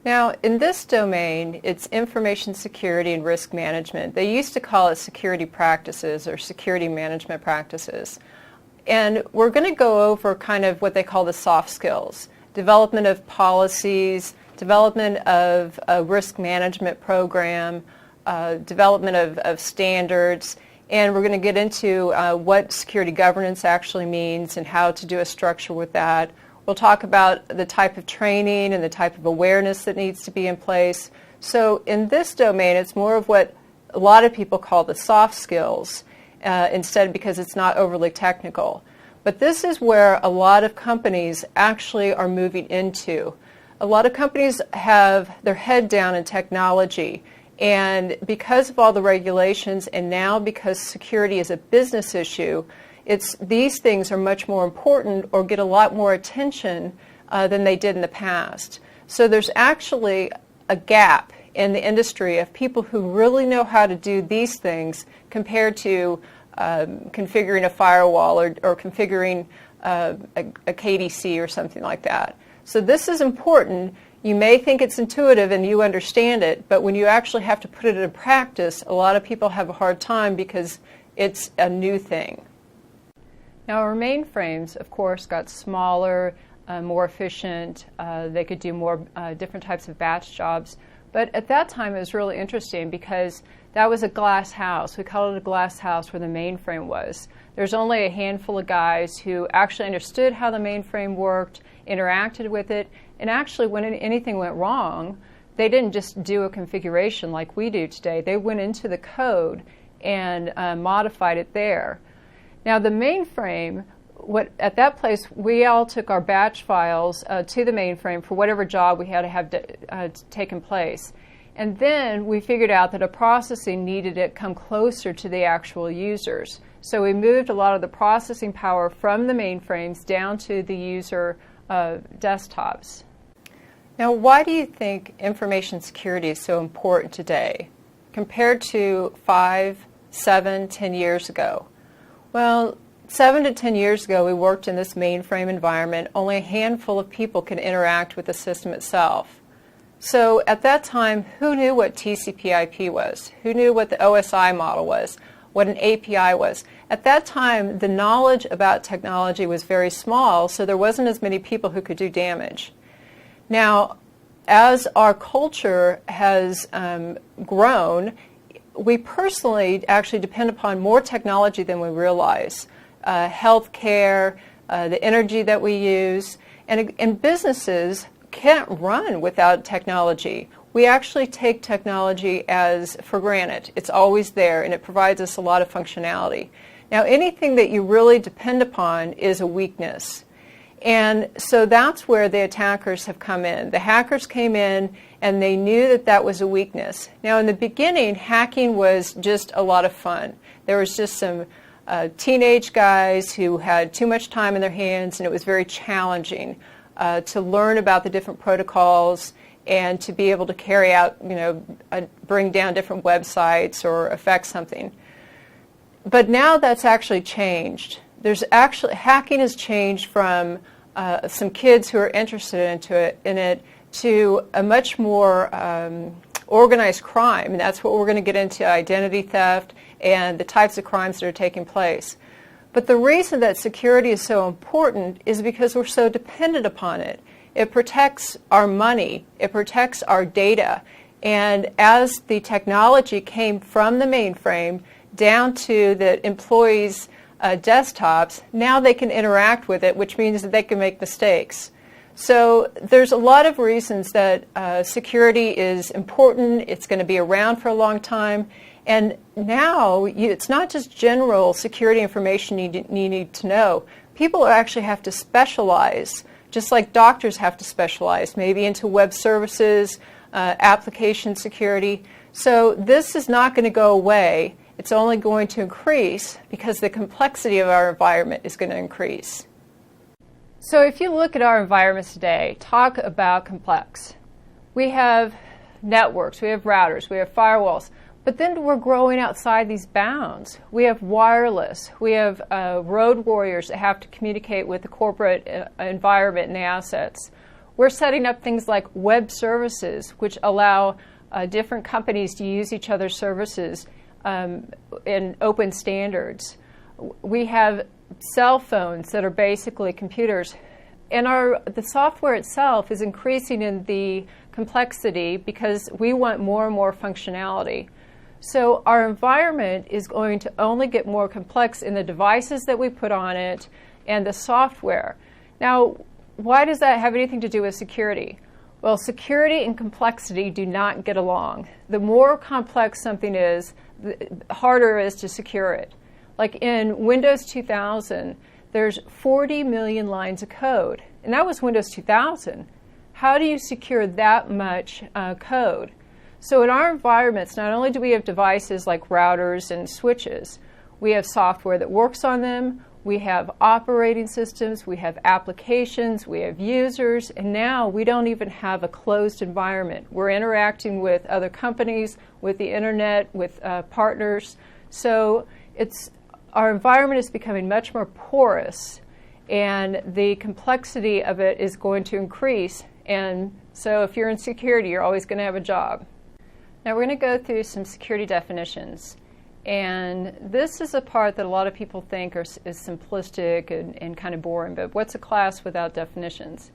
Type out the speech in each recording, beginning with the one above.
Now, in this domain, it's information security and risk management. They used to call it security practices or security management practices. And we're going to go over kind of what they call the soft skills, development of policies, development of a risk management program, development of standards, and we're going to get into what security governance actually means and how to do a structure with that. We'll talk about the type of training and the type of awareness that needs to be in place. So in this domain, it's more of what a lot of people call the soft skills, instead because it's not overly technical. But this is where a lot of companies actually are moving into. A lot of companies have their head down in technology, and because of all the regulations and now because security is a business issue, these things are much more important or get a lot more attention than they did in the past. So there's actually a gap in the industry of people who really know how to do these things compared to configuring a firewall or configuring a KDC or something like that. So this is important. You may think it's intuitive and you understand it, but when you actually have to put it in practice, a lot of people have a hard time because it's a new thing. Now, our mainframes, of course, got smaller, more efficient. They could do more different types of batch jobs. But at that time, it was really interesting because that was a glass house. We called it a glass house where the mainframe was. There's only a handful of guys who actually understood how the mainframe worked, interacted with it, and actually when anything went wrong, they didn't just do a configuration like we do today. They went into the code and modified it there. Now the mainframe, at that place, we all took our batch files to the mainframe for whatever job we had to have taken place. And then we figured out that a processing needed to come closer to the actual users. So we moved a lot of the processing power from the mainframes down to the user desktops. Now, why do you think information security is so important today compared to 5, 7, 10 years ago? Well, 7 to 10 years ago, we worked in this mainframe environment. Only a handful of people could interact with the system itself. So at that time, who knew what TCP/IP was? Who knew what the OSI model was? What an API was? At that time, the knowledge about technology was very small, so there wasn't as many people who could do damage. Now, as our culture has grown, we personally actually depend upon more technology than we realize. Healthcare, the energy that we use, and businesses can't run without technology. We actually take technology for granted. It's always there, and it provides us a lot of functionality. Now, anything that you really depend upon is a weakness. And so that's where the attackers have come in. The hackers came in, and they knew that that was a weakness. Now, in the beginning, hacking was just a lot of fun. There was just some teenage guys who had too much time in their hands, and it was very challenging to learn about the different protocols and to be able to carry out, bring down different websites or affect something. But now that's actually changed. Hacking has changed from some kids who are interested in it to a much more organized crime, and that's what we're going to get into: identity theft and the types of crimes that are taking place. But the reason that security is so important is because we're so dependent upon it. It protects our money. It protects our data. And as the technology came from the mainframe down to the employees' desktops, now they can interact with it, which means that they can make mistakes. So there's a lot of reasons that security is important. It's going to be around for a long time. And now it's not just general security information you need to know. People actually have to specialize, just like doctors have to specialize, maybe into web services, application security. So this is not going to go away. It's only going to increase because the complexity of our environment is going to increase. So if you look at our environments today, talk about complex. We have networks, we have routers, we have firewalls. But then we're growing outside these bounds. We have wireless. We have road warriors that have to communicate with the corporate environment and the assets. We're setting up things like web services, which allow different companies to use each other's services in open standards. We have cell phones that are basically computers. And the software itself is increasing in the complexity because we want more and more functionality. So our environment is going to only get more complex in the devices that we put on it and the software. Now, why does that have anything to do with security? Well, security and complexity do not get along. The more complex something is, the harder it is to secure it. Like in Windows 2000, there's 40 million lines of code, and that was Windows 2000. How do you secure that much code? So in our environments, not only do we have devices like routers and switches, we have software that works on them, we have operating systems, we have applications, we have users, and now we don't even have a closed environment. We're interacting with other companies, with the internet, with partners. So our environment is becoming much more porous, and the complexity of it is going to increase. And so if you're in security, you're always going to have a job. Now we're going to go through some security definitions. And this is a part that a lot of people think is simplistic and kind of boring, but what's a class without definitions?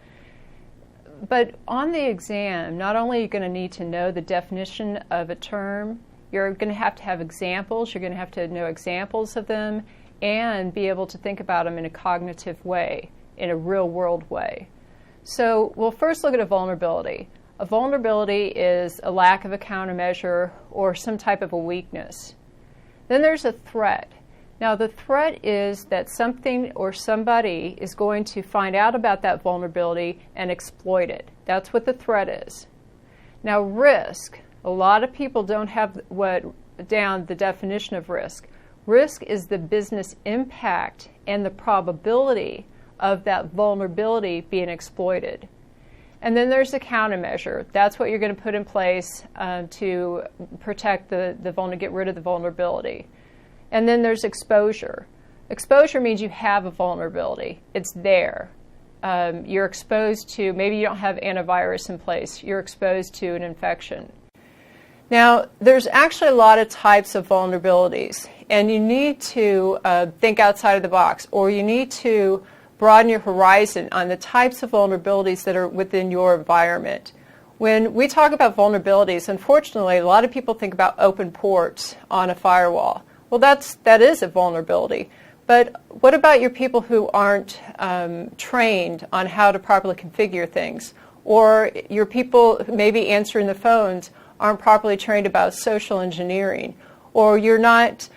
But on the exam, not only are you going to need to know the definition of a term, you're going to have examples, you're going to have to know examples of them, and be able to think about them in a cognitive way, in a real-world way. So we'll first look at a vulnerability. A vulnerability is a lack of a countermeasure or some type of a weakness. Then there's a threat. Now the threat is that something or somebody is going to find out about that vulnerability and exploit it. That's what the threat is. Now risk. A lot of people don't have down the definition of risk. Risk is the business impact and the probability of that vulnerability being exploited. And then there's a countermeasure. That's what you're going to put in place to protect get rid of the vulnerability. And then there's exposure. Exposure means you have a vulnerability. It's there. You're exposed to, maybe you don't have antivirus in place. You're exposed to an infection. Now, there's actually a lot of types of vulnerabilities, and you need to think outside of the box, or you need to broaden your horizon on the types of vulnerabilities that are within your environment. When we talk about vulnerabilities, unfortunately, a lot of people think about open ports on a firewall. Well, that is a vulnerability. But what about your people who aren't trained on how to properly configure things? Or your people maybe answering the phones aren't properly trained about social engineering? Or you're not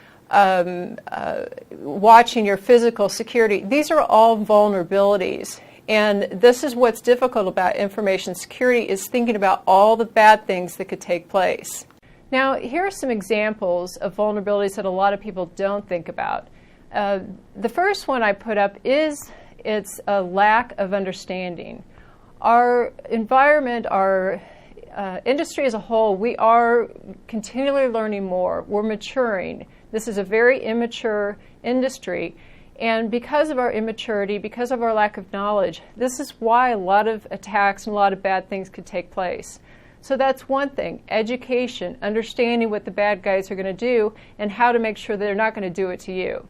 watching your physical security. These are all vulnerabilities. And this is what's difficult about information security, is thinking about all the bad things that could take place. Now, here are some examples of vulnerabilities that a lot of people don't think about. The first one I put up is it's a lack of understanding. Our environment, our industry as a whole, we are continually learning more. We're maturing. This is a very immature industry. And because of our immaturity, because of our lack of knowledge, this is why a lot of attacks and a lot of bad things could take place. So that's one thing, education, understanding what the bad guys are going to do and how to make sure they're not going to do it to you.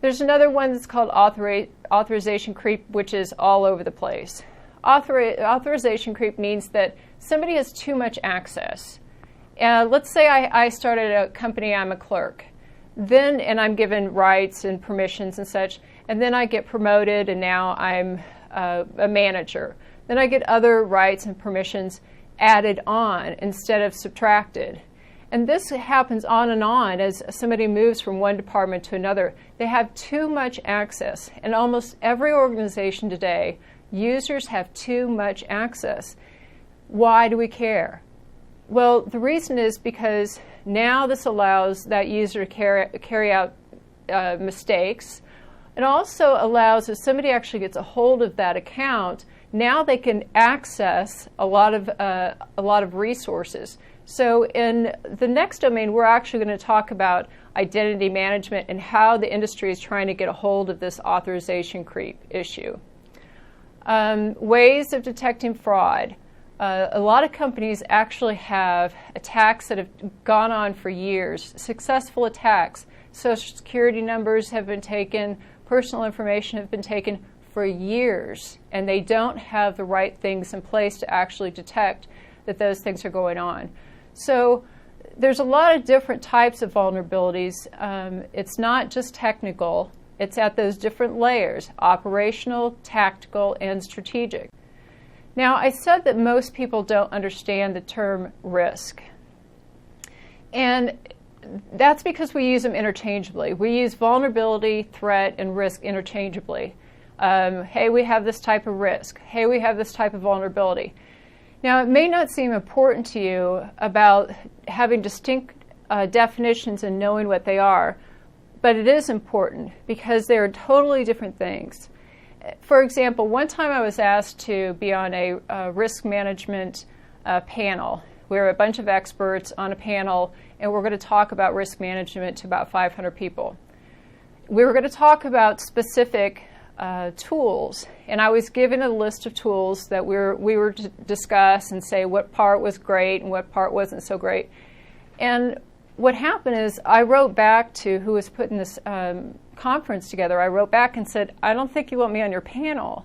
There's another one that's called authorization creep, which is all over the place. Authorization creep means that somebody has too much access. Let's say I started a company, I'm a clerk. And I'm given rights and permissions and such, and then I get promoted and now I'm a manager. Then I get other rights and permissions added on instead of subtracted. And this happens on and on as somebody moves from one department to another. They have too much access. In almost every organization today, users have too much access. Why do we care? Well, the reason is because now this allows that user to carry out mistakes. It also allows, if somebody actually gets a hold of that account, now they can access a lot of resources. So in the next domain, we're actually going to talk about identity management and how the industry is trying to get a hold of this authorization creep issue. Ways of detecting fraud. A lot of companies actually have attacks that have gone on for years, successful attacks. Social security numbers have been taken, personal information have been taken for years, and they don't have the right things in place to actually detect that those things are going on. So there's a lot of different types of vulnerabilities. It's not just technical. It's at those different layers, operational, tactical, and strategic. Now, I said that most people don't understand the term risk. And that's because we use them interchangeably. We use vulnerability, threat, and risk interchangeably. Hey, we have this type of risk. Hey, we have this type of vulnerability. Now, it may not seem important to you about having distinct definitions and knowing what they are, but it is important because they are totally different things. For example, one time I was asked to be on a risk management panel. We were a bunch of experts on a panel, and we're going to talk about risk management to about 500 people. We were going to talk about specific tools, and I was given a list of tools that we were to discuss and say what part was great and what part wasn't so great. And what happened is I wrote back to who was putting this conference together. I wrote back and said, I don't think you want me on your panel,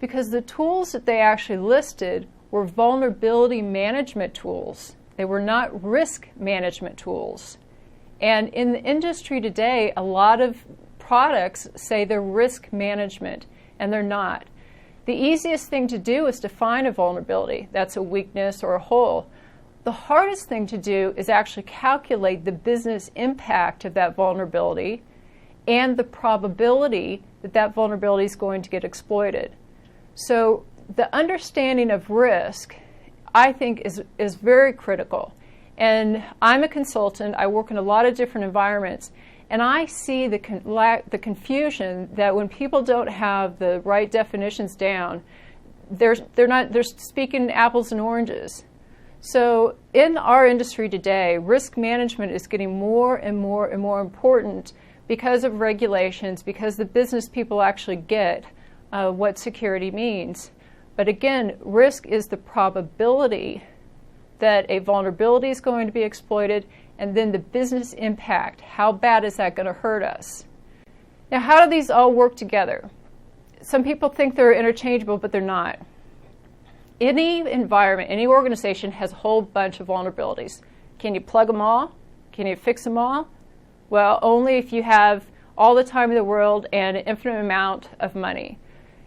because the tools that they actually listed were vulnerability management tools. They were not risk management tools. And in the industry today, a lot of products say they're risk management, and they're not. The easiest thing to do is define a vulnerability. That's a weakness or a hole. The hardest thing to do is actually calculate the business impact of that vulnerability and the probability that that vulnerability is going to get exploited. So the understanding of risk, I think, is very critical. And I'm a consultant. I work in a lot of different environments. And I see the confusion that when people don't have the right definitions down, they're speaking apples and oranges. So in our industry today, risk management is getting more and more and more important because of regulations, because the business people actually get what security means. But again, risk is the probability that a vulnerability is going to be exploited, and then the business impact. How bad is that going to hurt us? Now, how do these all work together? Some people think they're interchangeable, but they're not. Any environment, any organization has a whole bunch of vulnerabilities. Can you plug them all? Can you fix them all? Well, only if you have all the time in the world and an infinite amount of money.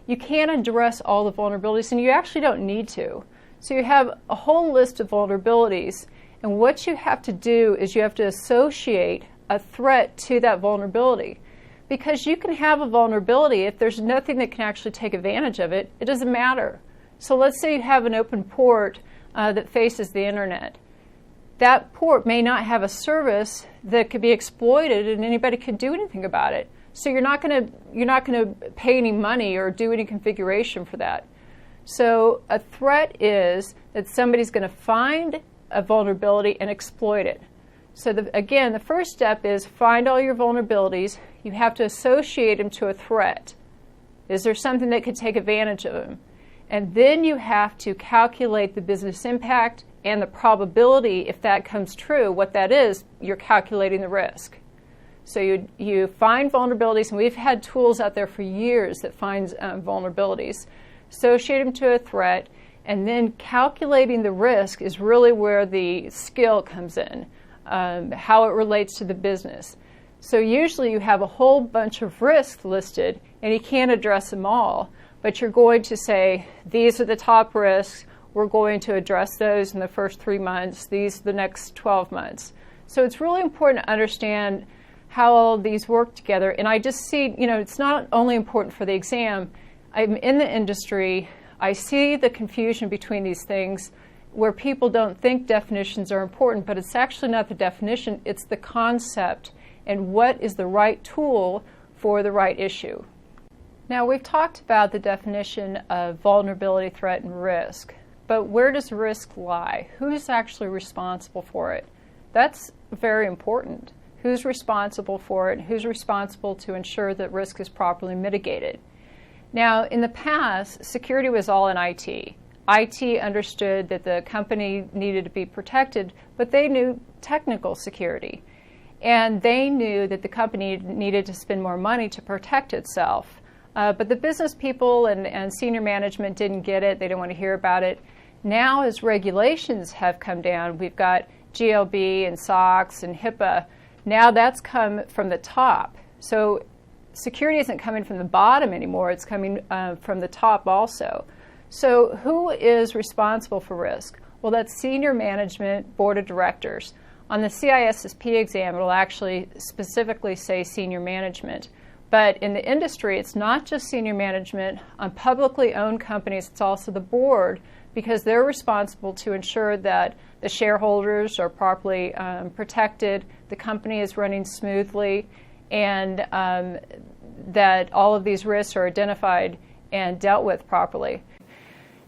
You can't address all the vulnerabilities, and you actually don't need to. So you have a whole list of vulnerabilities, and what you have to do is you have to associate a threat to that vulnerability. Because you can have a vulnerability, if there's nothing that can actually take advantage of it, it doesn't matter. So let's say you have an open port that faces the internet. That port may not have a service that could be exploited, and anybody could do anything about it. So you're not going to pay any money or do any configuration for that. So a threat is that somebody's going to find a vulnerability and exploit it. So again, the first step is find all your vulnerabilities. You have to associate them to a threat. Is there something that could take advantage of them? And then you have to calculate the business impact and the probability, if that comes true. What that is, you're calculating the risk. So you find vulnerabilities, and we've had tools out there for years that finds vulnerabilities, associate them to a threat, and then calculating the risk is really where the skill comes in, how it relates to the business. So usually you have a whole bunch of risks listed, and you can't address them all, but you're going to say, these are the top risks, we're going to address those in the first 3 months, these the next 12 months. So it's really important to understand how all these work together. And I just see, it's not only important for the exam. I'm in the industry. I see the confusion between these things where people don't think definitions are important, but it's actually not the definition, it's the concept and what is the right tool for the right issue. Now, we've talked about the definition of vulnerability, threat, and risk, but where does risk lie? Who's actually responsible for it? That's very important. Who's responsible for it? Who's responsible to ensure that risk is properly mitigated? Now, in the past, security was all in IT. IT understood that the company needed to be protected, but they knew technical security. And they knew that the company needed to spend more money to protect itself. But the business people and senior management didn't get it. They didn't want to hear about it. Now, as regulations have come down, we've got GLB and SOX and HIPAA. Now that's come from the top. So security isn't coming from the bottom anymore. It's coming from the top also. So who is responsible for risk? Well, that's senior management, board of directors. On the CISSP exam, it will actually specifically say senior management. But in the industry, it's not just senior management. On publicly owned companies, it's also the board, because they're responsible to ensure that the shareholders are properly protected, the company is running smoothly, and that all of these risks are identified and dealt with properly.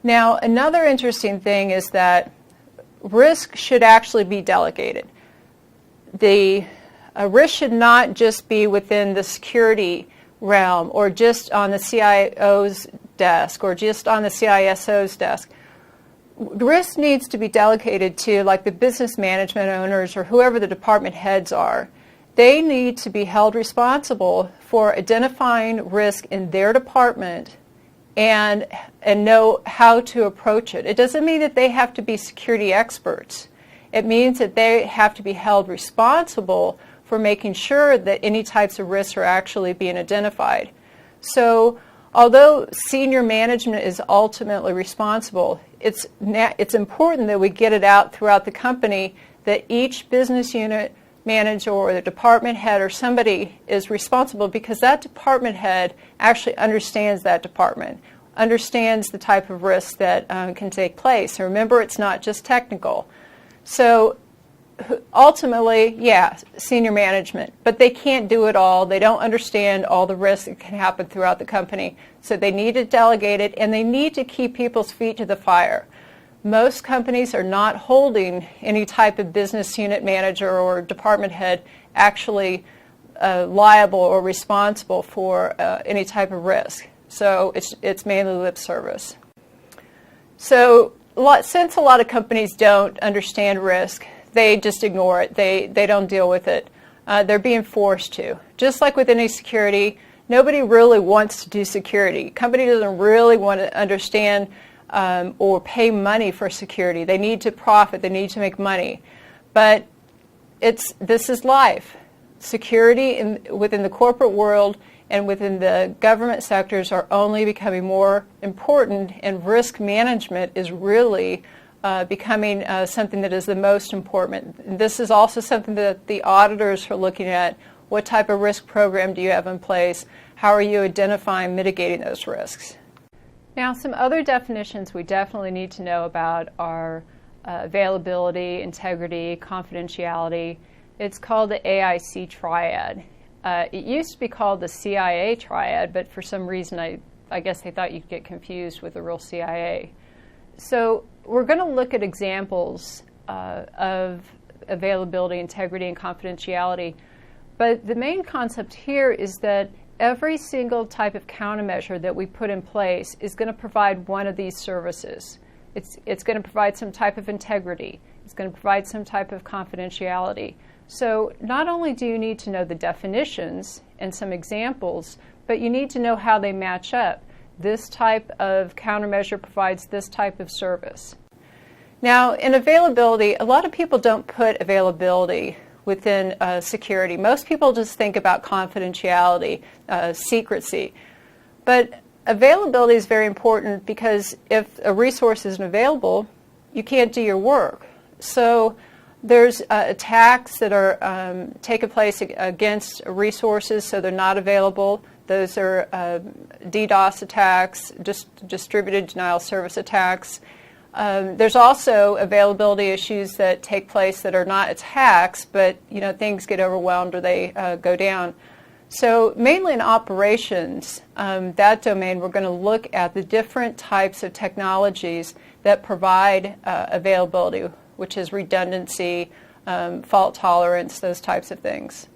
Now, another interesting thing is that risk should actually be delegated. The risk should not just be within the security realm or just on the CIO's desk or just on the CISO's desk. Risk needs to be delegated to like the business management owners or whoever the department heads are. They need to be held responsible for identifying risk in their department and know how to approach it. It doesn't mean that they have to be security experts. It means that they have to be held responsible for making sure that any types of risks are actually being identified. So although senior management is ultimately responsible, it's important that we get it out throughout the company that each business unit manager or the department head or somebody is responsible, because that department head actually understands that department, understands the type of risk that can take place. And remember, it's not just technical. So ultimately, yeah, senior management, but they can't do it all. They don't understand all the risks that can happen throughout the company. So they need to delegate it, and they need to keep people's feet to the fire. Most companies are not holding any type of business unit manager or department head actually liable or responsible for any type of risk. So it's mainly lip service. So since a lot of companies don't understand risk, they just ignore it. They don't deal with it. They're being forced to. Just like with any security, nobody really wants to do security. Company doesn't really want to understand or pay money for security. They need to profit. They need to make money. But this is life. Security within the corporate world and within the government sectors are only becoming more important, and risk management is really becoming something that is the most important. And this is also something that the auditors are looking at. What type of risk program do you have in place? How are you identifying, mitigating those risks? Now, some other definitions we definitely need to know about are availability, integrity, confidentiality. It's called the AIC triad. It used to be called the CIA triad, but for some reason I guess they thought you'd get confused with the real CIA. So we're going to look at examples of availability, integrity, and confidentiality. But the main concept here is that every single type of countermeasure that we put in place is going to provide one of these services. It's going to provide some type of integrity. It's going to provide some type of confidentiality. So not only do you need to know the definitions and some examples, but you need to know how they match up. This type of countermeasure provides this type of service. Now, in availability, a lot of people don't put availability within security. Most people just think about confidentiality, secrecy. But availability is very important, because if a resource isn't available, you can't do your work. So there's attacks that are taking place against resources, so they're not available. Those are DDoS attacks, distributed denial of service attacks. There's also availability issues that take place that are not attacks, but things get overwhelmed or they go down. So mainly in operations, that domain, we're going to look at the different types of technologies that provide availability, which is redundancy, fault tolerance, those types of things.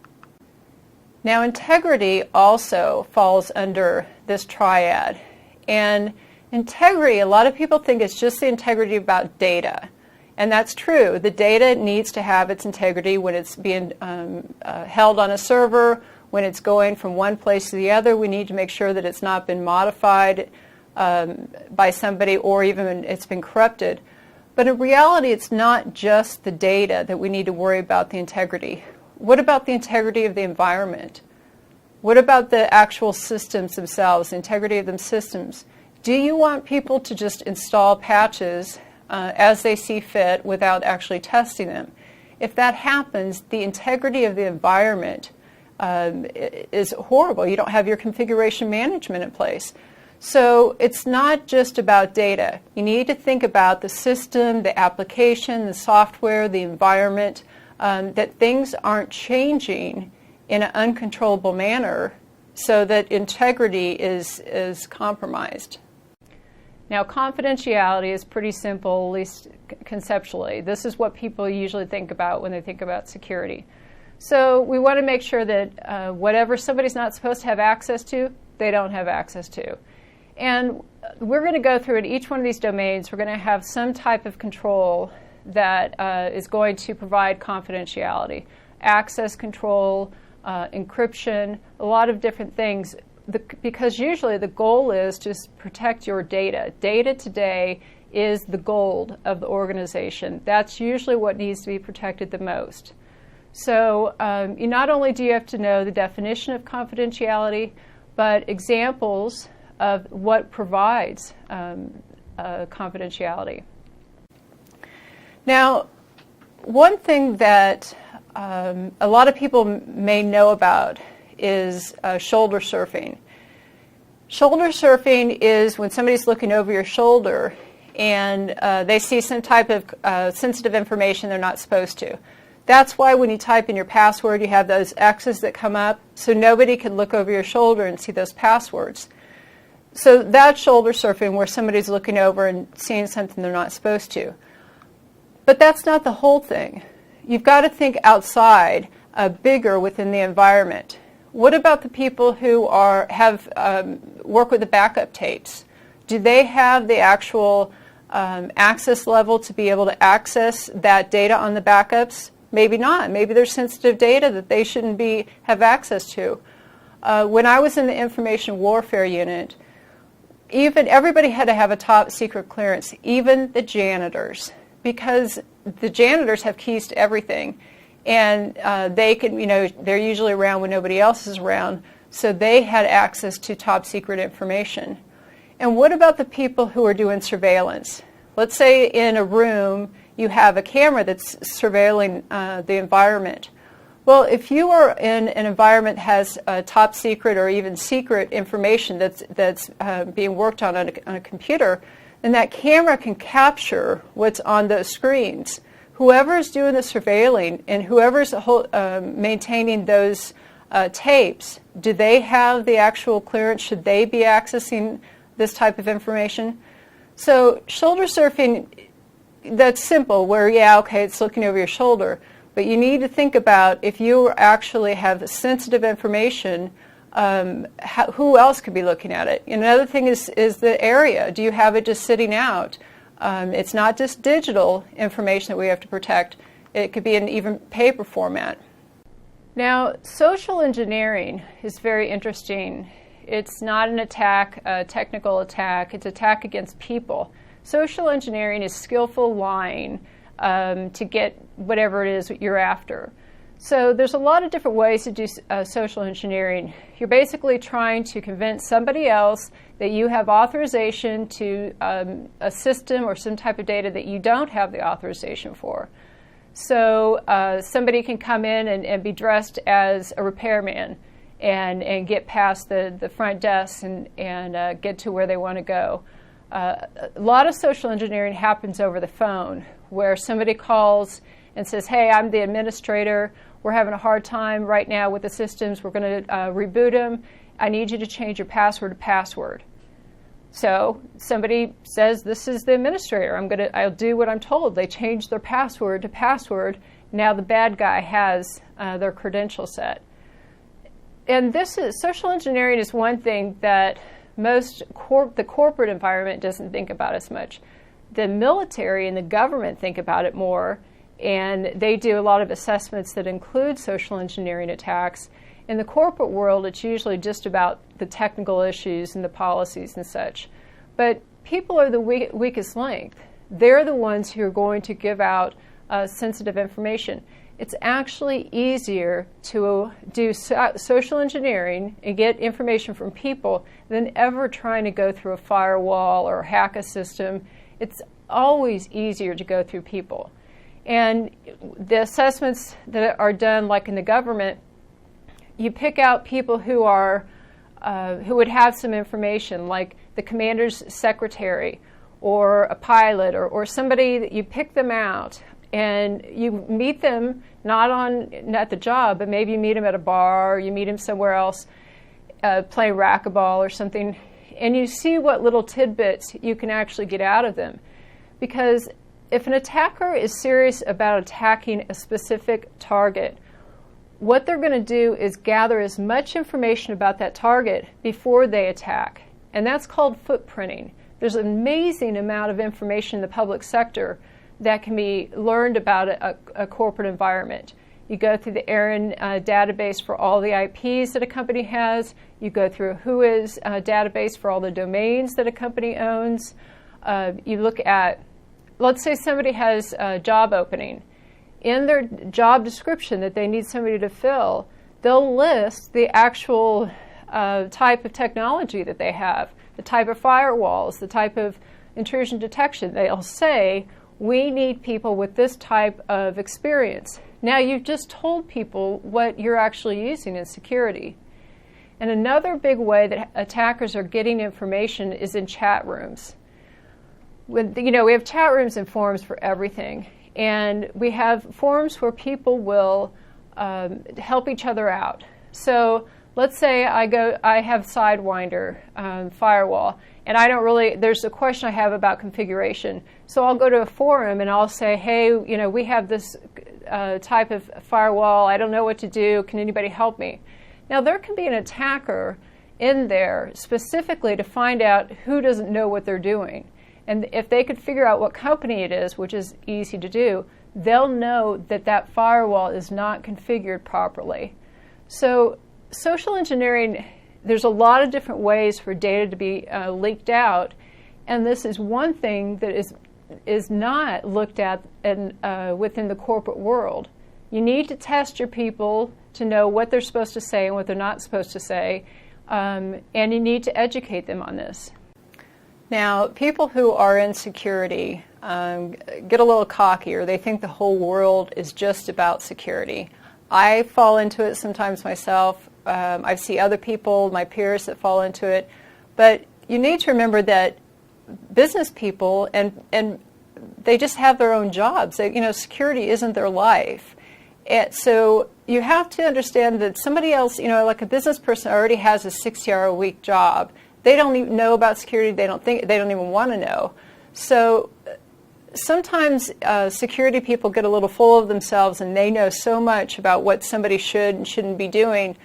Now, integrity also falls under this triad. And integrity, a lot of people think it's just the integrity about data. And that's true. The data needs to have its integrity when it's being held on a server, when it's going from one place to the other. We need to make sure that it's not been modified by somebody or even when it's been corrupted. But in reality, it's not just the data that we need to worry about the integrity. What about the integrity of the environment? What about the actual systems themselves, the integrity of them systems? Do you want people to just install patches as they see fit without actually testing them? If that happens, the integrity of the environment is horrible. You don't have your configuration management in place. So it's not just about data. You need to think about the system, the application, the software, the environment, that things aren't changing in an uncontrollable manner so that integrity is compromised. Now, confidentiality is pretty simple, at least conceptually. This is what people usually think about when they think about security. So we want to make sure that whatever somebody's not supposed to have access to, they don't have access to. And we're going to go through in each one of these domains, we're going to have some type of control that is going to provide confidentiality. Access control, encryption, a lot of different things. Because usually the goal is to protect your data. Data today is the gold of the organization. That's usually what needs to be protected the most. So you not only do you have to know the definition of confidentiality, but examples of what provides confidentiality. Now, one thing that a lot of people may know about is shoulder surfing. Shoulder surfing is when somebody's looking over your shoulder and they see some type of sensitive information they're not supposed to. That's why when you type in your password, you have those X's that come up, so nobody can look over your shoulder and see those passwords. So that's shoulder surfing, where somebody's looking over and seeing something they're not supposed to. But that's not the whole thing. You've got to think outside, bigger within the environment. What about the people who work with the backup tapes? Do they have the actual access level to be able to access that data on the backups? Maybe not. Maybe there's sensitive data that they shouldn't have access to. When I was in the information warfare unit, everybody had to have a top secret clearance, even the janitors, because the janitors have keys to everything. And they can, they're usually around when nobody else is around, so they had access to top secret information. And what about the people who are doing surveillance? Let's say in a room you have a camera that's surveilling the environment. Well, if you are in an environment that has top secret or even secret information that's being worked on a computer, then that camera can capture what's on those screens. Whoever's doing the surveilling and whoever's maintaining those tapes, do they have the actual clearance? Should they be accessing this type of information? So shoulder surfing, that's simple, where, it's looking over your shoulder. But you need to think about if you actually have sensitive information, who else could be looking at it? Another thing is the area. Do you have it just sitting out? It's not just digital information that we have to protect. It could be in even paper format. Now, social engineering is very interesting. It's not an attack, a technical attack. It's attack against people. Social engineering is skillful lying to get whatever it is you're after. So there's a lot of different ways to do social engineering. You're basically trying to convince somebody else that you have authorization to a system or some type of data that you don't have the authorization for. So somebody can come in and be dressed as a repairman and get past the front desk and get to where they want to go. A lot of social engineering happens over the phone, where somebody calls and says, hey, I'm the administrator. We're having a hard time right now with the systems. We're going to reboot them. I need you to change your password to password. So somebody says, this is the administrator. I'll do what I'm told. They change their password to password. Now the bad guy has their credential set. and this is social engineering is one thing that the corporate environment doesn't think about as much. The military and the government think about it more, and they do a lot of assessments that include social engineering attacks. In the corporate world, it's usually just about the technical issues and the policies and such. But people are the weakest link. They're the ones who are going to give out sensitive information. It's actually easier to do social engineering and get information from people than ever trying to go through a firewall or hack a system. It's always easier to go through people. And the assessments that are done, like in the government, you pick out people who would have some information, like the commander's secretary or a pilot or somebody that you pick them out. And you meet them not at the job, but maybe you meet them at a bar, or you meet them somewhere else, playing racquetball or something, and you see what little tidbits you can actually get out of them. Because if an attacker is serious about attacking a specific target, what they're going to do is gather as much information about that target before they attack. And that's called footprinting. There's an amazing amount of information in the public sector that can be learned about a corporate environment. You go through the ARIN database for all the IPs that a company has. You go through a WHOIS database for all the domains that a company owns. You look at, let's say somebody has a job opening. In their job description that they need somebody to fill, they'll list the actual type of technology that they have, the type of firewalls, the type of intrusion detection. They'll say, we need people with this type of experience. Now you've just told people what you're actually using in security. And another big way that attackers are getting information is in chat rooms. We have chat rooms and forums for everything. And we have forums where people will help each other out. So let's say I have Sidewinder firewall, and there's a question I have about configuration. So I'll go to a forum and I'll say, hey, we have this type of firewall. I don't know what to do. Can anybody help me? Now, there can be an attacker in there specifically to find out who doesn't know what they're doing. And if they could figure out what company it is, which is easy to do, they'll know that that firewall is not configured properly. So social engineering, there's a lot of different ways for data to be leaked out, and this is one thing that is not looked at within the corporate world. You need to test your people to know what they're supposed to say and what they're not supposed to say, and you need to educate them on this. Now, people who are in security get a little cocky, or they think the whole world is just about security. I fall into it sometimes myself. I see other people, my peers, that fall into it. But you need to remember that business people, and they just have their own jobs. Security isn't their life. And so you have to understand that somebody else, like a business person already has a 60-hour-a-week job. They don't even know about security. They don't even want to know. So sometimes security people get a little full of themselves, and they know so much about what somebody should and shouldn't be doing.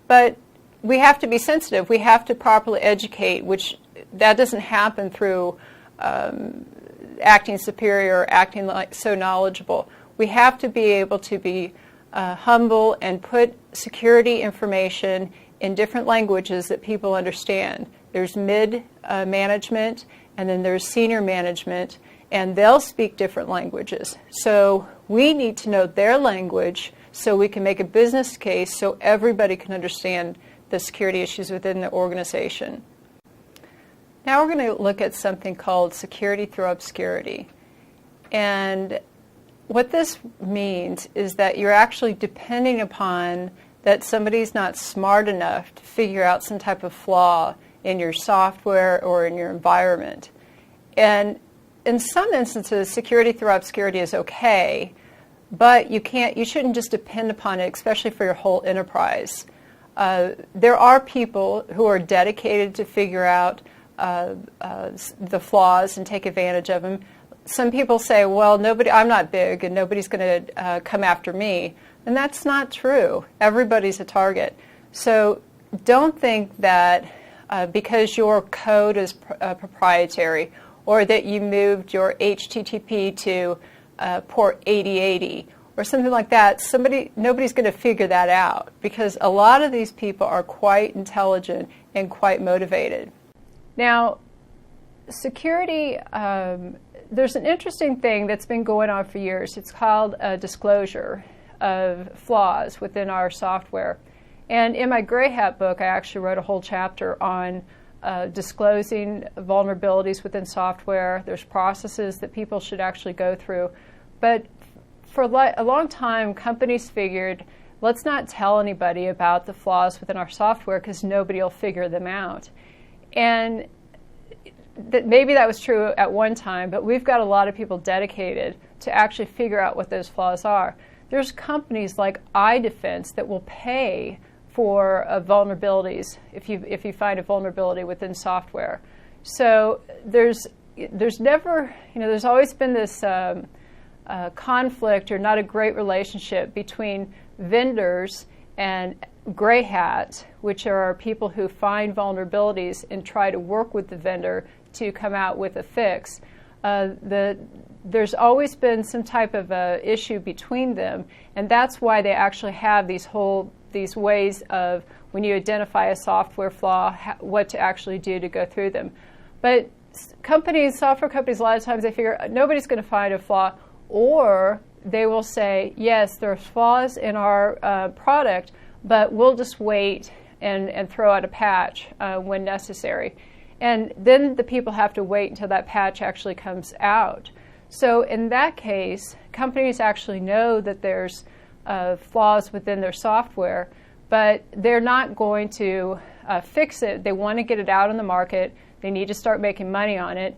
But we have to be sensitive. We have to properly educate, which that doesn't happen through acting superior or acting like so knowledgeable. We have to be able to be humble and put security information in different languages that people understand. There's mid-management, and then there's senior management, and they'll speak different languages. So we need to know their language so we can make a business case so everybody can understand the security issues within the organization. Now we're going to look at something called security through obscurity. And what this means is that you're actually depending upon that somebody's not smart enough to figure out some type of flaw in your software or in your environment. And in some instances, security through obscurity is okay, but you shouldn't just depend upon it, especially for your whole enterprise. There are people who are dedicated to figure out the flaws and take advantage of them. Some people say, well, I'm not big and nobody's going to come after me. And that's not true. Everybody's a target. So don't think that because your code is proprietary, or that you moved your HTTP to port 8080 or something like that, nobody's going to figure that out, because a lot of these people are quite intelligent and quite motivated. Now, security, there's an interesting thing that's been going on for years. It's called disclosure of flaws within our software. And in my Gray Hat book, I actually wrote a whole chapter on disclosing vulnerabilities within software. There's processes that people should actually go through. But for a long time, companies figured, let's not tell anybody about the flaws within our software because nobody will figure them out. And maybe that was true at one time, but we've got a lot of people dedicated to actually figure out what those flaws are. There's companies like iDefense that will pay for vulnerabilities if you find a vulnerability within software. So there's never, there's always been this conflict or not a great relationship between vendors and Gray Hat, which are people who find vulnerabilities and try to work with the vendor to come out with a fix. There's always been some type of issue between them, and that's why they actually have these ways of, when you identify a software flaw, what to actually do to go through them. But software companies, a lot of times they figure nobody's going to find a flaw, or they will say, yes, there's flaws in our product, but we'll just wait and throw out a patch when necessary. And then the people have to wait until that patch actually comes out. So in that case, companies actually know that there's flaws within their software, but they're not going to fix it. They want to get it out on the market. They need to start making money on it.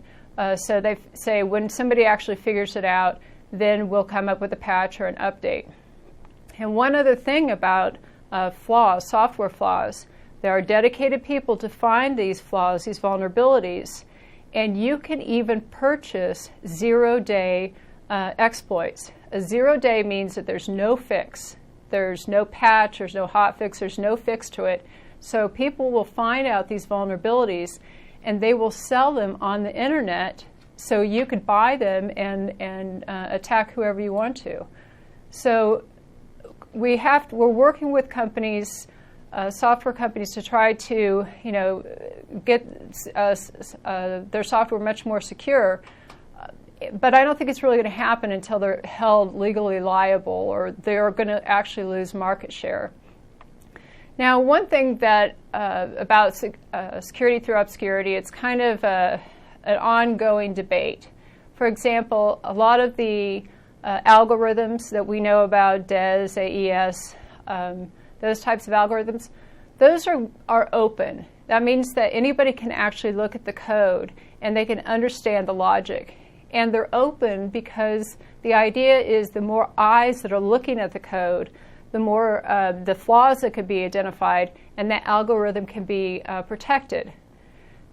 So they say when somebody actually figures it out, then we'll come up with a patch or an update. And one other thing about flaws, software flaws, there are dedicated people to find these flaws, these vulnerabilities, and you can even purchase zero-day exploits. A zero-day means that there's no fix. There's no patch, there's no hot fix, there's no fix to it. So people will find out these vulnerabilities and they will sell them on the internet, so you could buy them and attack whoever you want to. So we're working with companies, software companies, to try to get their software much more secure. But I don't think it's really going to happen until they're held legally liable or they're going to actually lose market share. Now, one thing that about security through obscurity, it's kind of an ongoing debate. For example, a lot of the algorithms that we know about, DES, AES, those types of algorithms, those are open. That means that anybody can actually look at the code and they can understand the logic. And they're open because the idea is the more eyes that are looking at the code, the more the flaws that could be identified, and that algorithm can be protected.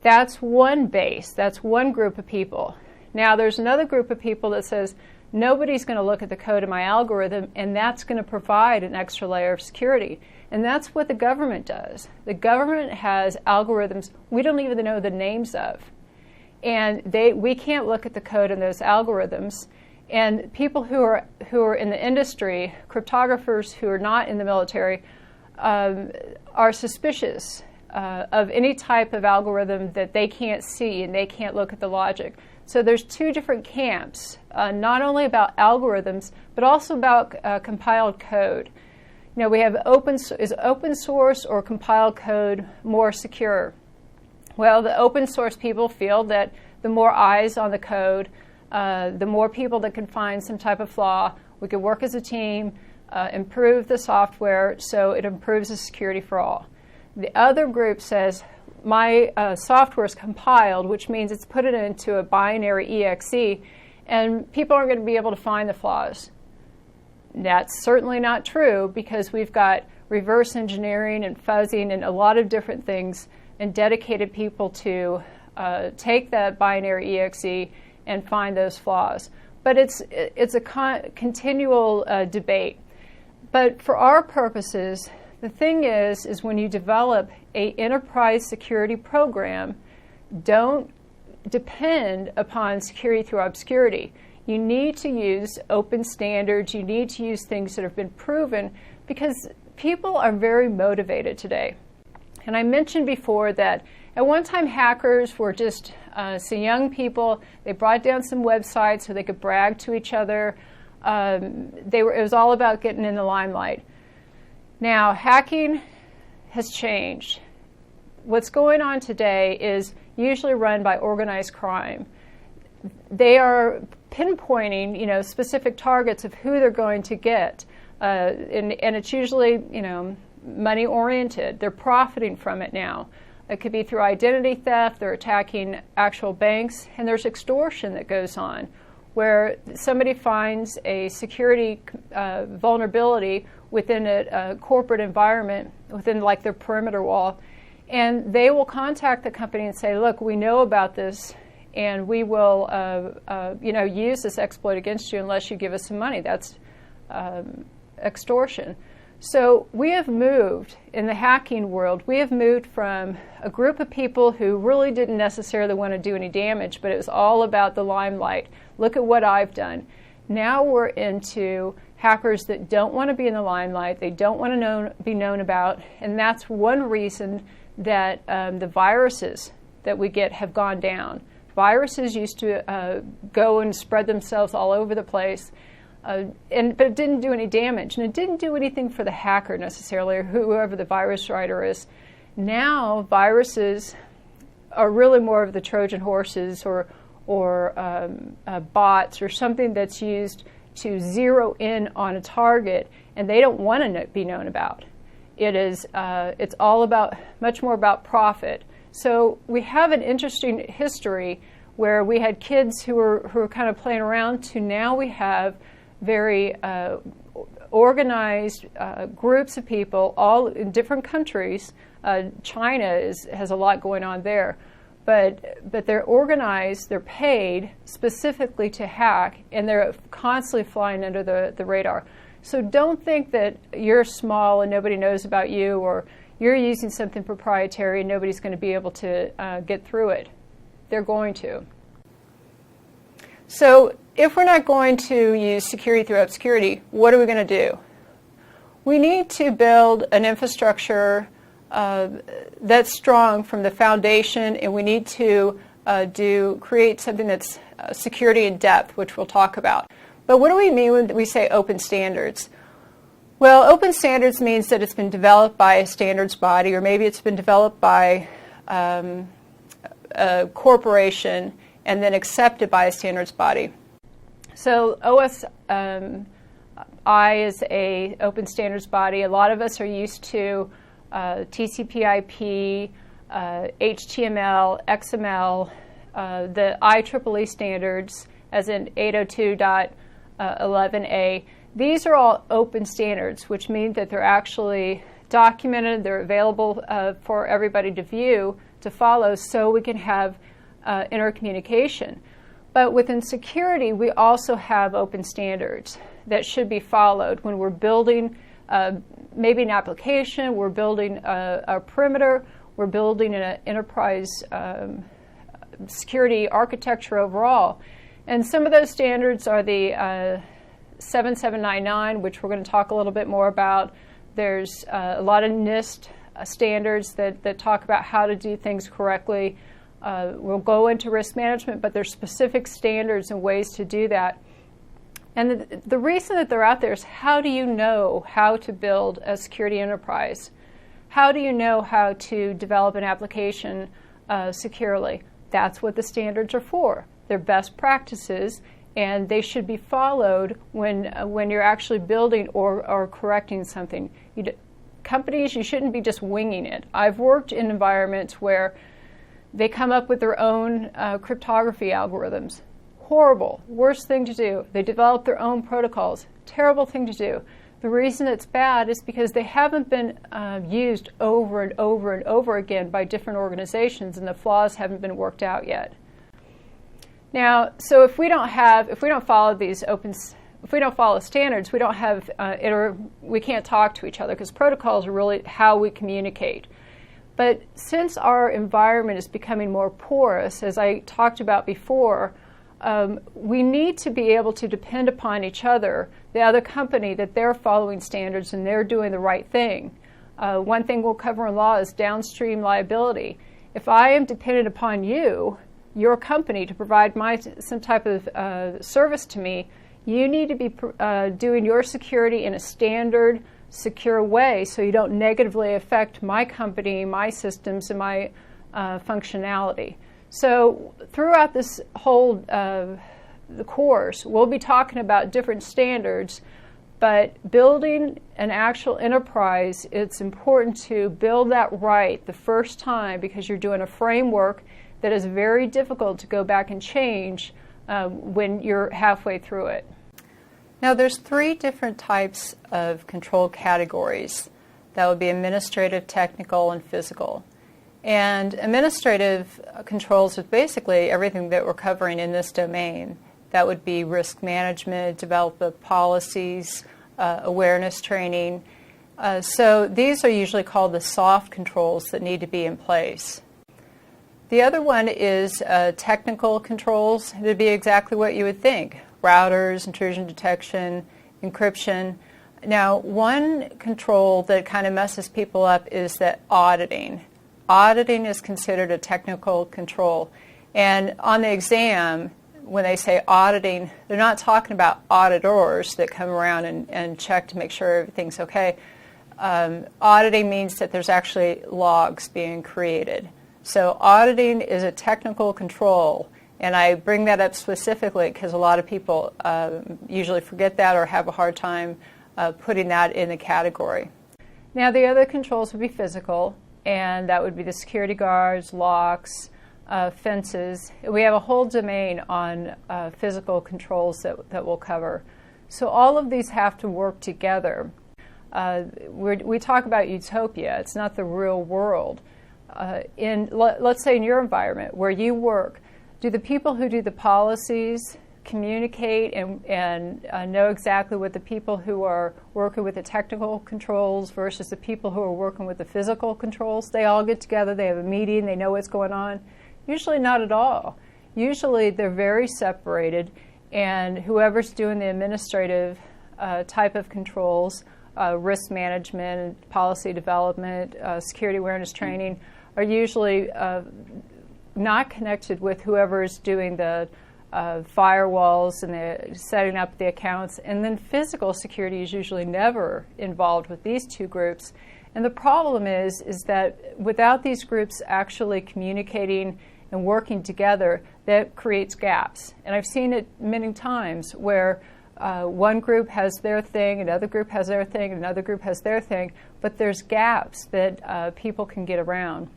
That's one base. That's one group of people. Now, there's another group of people that says, nobody's going to look at the code of my algorithm, and that's going to provide an extra layer of security. And that's what the government does. The government has algorithms we don't even know the names of. And we can't look at the code in those algorithms. And people who are in the industry, cryptographers who are not in the military, are suspicious of any type of algorithm that they can't see and they can't look at the logic. So there's two different camps, not only about algorithms, but also about compiled code. We have is open source or compiled code more secure? Well, the open source people feel that the more eyes on the code, the more people that can find some type of flaw, we can work as a team, improve the software so it improves the security for all. The other group says, my software is compiled, which means it's put it into a binary exe, and people aren't going to be able to find the flaws. That's certainly not true, because we've got reverse engineering and fuzzing and a lot of different things, and dedicated people to take that binary exe and find those flaws. But it's a continual debate. But for our purposes, The thing is when you develop an enterprise security program, don't depend upon security through obscurity. You need to use open standards. You need to use things that have been proven, because people are very motivated today. And I mentioned before that at one time hackers were just some young people. They brought down some websites so they could brag to each other. It was all about getting in the limelight. Now, hacking has changed. What's going on today is usually run by organized crime. They are pinpointing, specific targets of who they're going to get, and it's usually, money oriented. They're profiting from it now. It could be through identity theft. They're attacking actual banks, and there's extortion that goes on, where somebody finds a security vulnerability within a corporate environment, within like their perimeter wall, and they will contact the company and say, look, we know about this, and we will use this exploit against you unless you give us some money. That's extortion. So we have moved, in the hacking world, we have moved from a group of people who really didn't necessarily want to do any damage, but it was all about the limelight. Look at what I've done. Now we're into hackers that don't want to be in the limelight, they don't want to be known about, and that's one reason that the viruses that we get have gone down. Viruses used to go and spread themselves all over the place, but it didn't do any damage, and it didn't do anything for the hacker necessarily, or whoever the virus writer is. Now viruses are really more of the Trojan horses or bots or something that's used to zero in on a target, and they don't want to be known about. It's all about, much more about profit. So we have an interesting history where we had kids who were kind of playing around to now we have very organized groups of people all in different countries. China has a lot going on there. But they're organized, they're paid specifically to hack, and they're constantly flying under the radar. So don't think that you're small and nobody knows about you, or you're using something proprietary and nobody's going to be able to get through it. They're going to. So if we're not going to use security through obscurity, what are we going to do? We need to build an infrastructure that's strong from the foundation, and we need to create something that's security in depth, which we'll talk about. But what do we mean when we say open standards? Well, open standards means that it's been developed by a standards body, or maybe it's been developed by a corporation and then accepted by a standards body. So OSI is a open standards body. A lot of us are used to TCP/IP, HTML, XML, the IEEE standards, as in 802.11a. These are all open standards, which mean that they're actually documented, they're available for everybody to view, to follow, so we can have intercommunication. But within security, we also have open standards that should be followed when we're building maybe an application, we're building a perimeter, we're building an enterprise security architecture overall. And some of those standards are the 7799, which we're going to talk a little bit more about. There's a lot of NIST standards that talk about how to do things correctly. We'll go into risk management, but there's specific standards and ways to do that. And the reason that they're out there is, how do you know how to build a security enterprise? How do you know how to develop an application securely? That's what the standards are for. They're best practices, and they should be followed when you're actually building or correcting something. Companies, you shouldn't be just winging it. I've worked in environments where they come up with their own cryptography algorithms. Horrible, worst thing to do. They develop their own protocols. Terrible thing to do. The reason it's bad is because they haven't been used over and over and over again by different organizations, and the flaws haven't been worked out yet. Now, so if we don't follow these if we don't follow standards, we don't have we can't talk to each other, because protocols are really how we communicate. But since our environment is becoming more porous, as I talked about before, we need to be able to depend upon each other, the other company, that they're following standards and they're doing the right thing. One thing we'll cover in law is downstream liability. If I am dependent upon you, your company, to provide some type of service to me, you need to be doing your security in a standard, secure way, so you don't negatively affect my company, my systems, and my functionality. So throughout this whole the course, we'll be talking about different standards, but building an actual enterprise, it's important to build that right the first time, because you're doing a framework that is very difficult to go back and change when you're halfway through it. Now, there's 3 different types of control categories. That would be administrative, technical, and physical. And administrative controls is basically everything that we're covering in this domain. That would be risk management, development policies, awareness training. So these are usually called the soft controls that need to be in place. The other one is technical controls. It would be exactly what you would think. Routers, intrusion detection, encryption. Now, one control that kind of messes people up is that auditing. Auditing is considered a technical control. And on the exam, when they say auditing, they're not talking about auditors that come around and check to make sure everything's okay. Auditing means that there's actually logs being created. So auditing is a technical control. And I bring that up specifically because a lot of people usually forget that or have a hard time putting that in the category. Now, the other controls would be physical, and that would be the security guards, locks, fences. We have a whole domain on physical controls that we'll cover. So all of these have to work together. We talk about utopia. It's not the real world. Let's say in your environment where you work, do the people who do the policies communicate and know exactly what the people who are working with the technical controls versus the people who are working with the physical controls? They all get together, they have a meeting, they know what's going on? Usually not at all. Usually they're very separated, and whoever's doing the administrative type of controls, risk management, policy development, security awareness training, are usually not connected with whoever is doing the firewalls and the setting up the accounts. And then physical security is usually never involved with these two groups. And the problem is that without these groups actually communicating and working together, that creates gaps. And I've seen it many times where one group has their thing, another group has their thing, another group has their thing, but there's gaps that people can get around.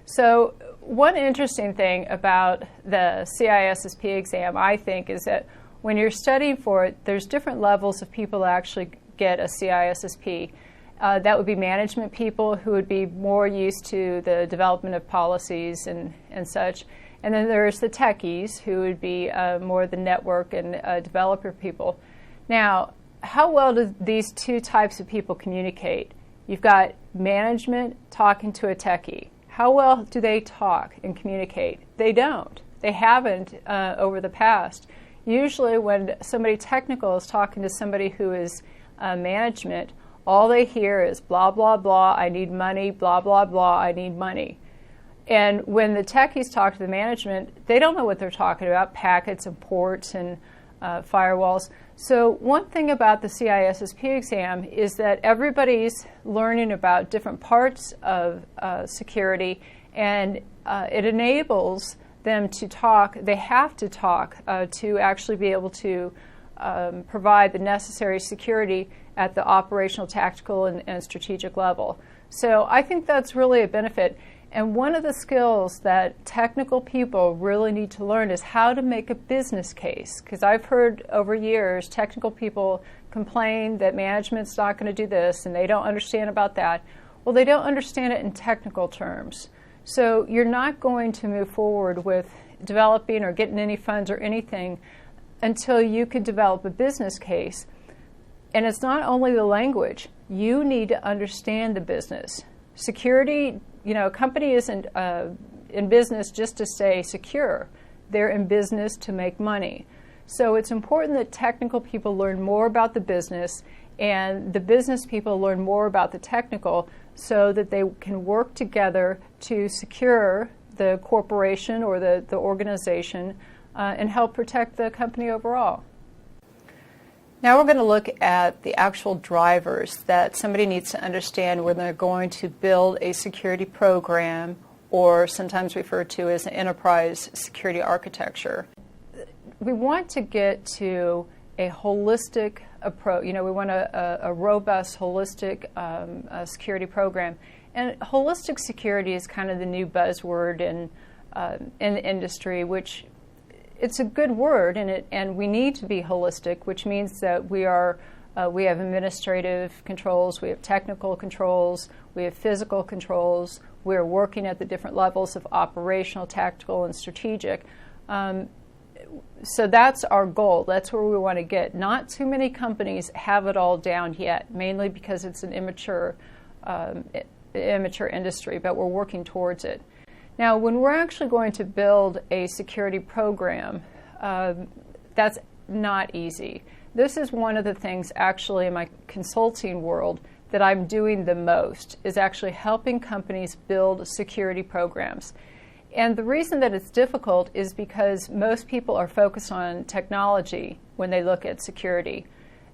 So one interesting thing about the CISSP exam, I think, is that when you're studying for it, there's different levels of people that actually get a CISSP. That would be management people who would be more used to the development of policies and such. And then there's the techies who would be more the network and developer people. Now, how well do these two types of people communicate? You've got management talking to a techie. How well do they talk and communicate? They don't. They haven't over the past. Usually when somebody technical is talking to somebody who is management, all they hear is blah, blah, blah, I need money, blah, blah, blah, I need money. And when the techies talk to the management, they don't know what they're talking about, packets and ports and firewalls. So one thing about the CISSP exam is that everybody's learning about different parts of security, and it enables them to talk. They have to talk to actually be able to provide the necessary security at the operational, tactical, and strategic level. So I think that's really a benefit. And one of the skills that technical people really need to learn is how to make a business case. Because I've heard over years technical people complain that management's not going to do this and they don't understand about that. Well, they don't understand it in technical terms. So you're not going to move forward with developing or getting any funds or anything until you could develop a business case. And it's not only the language. You need to understand the business. Security, a company isn't in business just to stay secure. They're in business to make money. So it's important that technical people learn more about the business and the business people learn more about the technical so that they can work together to secure the corporation or the organization and help protect the company overall. Now we're going to look at the actual drivers that somebody needs to understand when they're going to build a security program, or sometimes referred to as an enterprise security architecture. We want to get to a holistic approach. We want a robust, holistic security program. And holistic security is kind of the new buzzword in the industry, which it's a good word, and we need to be holistic, which means that we have administrative controls, we have technical controls, we have physical controls, we're working at the different levels of operational, tactical, and strategic. So that's our goal. That's where we want to get. Not too many companies have it all down yet, mainly because it's an immature industry, but we're working towards it. Now, when we're actually going to build a security program, that's not easy. This is one of the things actually in my consulting world that I'm doing the most, is actually helping companies build security programs. And the reason that it's difficult is because most people are focused on technology when they look at security.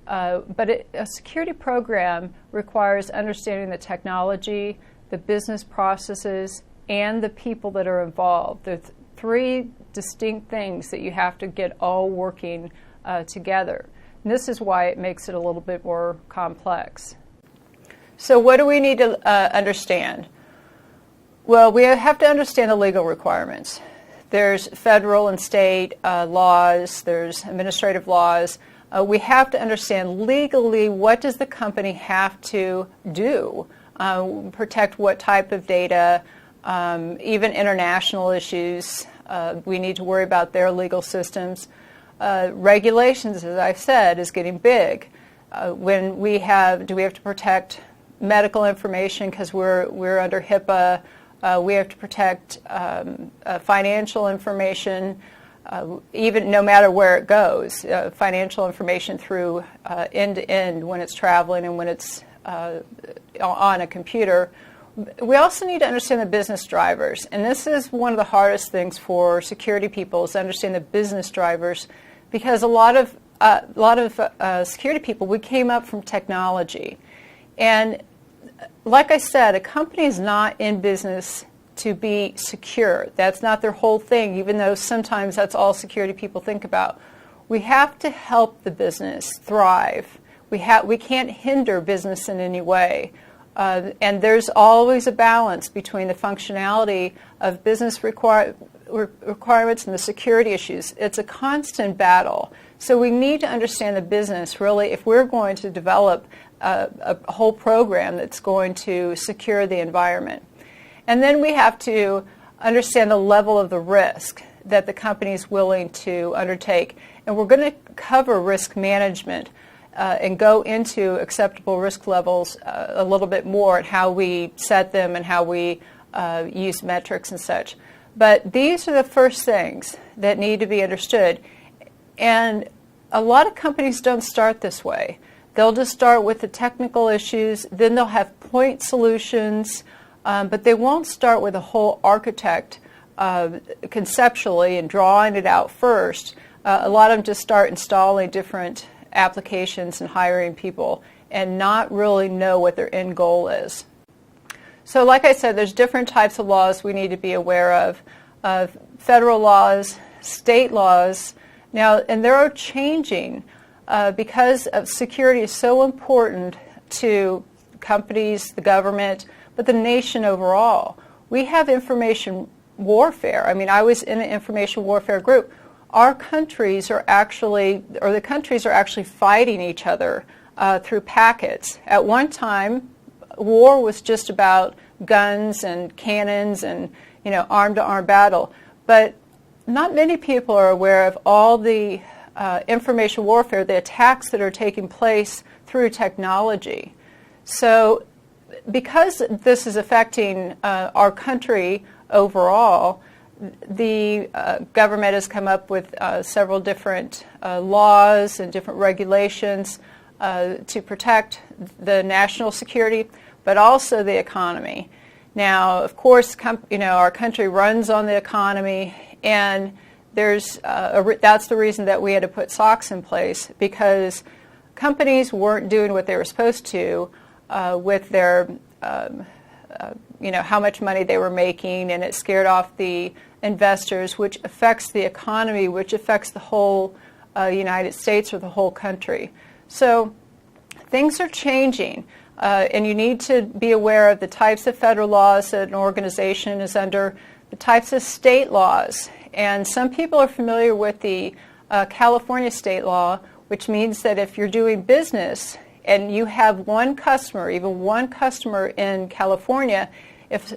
But a security program requires understanding the technology, the business processes, and the people that are involved. There's three distinct things that you have to get all working together. And this is why it makes it a little bit more complex. So what do we need to understand? Well, we have to understand the legal requirements. There's federal and state laws, there's administrative laws. We have to understand legally what does the company have to do, protect what type of data, even international issues. We need to worry about their legal systems. Regulations, as I've said, is getting big. Do we have to protect medical information because we're under HIPAA? We have to protect financial information, even no matter where it goes, financial information through end-to-end when it's traveling and when it's on a computer. We also need to understand the business drivers, and this is one of the hardest things for security people, is to understand the business drivers, because a lot of security people, we came up from technology. And like I said, a company is not in business to be secure. That's not their whole thing, even though sometimes that's all security people think about. We have to help the business thrive. We can't hinder business in any way. And there's always a balance between the functionality of business requirements and the security issues. It's a constant battle. So we need to understand the business, really, if we're going to develop a whole program that's going to secure the environment. And then we have to understand the level of the risk that the company is willing to undertake. And we're going to cover risk management and go into acceptable risk levels a little bit more, and how we set them and how we use metrics and such. But these are the first things that need to be understood. And a lot of companies don't start this way. They'll just start with the technical issues, then they'll have point solutions, but they won't start with a whole architect conceptually and drawing it out first. A lot of them just start installing different applications and hiring people and not really know what their end goal is. So like I said, there's different types of laws we need to be aware of federal laws, state laws. Now, and they are changing because of security is so important to companies, the government, but the nation overall. We have information warfare. I mean, I was in an information warfare group. Our countries are actually, or the countries are actually fighting each other through packets. At one time, war was just about guns and cannons and, arm-to-arm battle. But not many people are aware of all the information warfare, the attacks that are taking place through technology. So because this is affecting our country overall, the government has come up with several different laws and different regulations to protect the national security, but also the economy. Now, of course, our country runs on the economy, and that's the reason that we had to put SOX in place, because companies weren't doing what they were supposed to with their, how much money they were making, and it scared off the investors, which affects the economy, which affects the whole United States or the whole country. So things are changing, and you need to be aware of the types of federal laws that an organization is under, the types of state laws. And some people are familiar with the California state law, which means that if you're doing business and you have one customer, even one customer in California, if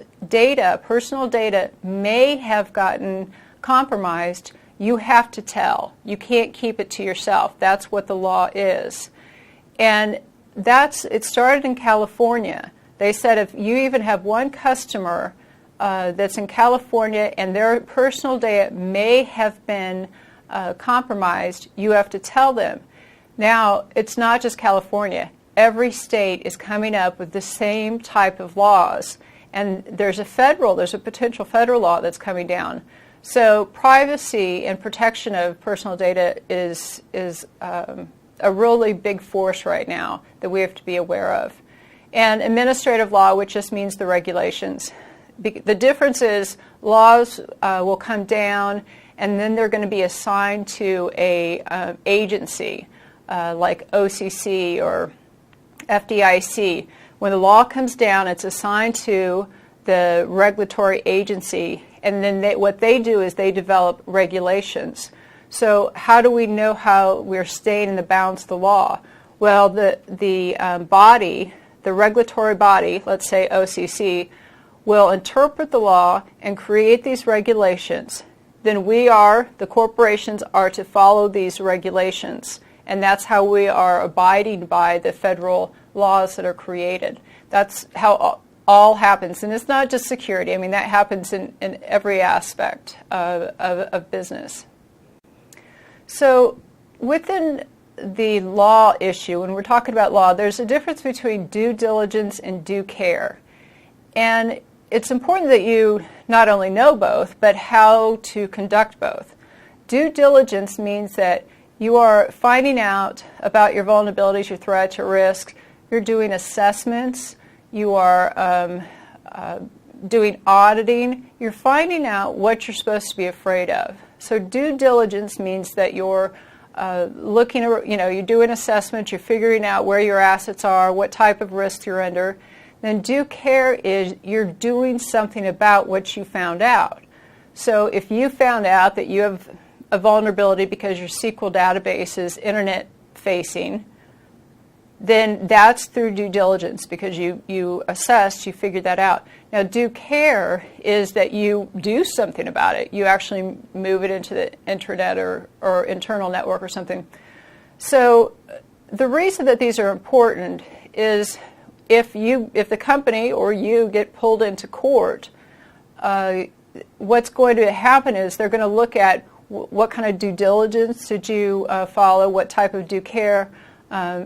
personal data may have gotten compromised, you have to tell. You can't keep it to yourself. That's what the law is. And it started in California. They said if you even have one customer that's in California and their personal data may have been compromised, you have to tell them. Now, it's not just California. Every state is coming up with the same type of laws. And there's a potential federal law that's coming down. So privacy and protection of personal data is a really big force right now that we have to be aware of. And administrative law, which just means the regulations. The difference is laws will come down, and then they're going to be assigned to a agency like OCC or FDIC. When the law comes down, it's assigned to the regulatory agency, and then what they do is they develop regulations. So how do we know how we're staying in the bounds of the law? Well, the regulatory body, let's say OCC, will interpret the law and create these regulations. Then the corporations are to follow these regulations. And that's how we are abiding by the federal laws that are created. That's how all happens. And it's not just security. I mean, that happens in every aspect of business. So within the law issue, when we're talking about law, there's a difference between due diligence and due care. And it's important that you not only know both, but how to conduct both. Due diligence means that you are finding out about your vulnerabilities, your threats, your risks. You're doing assessments. You are doing auditing. You're finding out what you're supposed to be afraid of. So due diligence means that you're you're doing assessments, you're figuring out where your assets are, what type of risks you're under. Then due care is you're doing something about what you found out. So if you found out that you have a vulnerability because your SQL database is internet facing, then that's through due diligence because you assessed, you figured that out. Now, due care is that you do something about it. You actually move it into the internet or internal network or something. So the reason that these are important is if the company or you get pulled into court, what's going to happen is they're going to look at what kind of due diligence did you follow, what type of due care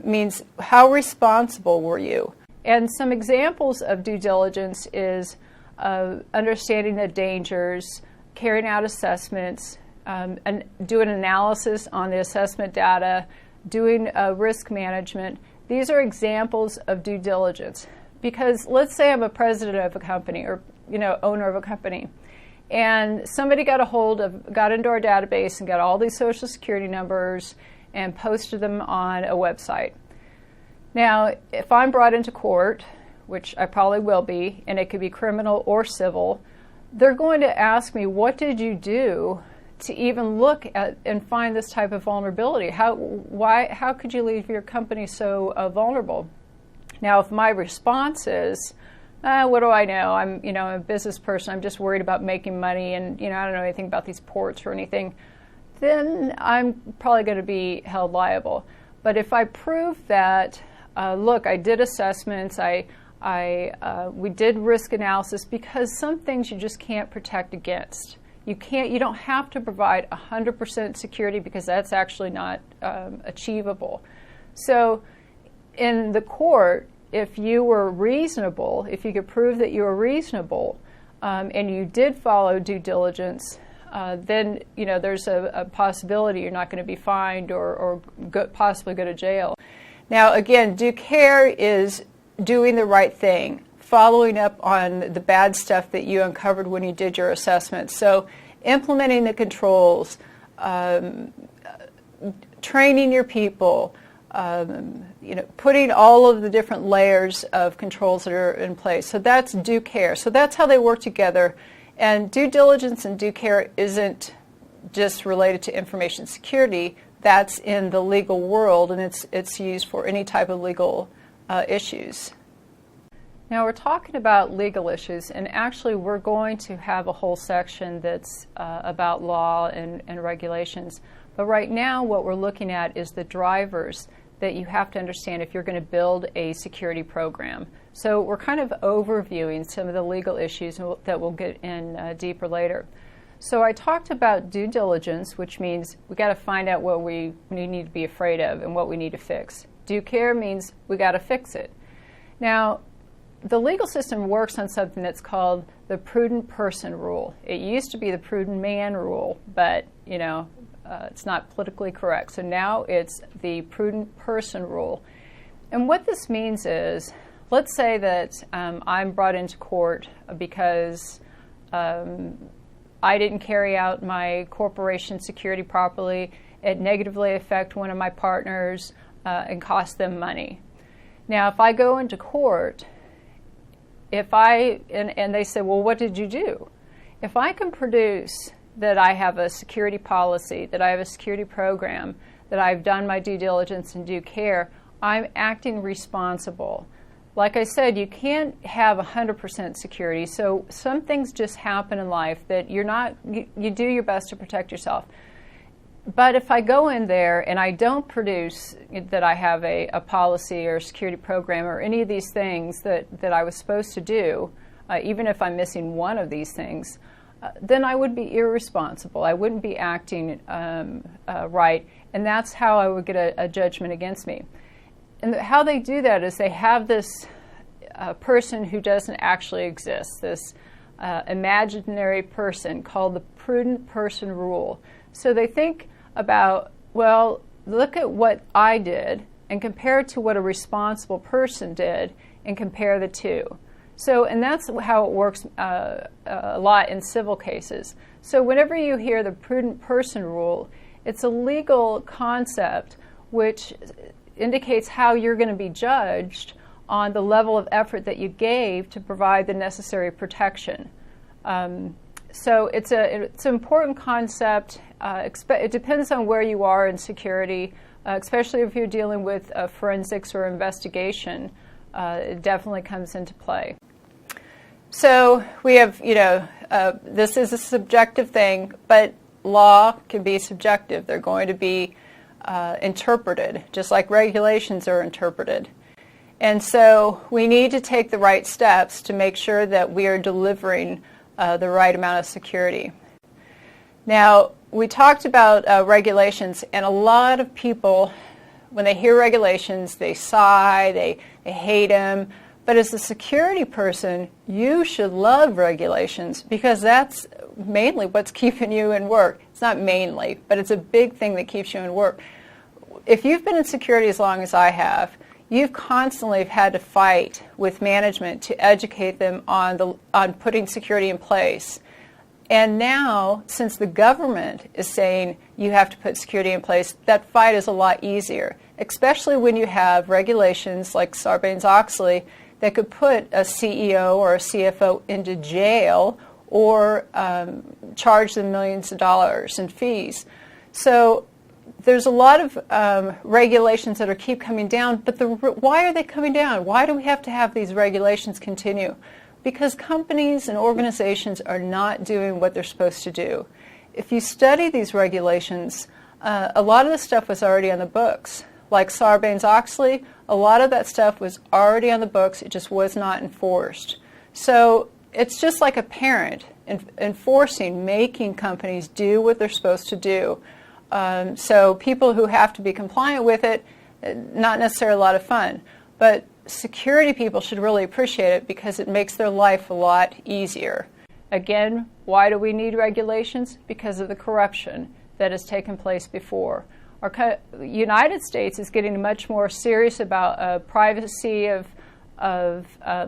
means how responsible were you. And some examples of due diligence is understanding the dangers, carrying out assessments, and doing analysis on the assessment data, doing risk management. These are examples of due diligence. Because let's say I'm a president of a company or owner of a company, and somebody got into our database and got all these social security numbers and posted them on a website. Now, if I'm brought into court, which I probably will be, and it could be criminal or civil, they're going to ask me, what did you do to even look at and find this type of vulnerability? How could you leave your company so vulnerable? Now, if my response is, what do I know? I'm a business person. I'm just worried about making money, and I don't know anything about these ports or anything. then I'm probably going to be held liable. But if I prove that, look, I did assessments, we did risk analysis, because some things you just can't protect against. You don't have to provide 100% security, because that's actually not achievable. So in the court, if you were reasonable, if you could prove that you were reasonable, and you did follow due diligence, then there's a possibility you're not going to be fined or possibly go to jail. Now, again, due care is doing the right thing, following up on the bad stuff that you uncovered when you did your assessment. So implementing the controls, training your people, putting all of the different layers of controls that are in place. So that's due care. So that's how they work together. And due diligence and due care isn't just related to information security. That's in the legal world, and it's used for any type of legal issues. Now we're talking about legal issues, and actually we're going to have a whole section that's about law and regulations. But right now what we're looking at is the drivers that you have to understand if you're going to build a security program. So we're kind of overviewing some of the legal issues that we'll get in deeper later. So I talked about due diligence, which means we got to find out what we need to be afraid of and what we need to fix. Due care means we got to fix it. Now, the legal system works on something that's called the prudent person rule. It used to be the prudent man rule, but it's not politically correct. So now it's the prudent person rule. And what this means is, let's say that I'm brought into court because I didn't carry out my corporation security properly. It negatively affected one of my partners and cost them money. Now, if I go into court, and they say, well, what did you do? If I can produce that I have a security policy, that I have a security program, that I've done my due diligence and due care, I'm acting responsible. Like I said, you can't have 100% security, so some things just happen in life that you do your best to protect yourself. But if I go in there and I don't produce that I have a policy or a security program or any of these things that I was supposed to do, even if I'm missing one of these things, then I would be irresponsible. I wouldn't be acting right, and that's how I would get a judgment against me. And how they do that is they have this person who doesn't actually exist, this imaginary person called the prudent person rule. So they think about, well, look at what I did and compare it to what a responsible person did and compare the two. So, and that's how it works a lot in civil cases. So whenever you hear the prudent person rule, it's a legal concept which indicates how you're going to be judged on the level of effort that you gave to provide the necessary protection. So it's an important concept. It depends on where you are in security, especially if you're dealing with forensics or investigation. It definitely comes into play. So we have, this is a subjective thing, but law can be subjective. They're going to be interpreted, just like regulations are interpreted. And so we need to take the right steps to make sure that we are delivering the right amount of security. Now, we talked about regulations, and a lot of people, when they hear regulations, they sigh, they hate them. But as a security person, you should love regulations because that's mainly what's keeping you in work. It's not mainly, but it's a big thing that keeps you in work. If you've been in security as long as I have, you've constantly had to fight with management to educate them on putting security in place. And now, since the government is saying you have to put security in place, that fight is a lot easier, especially when you have regulations like Sarbanes-Oxley that could put a CEO or a CFO into jail or charge them millions of dollars in fees. So there's a lot of regulations that keep coming down, but why are they coming down? Why do we have to have these regulations continue? Because companies and organizations are not doing what they're supposed to do. if you study these regulations, a lot of the stuff was already on the books. Like Sarbanes-Oxley, a lot of that stuff was already on the books, it just was not enforced. So it's just like a parent enforcing, making companies do what they're supposed to do. So people who have to be compliant with it, not necessarily a lot of fun. But security people should really appreciate it because it makes their life a lot easier. Again, why do we need regulations? Because of the corruption that has taken place before. Our United States is getting much more serious about privacy of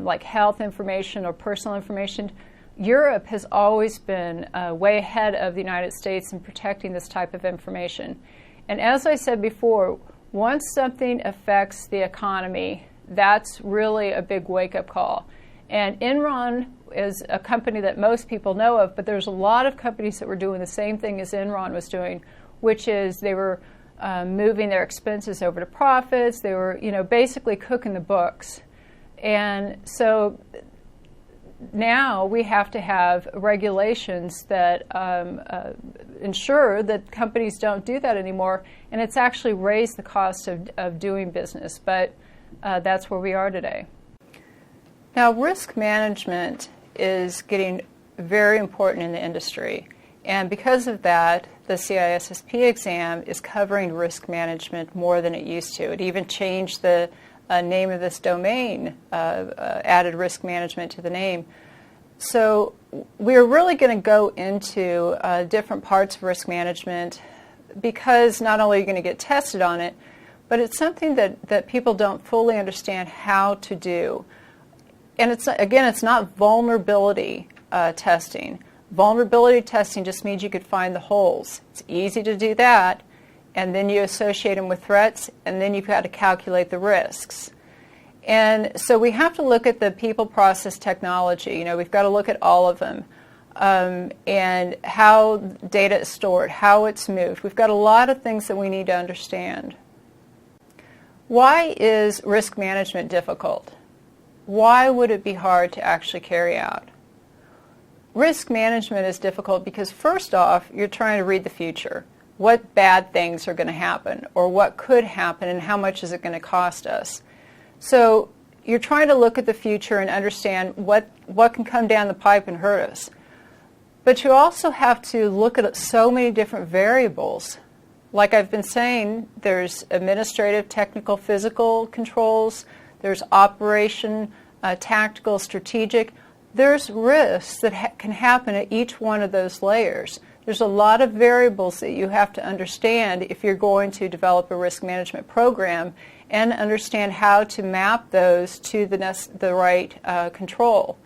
like health information or personal information. Europe has always been way ahead of the United States in protecting this type of information. And as I said before, once something affects the economy, that's really a big wake-up call. And Enron is a company that most people know of, but there's a lot of companies that were doing the same thing as Enron was doing, which is they were moving their expenses over to profits. They were, basically cooking the books. And so now we have to have regulations that ensure that companies don't do that anymore, and it's actually raised the cost of doing business, but that's where we are today. Now, risk management is getting very important in the industry, and because of that, the CISSP exam is covering risk management more than it used to. It even changed the name of this domain, added risk management to the name. So we're really going to go into different parts of risk management because not only are you going to get tested on it, but it's something that people don't fully understand how to do. And it's not vulnerability testing. Vulnerability testing just means you could find the holes. It's easy to do that, and then you associate them with threats, and then you've got to calculate the risks. And so we have to look at the people, process, technology. We've got to look at all of them, and how data is stored, how it's moved. We've got a lot of things that we need to understand. Why is risk management difficult? Why would it be hard to actually carry out? Risk management is difficult because, first off, you're trying to read the future. What bad things are going to happen, or what could happen, and how much is it going to cost us? So you're trying to look at the future and understand what can come down the pipe and hurt us. But you also have to look at so many different variables. Like I've been saying, there's administrative, technical, physical controls. There's operation, tactical, strategic. There's risks that can happen at each one of those layers. There's a lot of variables that you have to understand if you're going to develop a risk management program and understand how to map those to the right control.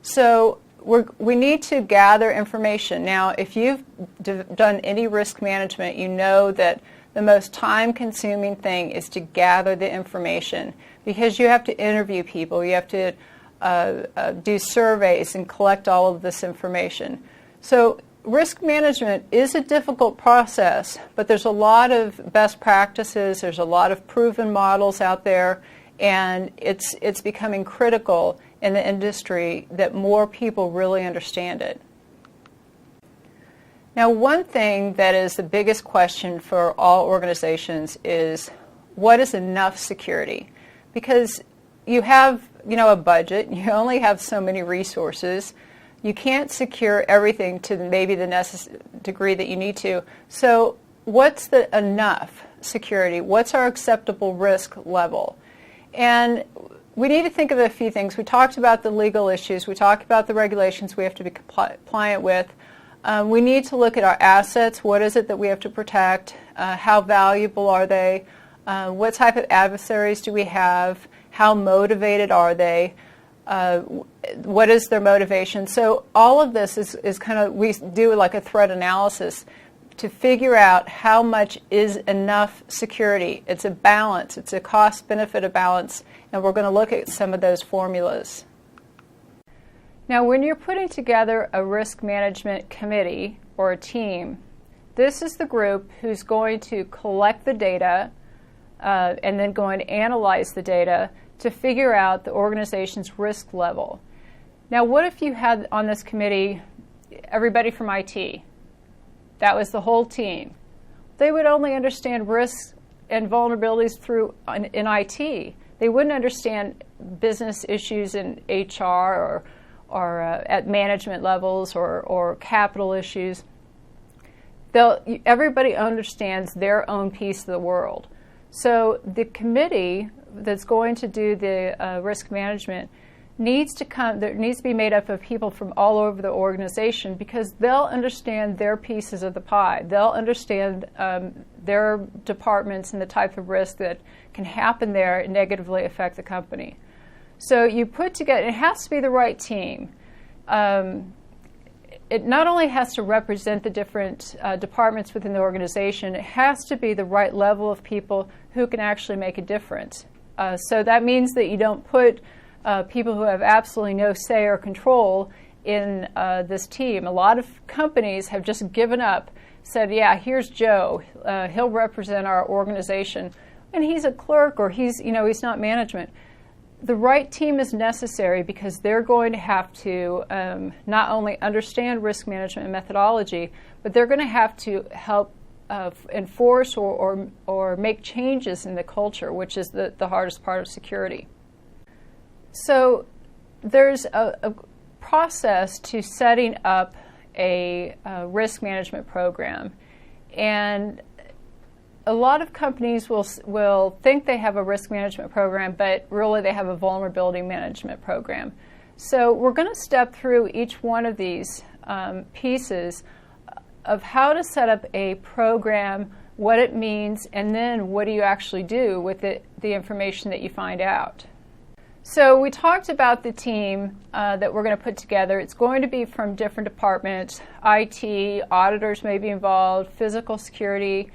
So we need to gather information. Now, if you've done any risk management, you know that the most time-consuming thing is to gather the information because you have to interview people, you have to do surveys and collect all of this information. So risk management is a difficult process, but there's a lot of best practices, there's a lot of proven models out there, and it's becoming critical in the industry that more people really understand it. Now, one thing that is the biggest question for all organizations is what is enough security? Because you have, a budget, you only have so many resources. You can't secure everything to maybe the degree that you need to. So what's the enough security? What's our acceptable risk level? And we need to think of a few things. We talked about the legal issues. We talked about the regulations we have to be compliant with. We need to look at our assets. What is it that we have to protect? How valuable are they? What type of adversaries do we have? How motivated are they? What is their motivation? So all of this is kind of, we do like a threat analysis to figure out how much is enough security. It's a balance. It's a cost-benefit balance, and we're going to look at some of those formulas. Now, when you're putting together a risk management committee or a team, this is the group who's going to collect the data and then going to analyze the data to figure out the organization's risk level. Now, what if you had on this committee everybody from IT? That was the whole team. They would only understand risks and vulnerabilities in IT. They wouldn't understand business issues in HR or at management levels or capital issues. Everybody understands their own piece of the world. So the committee that's going to do the risk management needs to be made up of people from all over the organization, because they'll understand their pieces of the pie. They'll understand their departments and the type of risk that can happen there and negatively affect the company. So you put together, it has to be the right team. It not only has to represent the different departments within the organization, it has to be the right level of people who can actually make a difference. So that means that you don't put people who have absolutely no say or control in this team. A lot of companies have just given up, said, yeah, here's Joe. He'll represent our organization. And he's a clerk, or he's not management. The right team is necessary, because they're going to have to not only understand risk management methodology, but they're going to have to help enforce or make changes in the culture, which is the hardest part of security. So there's a process to setting up a risk management program. And a lot of companies will think they have a risk management program, but really they have a vulnerability management program. So we're going to step through each one of these pieces of how to set up a program, what it means, and then what do you actually do with the information that you find out. So we talked about the team that we're going to put together. It's going to be from different departments. IT, auditors may be involved, physical security,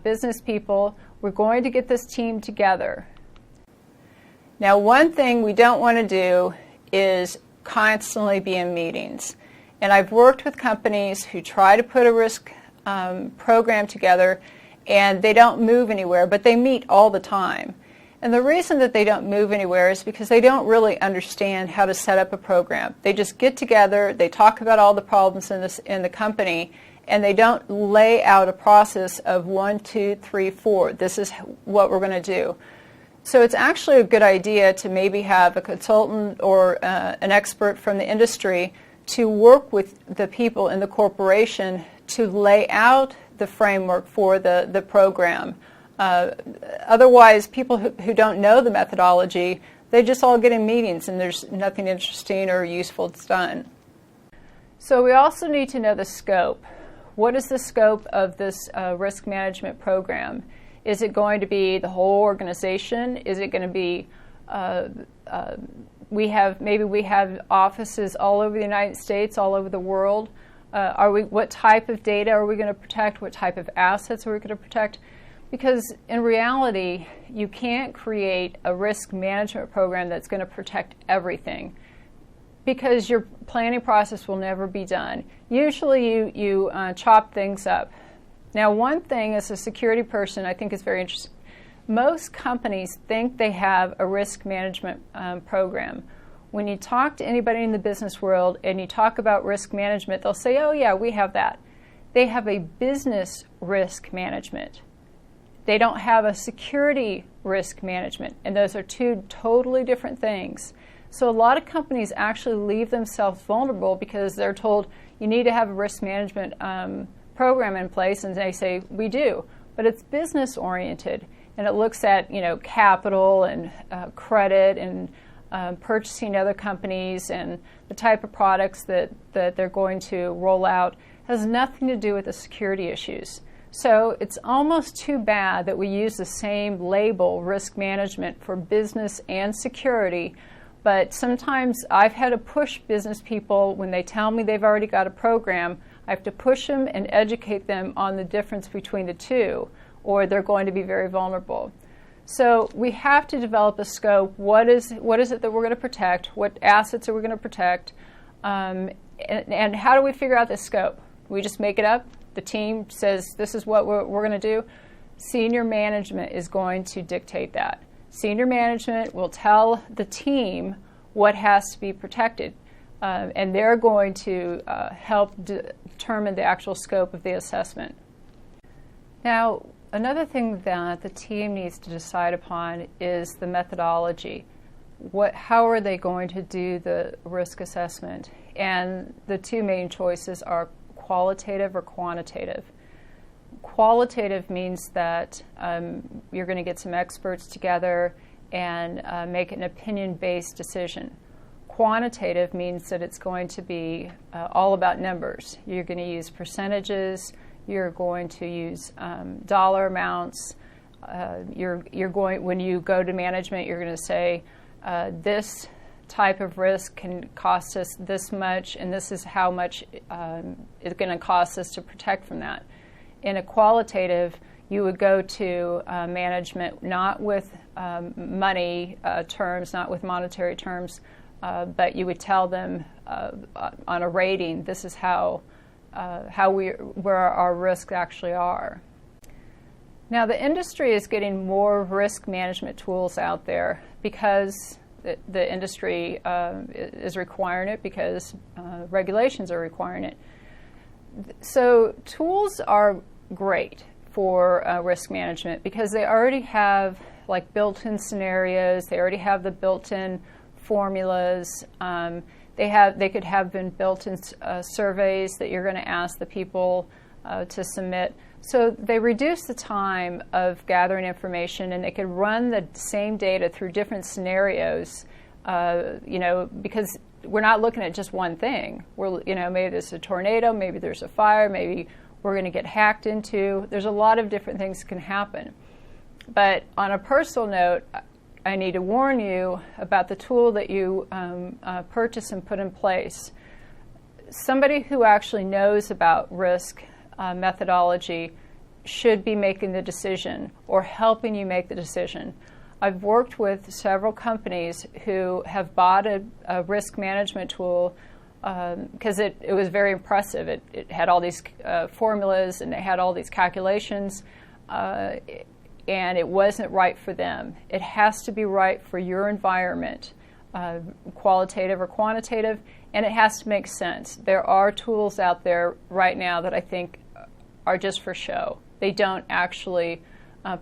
business people. We're going to get this team together. Now, one thing we don't want to do is constantly be in meetings. And I've worked with companies who try to put a risk program together, and they don't move anywhere, but they meet all the time. And the reason that they don't move anywhere is because they don't really understand how to set up a program. They just get together, they talk about all the problems in the company, and they don't lay out a process of 1, 2, 3, 4. This is what we're going to do. So it's actually a good idea to maybe have a consultant or an expert from the industry to work with the people in the corporation to lay out the framework for the program. Otherwise, people who don't know the methodology, they just all get in meetings and there's nothing interesting or useful that's done. So we also need to know the scope. What is the scope of this risk management program? Is it going to be the whole organization? Is it going to be, we have offices all over the United States, all over the world. What type of data are we going to protect? What type of assets are we going to protect? Because in reality, you can't create a risk management program that's going to protect everything, because your planning process will never be done. Usually you chop things up. Now, one thing as a security person I think is very interesting. Most companies think they have a risk management program. When you talk to anybody in the business world and you talk about risk management, they'll say, oh yeah, we have that. They have a business risk management. They don't have a security risk management, and those are two totally different things. So a lot of companies actually leave themselves vulnerable because they're told you need to have a risk management program in place, and they say we do, but it's business oriented, and it looks at capital and credit and purchasing other companies and the type of products that they're going to roll out. It has nothing to do with the security issues. So it's almost too bad that we use the same label, risk management, for business and security. But sometimes I've had to push business people when they tell me they've already got a program. I have to push them and educate them on the difference between the two, or they're going to be very vulnerable. So we have to develop a scope. What is it that we're going to protect? What assets are we going to protect? And how do we figure out this scope? We just make it up? The team says this is what we're going to do? Senior management is going to dictate that. Senior management will tell the team what has to be protected. and they're going to help determine the actual scope of the assessment. Now, another thing that the team needs to decide upon is the methodology. How are they going to do the risk assessment? And the two main choices are qualitative or quantitative. Qualitative means that you're going to get some experts together and make an opinion-based decision. Quantitative means that it's going to be all about numbers. You're going to use percentages. You're going to use dollar amounts. When you go to management, you're going to say, this type of risk can cost us this much, and this is how much it's going to cost us to protect from that. In a qualitative, you would go to management not with money terms, not with monetary terms, but you would tell them on a rating, this is where our risks actually are. Now, the industry is getting more risk management tools out there because the industry is requiring it, because regulations are requiring it. So tools are great for risk management because they already have like built-in scenarios, they already have the built-in formulas, they could have been built-in surveys that you're going to ask the people to submit. So they reduce the time of gathering information, and they could run the same data through different scenarios, because we're not looking at just one thing. Maybe there's a tornado, maybe there's a fire, maybe we're going to get hacked into. There's a lot of different things that can happen. But on a personal note, I need to warn you about the tool that you purchase and put in place. Somebody who actually knows about risk methodology should be making the decision or helping you make the decision. I've worked with several companies who have bought a risk management tool because it was very impressive. It had all these formulas and it had all these calculations, and it wasn't right for them. It has to be right for your environment, qualitative or quantitative, and it has to make sense. There are tools out there right now that I think are just for show. They don't actually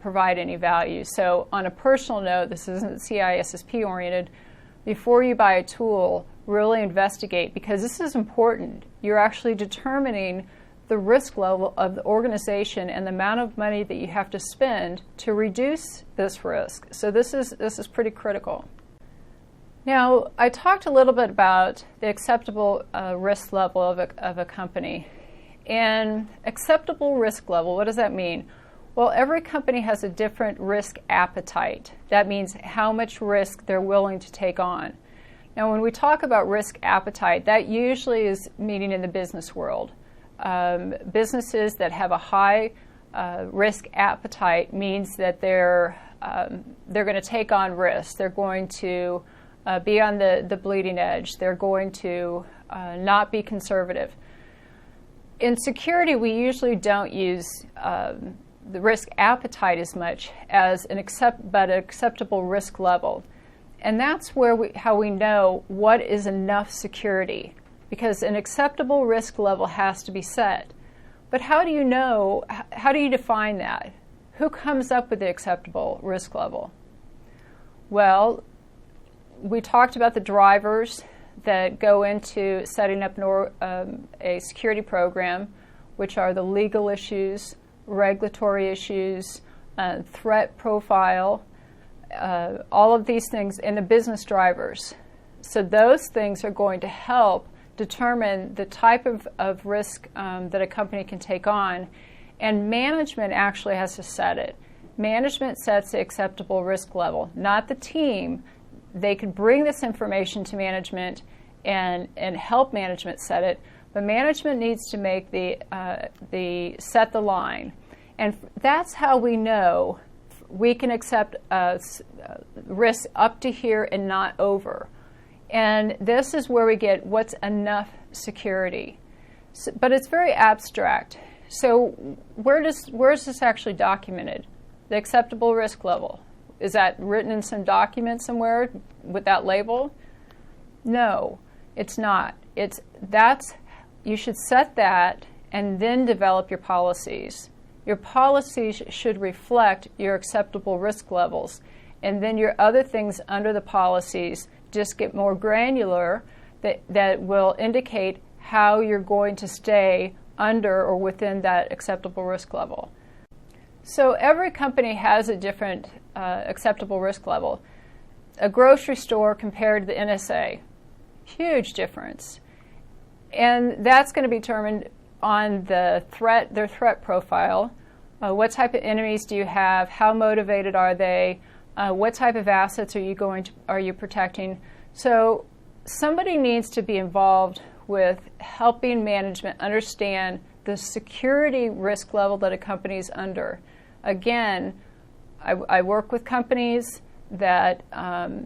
provide any value. So on a personal note, this isn't CISSP oriented, before you buy a tool, really investigate, because this is important. You're actually determining the risk level of the organization and the amount of money that you have to spend to reduce this risk. So this is pretty critical. Now, I talked a little bit about the acceptable risk level of a company. And acceptable risk level, what does that mean? Well, every company has a different risk appetite. That means how much risk they're willing to take on. Now, when we talk about risk appetite, that usually is meaning in the business world. Businesses that have a high risk appetite means that they're going to take on risks. They're going to be on the bleeding edge. They're going to not be conservative. In security, we usually don't use the risk appetite as much as an acceptable risk level. And that's how we know what is enough security, because an acceptable risk level has to be set. But how do you define that? Who comes up with the acceptable risk level? Well, we talked about the drivers that go into setting up a security program, which are the legal issues, regulatory issues, threat profile, all of these things, and the business drivers. So those things are going to help determine the type of risk that a company can take on, and management actually has to set it. Management sets the acceptable risk level, not the team. They could bring this information to management and help management set it, but management needs to make set the line. And that's how we know we can accept risk up to here and not over. And this is where we get what's enough security. So, but it's very abstract. So where is this actually documented? The acceptable risk level. Is that written in some document somewhere with that label? No. It's not. You should set that and then develop your policies. Your policies should reflect your acceptable risk levels, and then your other things under the policies just get more granular that will indicate how you're going to stay under or within that acceptable risk level. So every company has a different acceptable risk level. A grocery store compared to the NSA, huge difference. And that's going to be determined on their threat profile. What type of enemies do you have? How motivated are they? What type of assets are you protecting? So somebody needs to be involved with helping management understand the security risk level that a company is under. Again, I work with companies that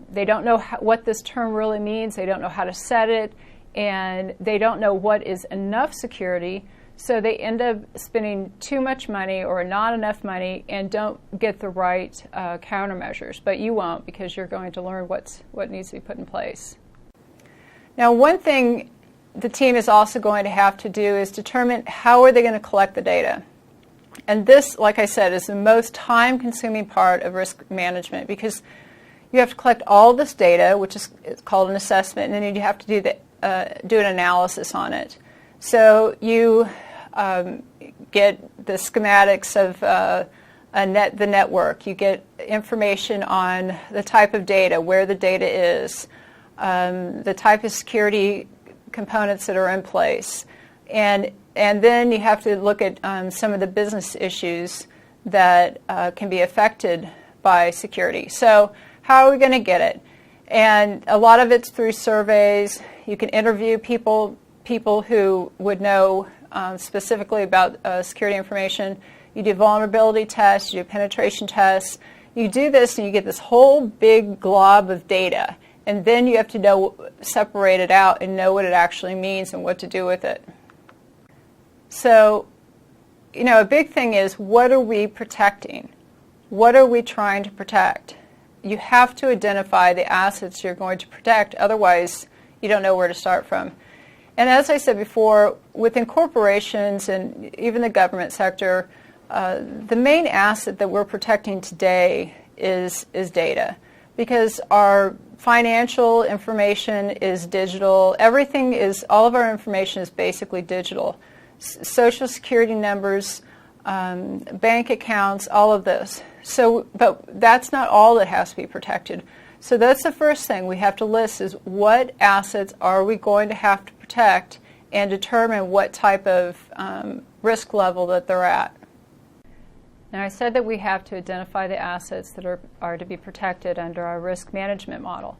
they don't know what this term really means. They don't know how to set it, and they don't know what is enough security. So they end up spending too much money or not enough money and don't get the right countermeasures. But you won't, because you're going to learn what needs to be put in place. Now, one thing the team is also going to have to do is determine how are they going to collect the data. And this, like I said, is the most time-consuming part of risk management, because you have to collect all this data, which is called an assessment, and then you have to do an analysis on it. So you get the schematics of the network. You get information on the type of data, where the data is, the type of security components that are in place, and then you have to look at some of the business issues that can be affected by security. So how are we going to get it? And a lot of it's through surveys. You can interview people who would know specifically about security information. You do vulnerability tests, you do penetration tests. You do this and you get this whole big glob of data. And then you have to separate it out and know what it actually means and what to do with it. So, a big thing is, what are we protecting? What are we trying to protect? You have to identify the assets you're going to protect, otherwise you don't know where to start from. And as I said before, within corporations and even the government sector, the main asset that we're protecting today is data, because our financial information is digital. All of our information is basically digital. Social security numbers, bank accounts, all of this. But that's not all that has to be protected. So that's the first thing we have to list, is what assets are we going to have to protect, and determine what type of risk level that they're at. Now, I said that we have to identify the assets that are to be protected under our risk management model.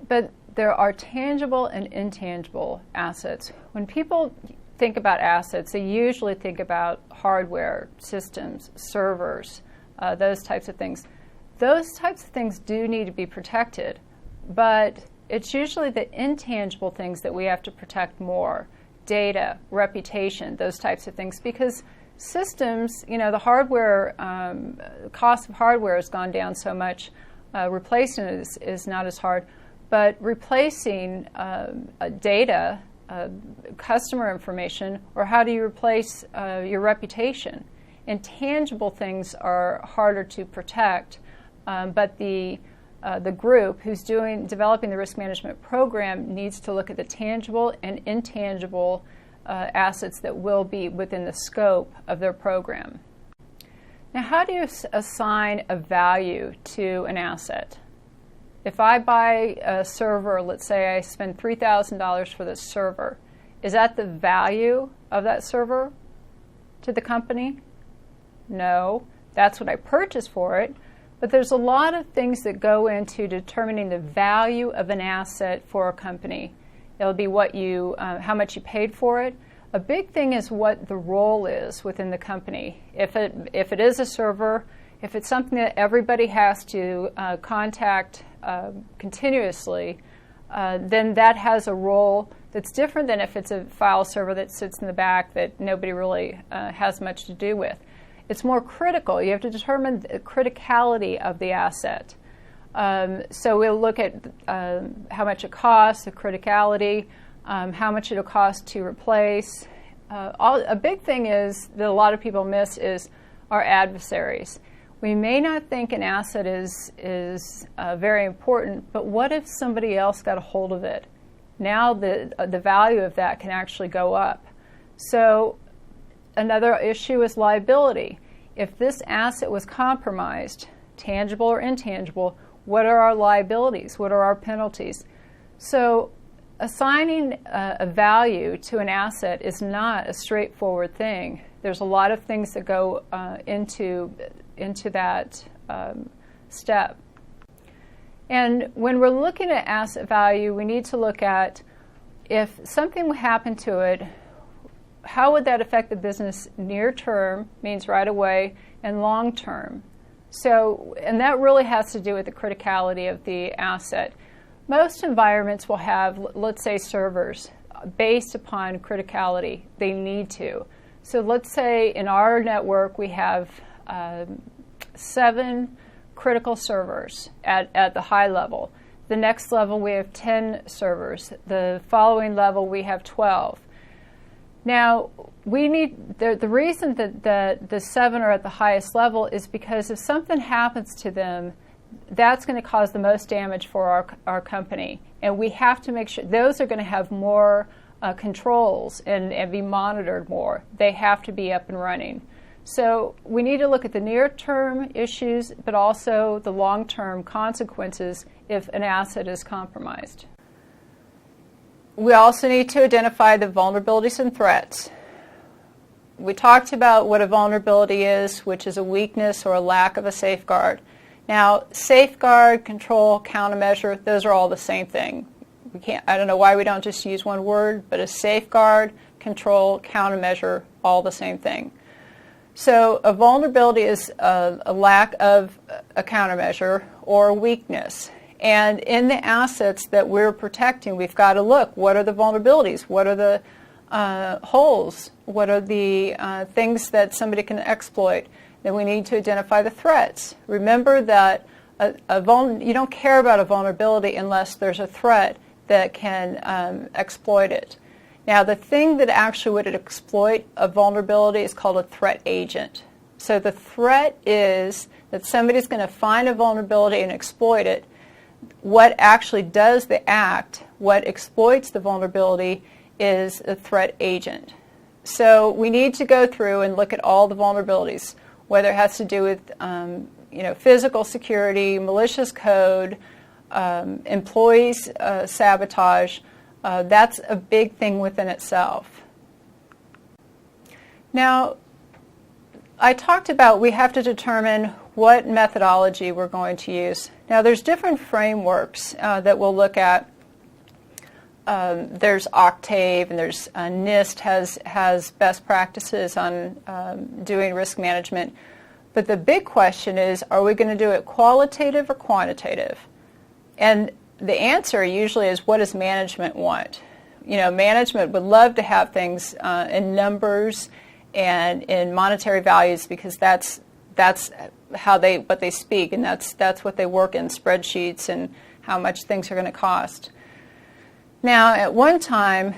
But there are tangible and intangible assets. When people think about assets, they usually think about hardware, systems, servers, those types of things. Those types of things do need to be protected, but it's usually the intangible things that we have to protect more. Data, reputation, those types of things, because systems, the hardware, cost of hardware has gone down so much, replacing it is not as hard, but replacing data, customer information, or how do you replace your reputation? Intangible things are harder to protect, but the group who's developing the risk management program needs to look at the tangible and intangible assets that will be within the scope of their program. Now, how do you assign a value to an asset? If I buy a server, let's say I spend $3,000 for this server, is that the value of that server to the company? No, that's what I purchased for it. But there's a lot of things that go into determining the value of an asset for a company. It'll be how much you paid for it. A big thing is what the role is within the company. If it is a server, if it's something that everybody has to contact continuously, then that has a role that's different than if it's a file server that sits in the back that nobody really has much to do with. It's more critical. You have to determine the criticality of the asset. So we'll look at how much it costs, the criticality, how much it'll cost to replace. A big thing is that a lot of people miss is our adversaries. We may not think an asset is very important, but what if somebody else got a hold of it? Now the value of that can actually go up. So another issue is liability. If this asset was compromised, tangible or intangible, what are our liabilities? What are our penalties? So assigning a value to an asset is not a straightforward thing. There's a lot of things that go into that step. And when we're looking at asset value, we need to look at if something would happen to it, how would that affect the business near term, means right away, and long term? So, and that really has to do with the criticality of the asset. Most environments will have, let's say, servers based upon criticality. They need to. So let's say in our network we have 7 critical servers at the high level. The next level we have 10 servers. The following level we have 12. Now, we need the reason that the 7 are at the highest level is because if something happens to them, that's going to cause the most damage for our company. And we have to make sure those are going to have more controls and be monitored more. They have to be up and running. So we need to look at the near-term issues, but also the long-term consequences if an asset is compromised. We also need to identify the vulnerabilities and threats. We talked about what a vulnerability is, which is a weakness or a lack of a safeguard. Now, safeguard, control, countermeasure, those are all the same thing. I don't know why we don't just use one word, but a safeguard, control, countermeasure, all the same thing. So a vulnerability is a lack of a countermeasure or a weakness. And in the assets that we're protecting, we've got to look, what are the vulnerabilities? What are the holes? What are the things that somebody can exploit? Then we need to identify the threats. Remember that you don't care about a vulnerability unless there's a threat that can exploit it. Now, the thing that actually would exploit a vulnerability is called a threat agent. So the threat is that somebody's going to find a vulnerability and exploit it. What actually does the act, what exploits the vulnerability, is a threat agent. So we need to go through and look at all the vulnerabilities, whether it has to do with physical security, malicious code, employees sabotage. That's a big thing within itself. Now, I talked about we have to determine what methodology we're going to use. Now, there's different frameworks that we'll look at. There's Octave, and there's NIST has best practices on doing risk management. But the big question is, are we going to do it qualitative or quantitative? And the answer usually is, what does management want? Management would love to have things in numbers and in monetary values because that's what they speak, and that's what they work in, spreadsheets and how much things are going to cost. Now, at one time,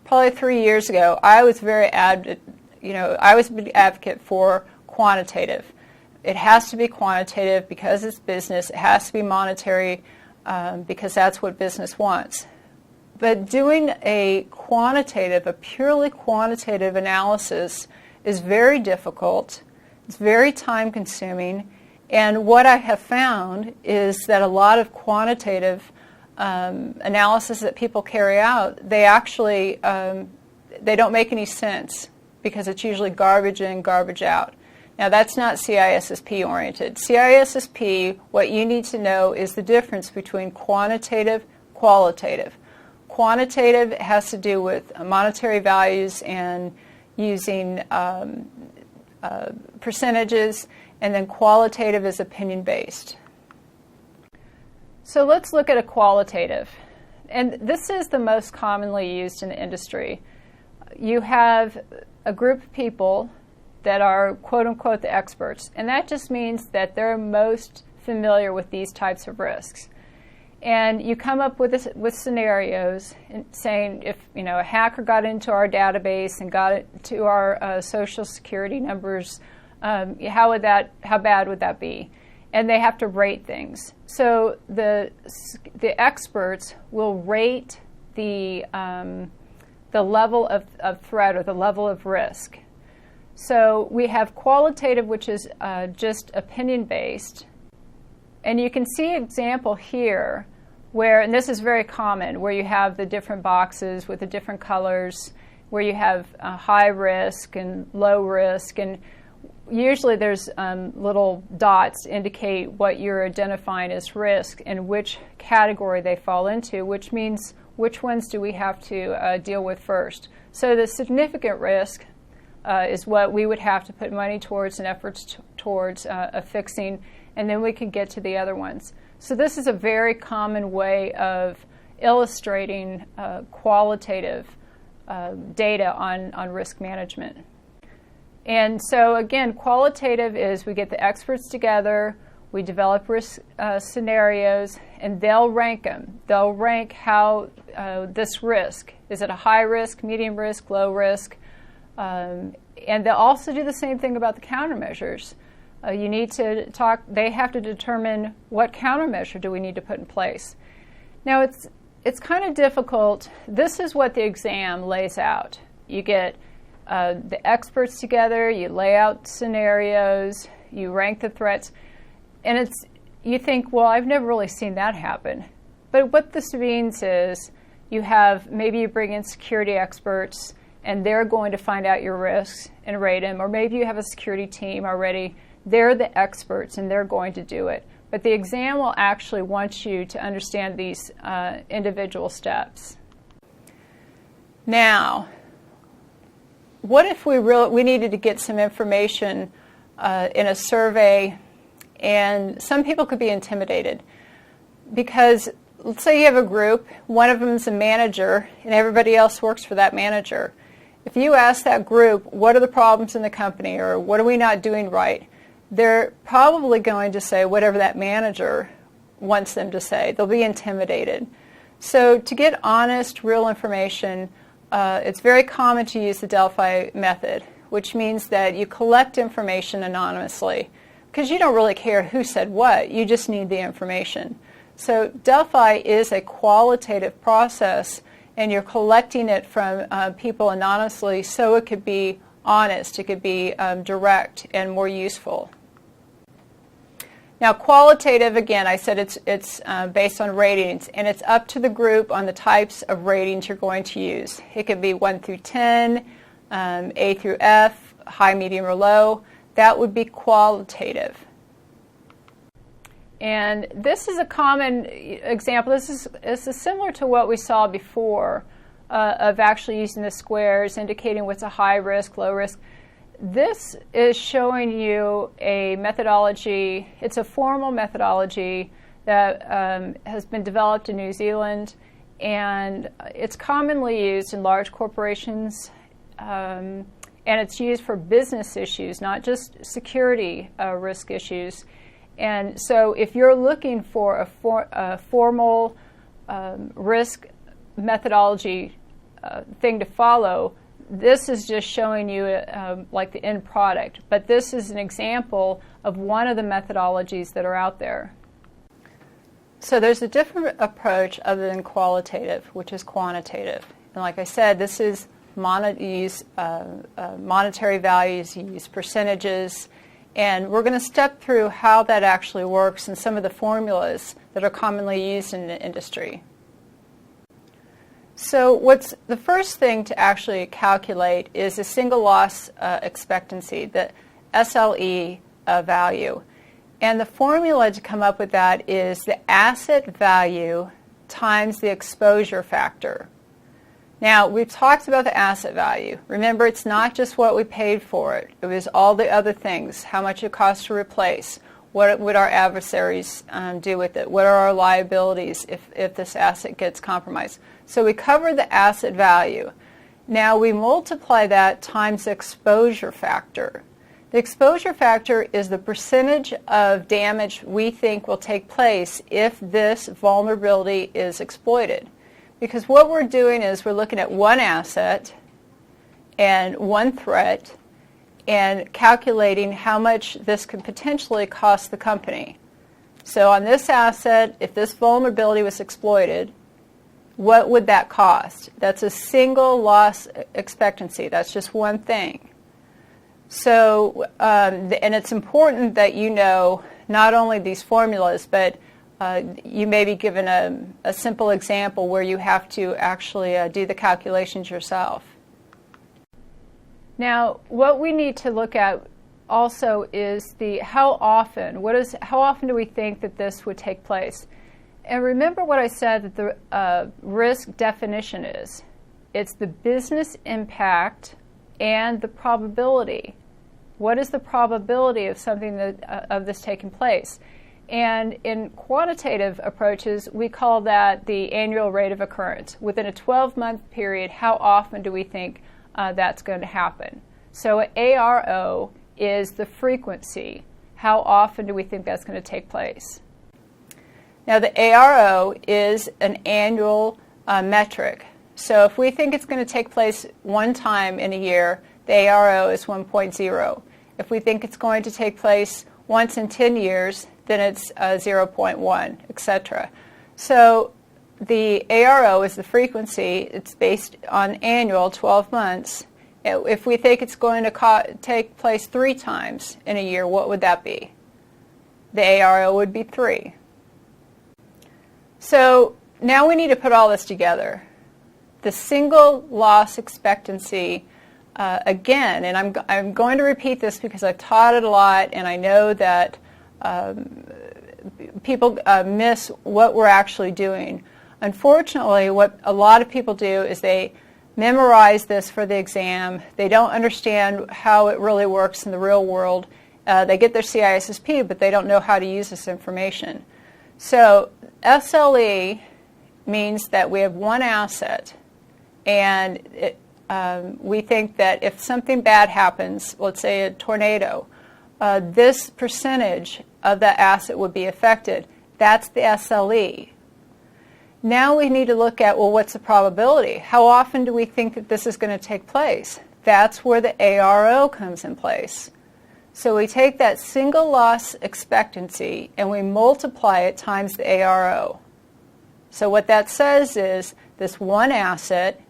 probably 3 years ago, I was I was a big advocate for quantitative. It has to be quantitative because it's business. It has to be monetary because that's what business wants. But doing a purely quantitative analysis is very difficult. It's very time-consuming. And what I have found is that a lot of quantitative analysis that people carry out, they actually they don't make any sense because it's usually garbage in, garbage out. Now, that's not CISSP oriented. CISSP, what you need to know is the difference between quantitative, qualitative. Quantitative has to do with monetary values and using percentages, and then qualitative is opinion-based. So let's look at a qualitative. And this is the most commonly used in the industry. You have a group of people that are quote-unquote the experts, and that just means that they're most familiar with these types of risks. And you come up with scenarios saying if a hacker got into our database and got it to our social security numbers, how bad would that be? And they have to rate things. So the experts will rate the level of threat or the level of risk. So we have qualitative, which is just opinion-based. And you can see an example here where, and this is very common, where you have the different boxes with the different colors, where you have high risk and low risk. And usually there's little dots to indicate what you're identifying as risk and which category they fall into, which means which ones do we have to deal with first. So the significant risk is what we would have to put money towards and efforts towards fixing, and then we can get to the other ones. So this is a very common way of illustrating qualitative data on risk management. And so again, qualitative is we get the experts together, we develop risk scenarios, and they'll rank them. They'll rank how this risk, is it a high risk, medium risk, low risk? And they'll also do the same thing about the countermeasures. You need to talk, they have to determine what countermeasure do we need to put in place. Now it's kind of difficult. This is what the exam lays out. You get the experts together, you lay out scenarios, you rank the threats, and you think, well, I've never really seen that happen. But what this means is maybe you bring in security experts and they're going to find out your risks and rate them, or maybe you have a security team already. They're the experts and they're going to do it. But the exam will actually want you to understand these individual steps. Now, what if we needed to get some information in a survey, and some people could be intimidated because let's say you have a group, one of them is a manager and everybody else works for that manager. If you ask that group, what are the problems in the company or what are we not doing right, they're probably going to say whatever that manager wants them to say. They'll be intimidated. So to get honest, real information, it's very common to use the Delphi method, which means that you collect information anonymously because you don't really care who said what. You just need the information. So Delphi is a qualitative process, and you're collecting it from people anonymously so it could be honest, it could be direct and more useful. Now qualitative, again, I said it's based on ratings, and it's up to the group on the types of ratings you're going to use. It could be 1 through 10, A through F, high, medium, or low. That would be qualitative. And this is a common example. This is similar to what we saw before of actually using the squares, indicating what's a high risk, low risk. This is showing you a methodology. It's a formal methodology that has been developed in New Zealand, and it's commonly used in large corporations, and it's used for business issues, not just security risk issues. And so if you're looking for a formal risk methodology thing to follow, this is just showing you like the end product. But this is an example of one of the methodologies that are out there. So there's a different approach other than qualitative, which is quantitative. And like I said, this is monetary values, you use percentages, and we're going to step through how that actually works and some of the formulas that are commonly used in the industry. So what's the first thing to actually calculate is the single loss expectancy, the SLE value. And the formula to come up with that is the asset value times the exposure factor. Now, we've talked about the asset value. Remember, it's not just what we paid for it. It was all the other things, how much it costs to replace, what would our adversaries do with it, what are our liabilities if this asset gets compromised. So we cover the asset value. Now we multiply that times the exposure factor. The exposure factor is the percentage of damage we think will take place if this vulnerability is exploited. Because what we're doing is we're looking at one asset and one threat and calculating how much this could potentially cost the company. So on this asset, if this vulnerability was exploited, what would that cost? That's a single loss expectancy. That's just one thing. So, and it's important that you know not only these formulas, but you may be given a simple example where you have to actually do the calculations yourself. Now, what we need to look at also is how often do we think that this would take place? And remember what I said that the risk definition is. It's the business impact and the probability. What is the probability of something of this taking place? And in quantitative approaches, we call that the annual rate of occurrence. Within a 12-month period, how often do we think that's going to happen? So ARO is the frequency. How often do we think that's going to take place? Now, the ARO is an annual metric. So if we think it's going to take place one time in a year, the ARO is 1.0. If we think it's going to take place once in 10 years, then it's 0.1, etc. So the ARO is the frequency. It's based on annual, 12 months. If we think it's going to take place 3 times in a year, what would that be? The ARO would be 3. So now we need to put all this together. The single loss expectancy, again, and I'm going to repeat this because I've taught it a lot, and I know that people miss what we're actually doing. Unfortunately, what a lot of people do is they memorize this for the exam. They don't understand how it really works in the real world. They get their CISSP, but they don't know how to use this information. So SLE means that we have one asset, and we think that if something bad happens, let's say a tornado, this percentage of that asset would be affected. That's the SLE. Now we need to look at, well, what's the probability? How often do we think that this is going to take place? That's where the ARO comes in place. So we take that single loss expectancy and we multiply it times the ARO. So what that says is this one asset,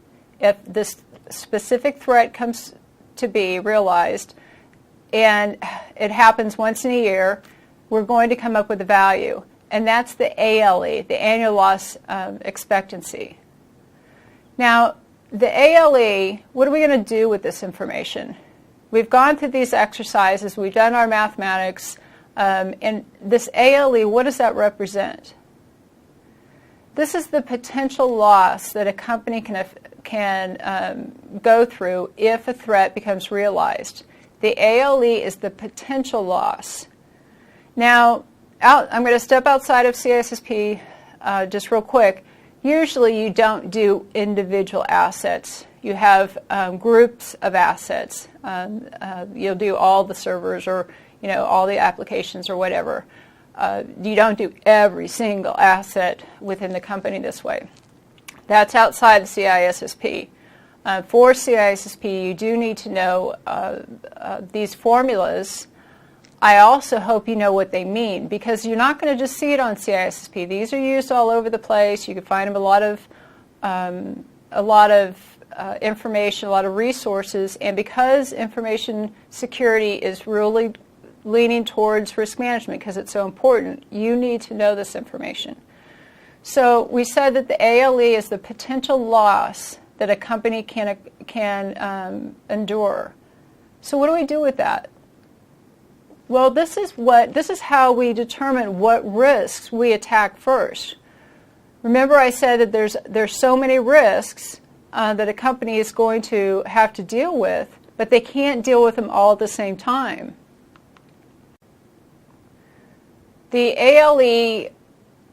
if this specific threat comes to be realized and it happens once in a year, we're going to come up with a value. And that's the ALE, the annual loss expectancy. Now, the ALE, what are we going to do with this information? We've gone through these exercises, we've done our mathematics, and this ALE, what does that represent? This is the potential loss that a company can go through if a threat becomes realized. The ALE is the potential loss. Now, I'm going to step outside of CISSP just real quick. Usually you don't do individual assets. You have groups of assets. You'll do all the servers or all the applications or whatever. You don't do every single asset within the company this way. That's outside the CISSP. For CISSP, you do need to know these formulas. I also hope you know what they mean, because you're not going to just see it on CISSP. These are used all over the place. You can find them a lot of information, a lot of resources, and because information security is really leaning towards risk management because it's so important, you need to know this information. So we said that the ALE is the potential loss that a company can endure. So what do we do with that? Well, this is how we determine what risks we attack first. Remember, I said that there's so many risks that a company is going to have to deal with, but they can't deal with them all at the same time. The ALE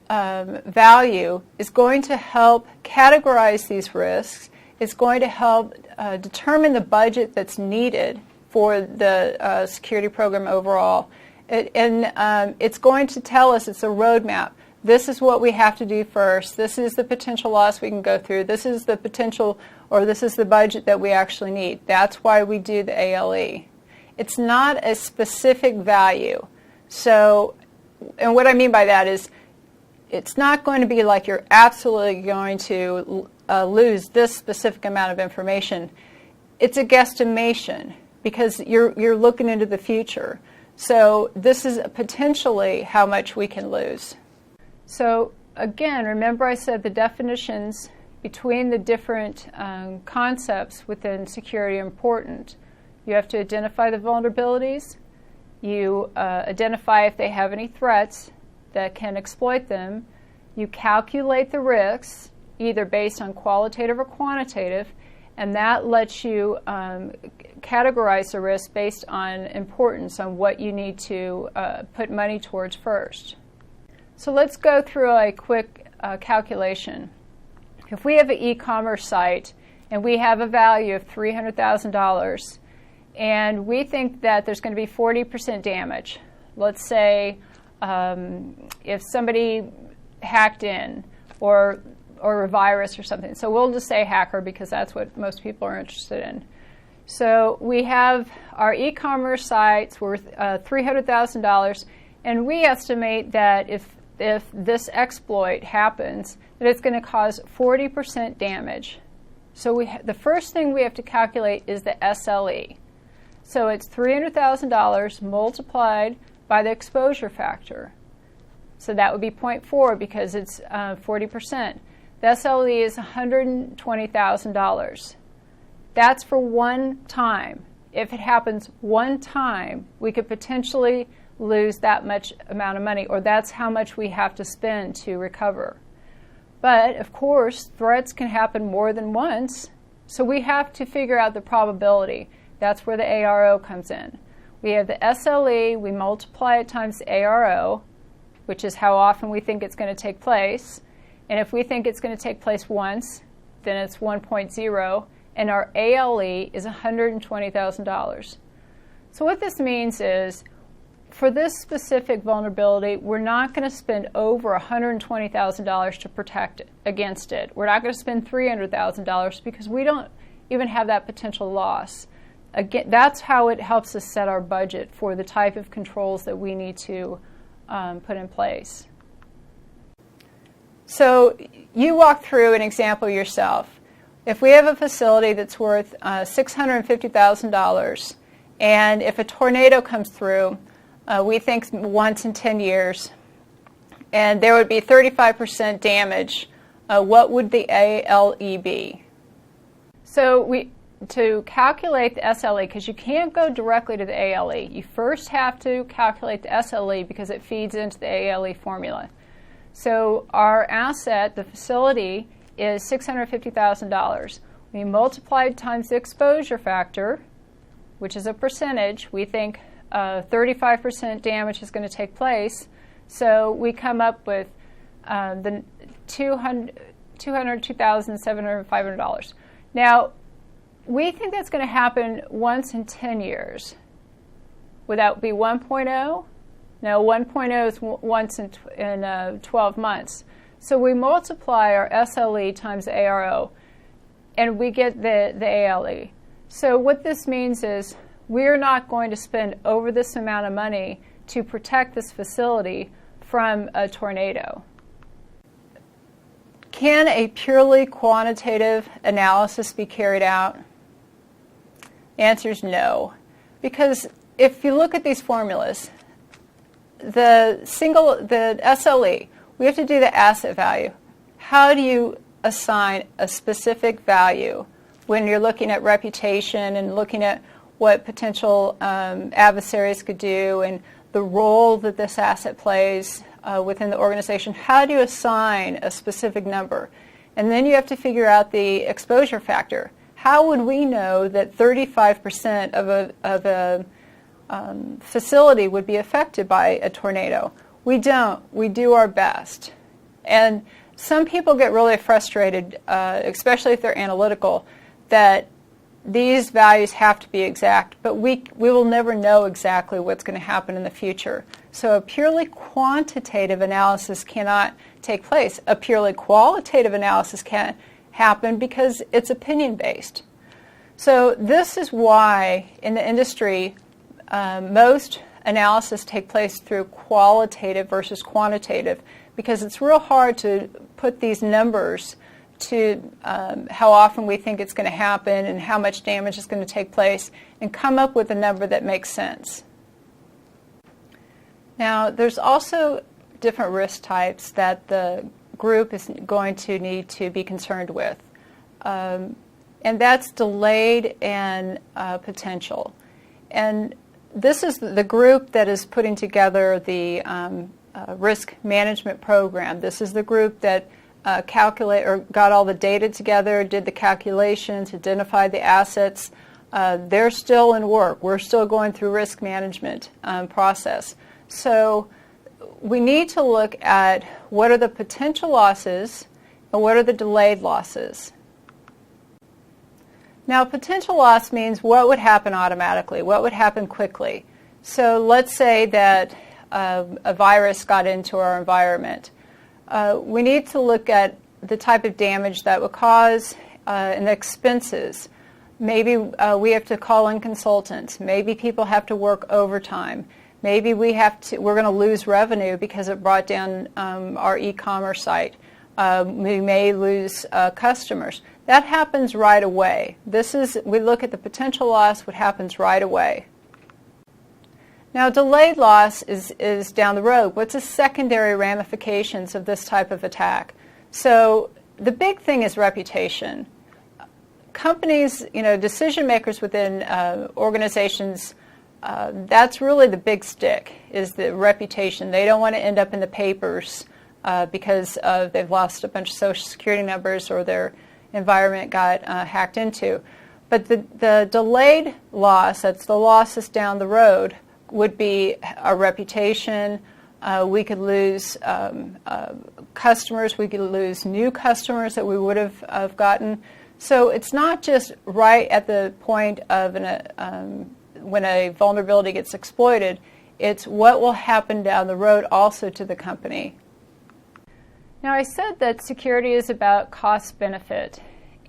value is going to help categorize these risks. It's going to help determine the budget that's needed for the security program overall. It's going to tell us, it's a roadmap. This is what we have to do first. This is the potential loss we can go through. This is the potential, or this is the budget that we actually need. That's why we do the ALE. It's not a specific value. So, and what I mean by that is, it's not going to be like you're absolutely going to lose this specific amount of information. It's a guesstimation because you're looking into the future. So this is potentially how much we can lose. So again, remember I said the definitions between the different concepts within security are important. You have to identify the vulnerabilities. You identify if they have any threats that can exploit them. You calculate the risks, either based on qualitative or quantitative, and that lets you categorize the risk based on importance, on what you need to put money towards first. So let's go through a quick calculation. If we have an e-commerce site and we have a value of $300,000 and we think that there's going to be 40% damage, let's say if somebody hacked in or a virus or something. So we'll just say hacker because that's what most people are interested in. So we have our e-commerce sites worth $300,000, and we estimate that if this exploit happens, that it's going to cause 40% damage. So the first thing we have to calculate is the SLE. So it's $300,000 multiplied by the exposure factor. So that would be 0.4 because it's 40%. The SLE is $120,000. That's for one time. If it happens one time, we could potentially lose that much amount of money, or that's how much we have to spend to recover. But of course, threats can happen more than once, so we have to figure out the probability. That's where the ARO comes in. We have the SLE, we multiply it times the ARO, which is how often we think it's going to take place. And if we think it's going to take place once, then it's 1.0, and our ALE is $120,000. So what this means is, for this specific vulnerability, we're not going to spend over $120,000 to protect against it. We're not going to spend $300,000 because we don't even have that potential loss. Again, that's how it helps us set our budget for the type of controls that we need to put in place. So you walk through an example yourself. If we have a facility that's worth $650,000, and if a tornado comes through, we think once in 10 years, and there would be 35% damage, what would the ALE be? So to calculate the SLE, because you can't go directly to the ALE, you first have to calculate the SLE because it feeds into the ALE formula. So our asset, the facility, is $650,000. We multiplied times the exposure factor, which is a percentage. We think 35% damage is going to take place. So we come up with the $202,700. Now, we think that's going to happen once in 10 years. Would that be 1.0? No, 1.0 is once in 12 months. So we multiply our SLE times the ARO, and we get the ALE. So what this means is we're not going to spend over this amount of money to protect this facility from a tornado. Can a purely quantitative analysis be carried out? The answer is no. Because if you look at these formulas, the SLE, we have to do the asset value. How do you assign a specific value when you're looking at reputation and looking at what potential adversaries could do and the role that this asset plays within the organization? How do you assign a specific number? And then you have to figure out the exposure factor. How would we know that 35% of a facility would be affected by a tornado? We don't. We do our best. And some people get really frustrated, especially if they're analytical, that these values have to be exact, but we will never know exactly what's going to happen in the future. So a purely quantitative analysis cannot take place. A purely qualitative analysis can't happen because it's opinion-based. So this is why in the industry most analysis take place through qualitative versus quantitative, because it's real hard to put these numbers to how often we think it's going to happen and how much damage is going to take place and come up with a number that makes sense. Now, there's also different risk types that the group is going to need to be concerned with. And that's delayed and potential. And this is the group that is putting together the risk management program. This is the group that got all the data together, did the calculations, identified the assets. They're still in work. We're still going through risk management process. So we need to look at what are the potential losses and what are the delayed losses. Now, potential loss means what would happen automatically, what would happen quickly. So let's say that a virus got into our environment. We need to look at the type of damage that would cause and the expenses. Maybe we have to call in consultants. Maybe people have to work overtime. Maybe we're going to lose revenue because it brought down our e-commerce site. We may lose customers. That happens right away. We look at the potential loss, what happens right away. Now, delayed loss is down the road. What's the secondary ramifications of this type of attack? So the big thing is reputation. Companies, decision makers within organizations, that's really the big stick, is the reputation. They don't want to end up in the papers because they've lost a bunch of social security numbers or their environment got hacked into. But the delayed loss, that's the losses down the road, would be our reputation. We could lose customers. We could lose new customers that we would have gotten. So it's not just right at the point of when a vulnerability gets exploited. It's what will happen down the road also to the company. Now, I said that security is about cost-benefit,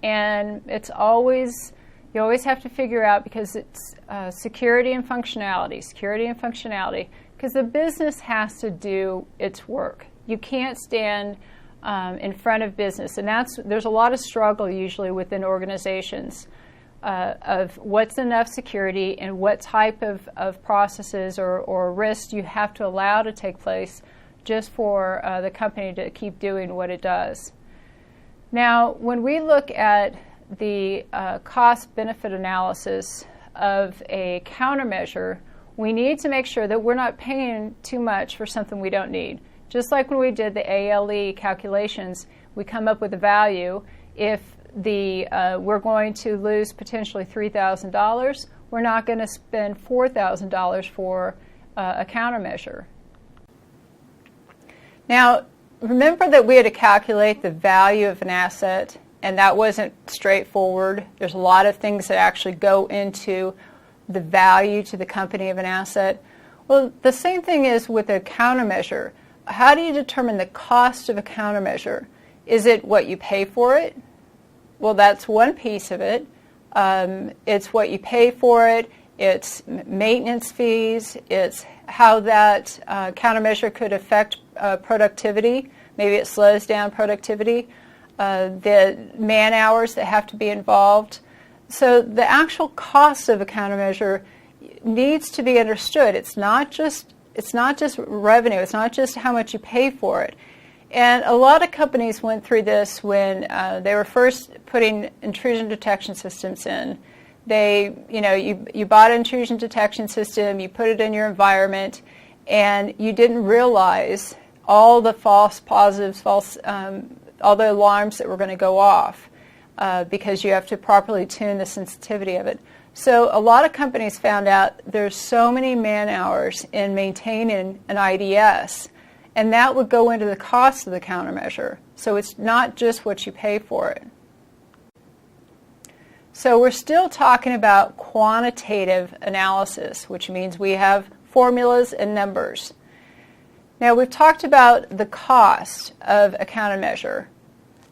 and you always have to figure out, because it's security and functionality, because the business has to do its work. You can't stand in front of business, and there's a lot of struggle usually within organizations of what's enough security and what type of processes or risks you have to allow to take place just for the company to keep doing what it does. Now, when we look at the cost-benefit analysis of a countermeasure, we need to make sure that we're not paying too much for something we don't need. Just like when we did the ALE calculations, we come up with a value. If we're going to lose potentially $3,000, we're not going to spend $4,000 for a countermeasure. Now, remember that we had to calculate the value of an asset, and that wasn't straightforward. There's a lot of things that actually go into the value to the company of an asset. Well, the same thing is with a countermeasure. How do you determine the cost of a countermeasure? Is it what you pay for it? Well, that's one piece of it. It's what you pay for it. It's maintenance fees. It's how that countermeasure could affect productivity. Maybe it slows down productivity. The man hours that have to be involved. So the actual cost of a countermeasure needs to be understood. It's not just revenue. It's not just how much you pay for it. And a lot of companies went through this when they were first putting intrusion detection systems in. You bought an intrusion detection system, you put it in your environment, and you didn't realize all the false positives, all the alarms that were going to go off because you have to properly tune the sensitivity of it. So a lot of companies found out there's so many man hours in maintaining an IDS, and that would go into the cost of the countermeasure. So it's not just what you pay for it. So we're still talking about quantitative analysis, which means we have formulas and numbers. Now we've talked about the cost of a countermeasure.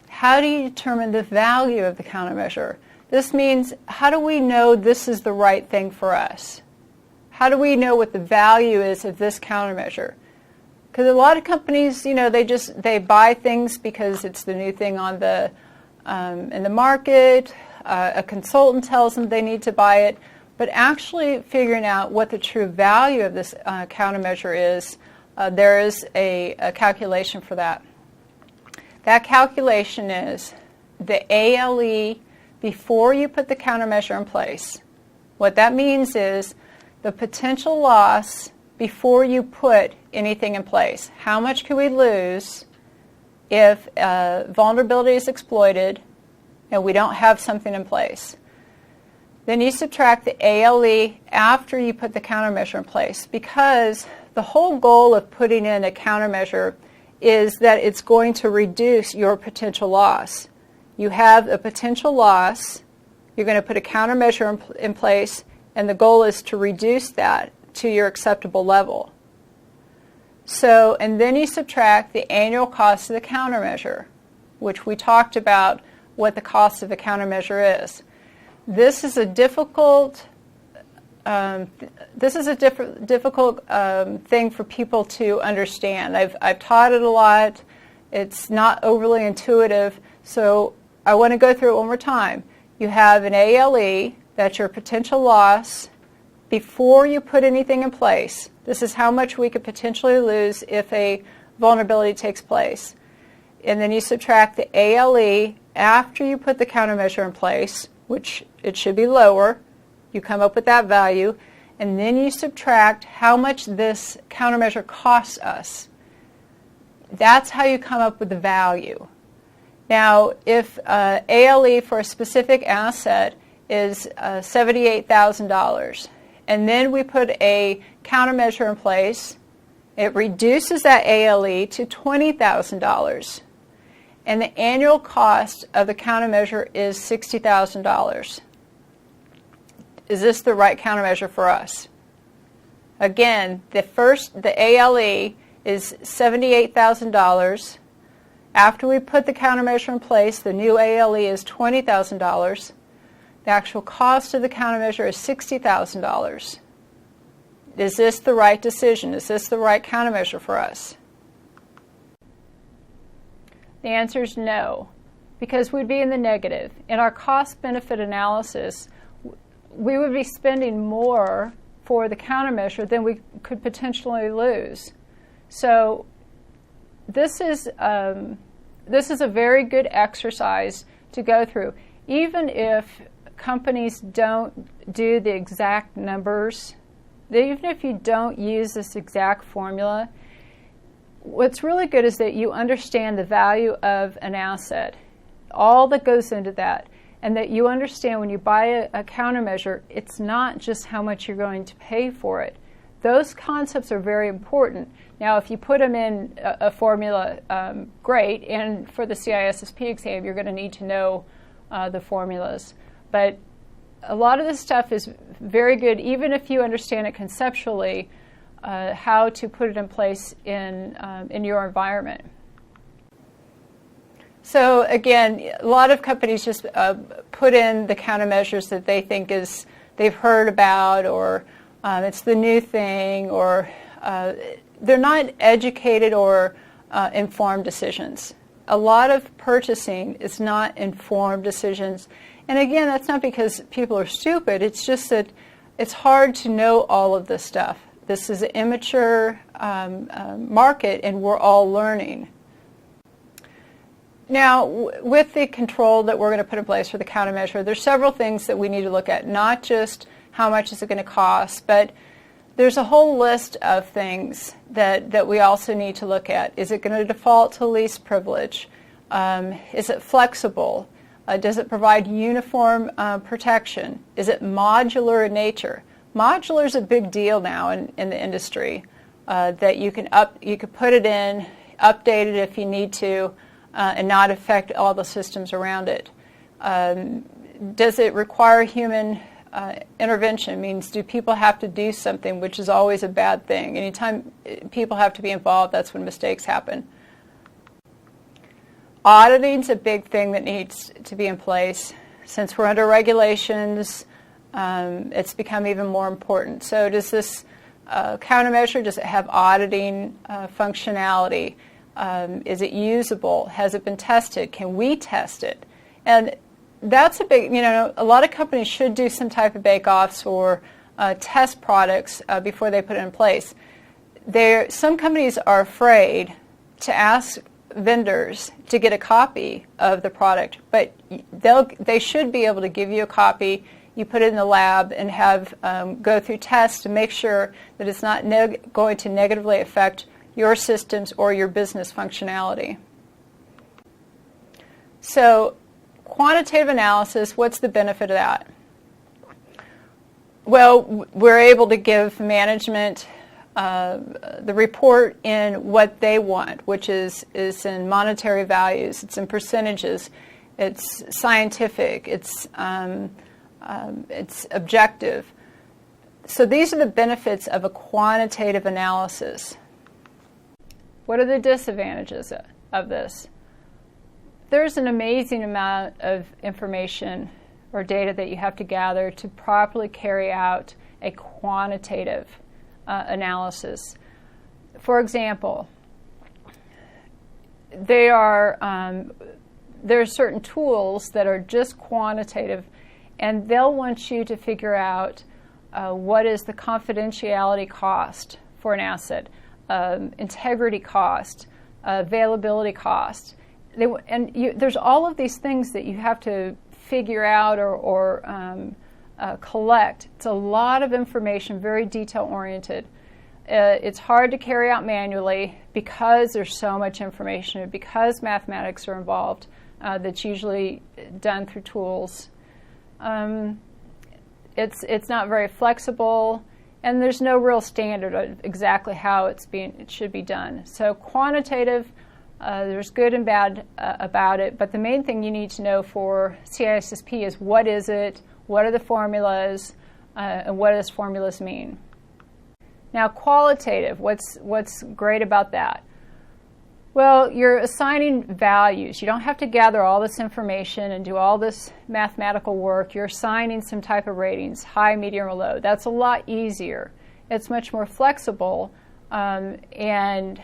How do you determine the value of the countermeasure? This means, how do we know this is the right thing for us? How do we know what the value is of this countermeasure? Because a lot of companies, they buy things because it's the new thing on the in the market. A consultant tells them they need to buy it, but actually figuring out what the true value of this countermeasure is, there is a calculation for that. That calculation is the ALE before you put the countermeasure in place. What that means is the potential loss before you put anything in place. How much could we lose if vulnerability is exploited and we don't have something in place? Then you subtract the ALE after you put the countermeasure in place, because the whole goal of putting in a countermeasure is that it's going to reduce your potential loss. You have a potential loss, you're going to put a countermeasure in place, and the goal is to reduce that to your acceptable level. So, and then you subtract the annual cost of the countermeasure, which we talked about what the cost of a countermeasure is. This is a difficult thing for people to understand. I've taught it a lot. It's not overly intuitive, so I want to go through it one more time. You have an ALE, that's your potential loss before you put anything in place. This is how much we could potentially lose if a vulnerability takes place. And then you subtract the ALE after you put the countermeasure in place, which it should be lower. You come up with that value, and then you subtract how much this countermeasure costs us. That's how you come up with the value. Now, if ALE for a specific asset is $78,000, and then we put a countermeasure in place, it reduces that ALE to $20,000. And the annual cost of the countermeasure is $60,000. Is this the right countermeasure for us? Again, the ALE is $78,000. After we put the countermeasure in place, the new ALE is $20,000. The actual cost of the countermeasure is $60,000. Is this the right decision? Is this the right countermeasure for us? The answer is no, because we'd be in the negative. In our cost-benefit analysis, we would be spending more for the countermeasure than we could potentially lose. So this is a very good exercise to go through. Even if companies don't do the exact numbers, even if you don't use this exact formula, what's really good is that you understand the value of an asset, all that goes into that, and that you understand when you buy a countermeasure, it's not just how much you're going to pay for it. Those concepts are very important. Now, if you put them in a formula, great, and for the CISSP exam, you're going to need to know the formulas. But a lot of this stuff is very good, even if you understand it conceptually, how to put it in place in your environment. So again, a lot of companies just put in the countermeasures that they think they've heard about, or it's the new thing, or they're not educated or informed decisions. A lot of purchasing is not informed decisions. And again, that's not because people are stupid. It's just that it's hard to know all of this stuff. This is an immature market, and we're all learning. Now, with the control that we're going to put in place for the countermeasure, there's several things that we need to look at, not just how much is it going to cost, but there's a whole list of things that we also need to look at. Is it going to default to least privilege? Is it flexible? Does it provide uniform protection? Is it modular in nature? Modular is a big deal now in the industry, that you can put it in, update it if you need to, and not affect all the systems around it. does it require human intervention? Means do people have to do something, which is always a bad thing. Anytime people have to be involved, that's when mistakes happen. Auditing is a big thing that needs to be in place. Since we're under regulations, it's become even more important. So does this countermeasure, does it have auditing functionality? Is it usable? Has it been tested? Can we test it? And that's a big, a lot of companies should do some type of bake-offs or test products before they put it in place. Some companies are afraid to ask vendors to get a copy of the product, but they should be able to give you a copy. You put it in the lab and have go through tests to make sure that it's not going to negatively affect your systems or your business functionality. So quantitative analysis, what's the benefit of that? Well, we're able to give management the report in what they want, which is in monetary values, it's in percentages, it's scientific, it's objective. So these are the benefits of a quantitative analysis. What are the disadvantages of this? There's an amazing amount of information or data that you have to gather to properly carry out a quantitative analysis. For example, there are certain tools that are just quantitative, and they'll want you to figure out what is the confidentiality cost for an asset, integrity cost, availability cost. There's all of these things that you have to figure out or collect. It's a lot of information, very detail-oriented. It's hard to carry out manually because there's so much information, because mathematics are involved. That's usually done through tools. It's not very flexible, and there's no real standard of exactly how it should be done. So quantitative, there's good and bad about it, but the main thing you need to know for CISSP is what is it, what are the formulas, and what does formulas mean. Now qualitative, what's great about that? Well, you're assigning values. You don't have to gather all this information and do all this mathematical work. You're assigning some type of ratings, high, medium, or low. That's a lot easier. It's much more flexible, and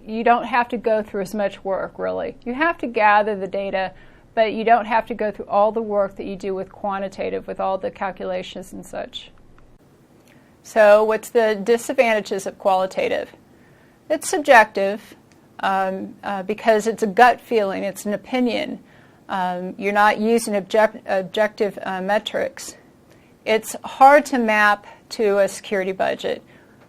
you don't have to go through as much work, really. You have to gather the data, but you don't have to go through all the work that you do with quantitative, with all the calculations and such. So what's the disadvantages of qualitative? It's subjective because it's a gut feeling, it's an opinion. You're not using objective metrics. It's hard to map to a security budget.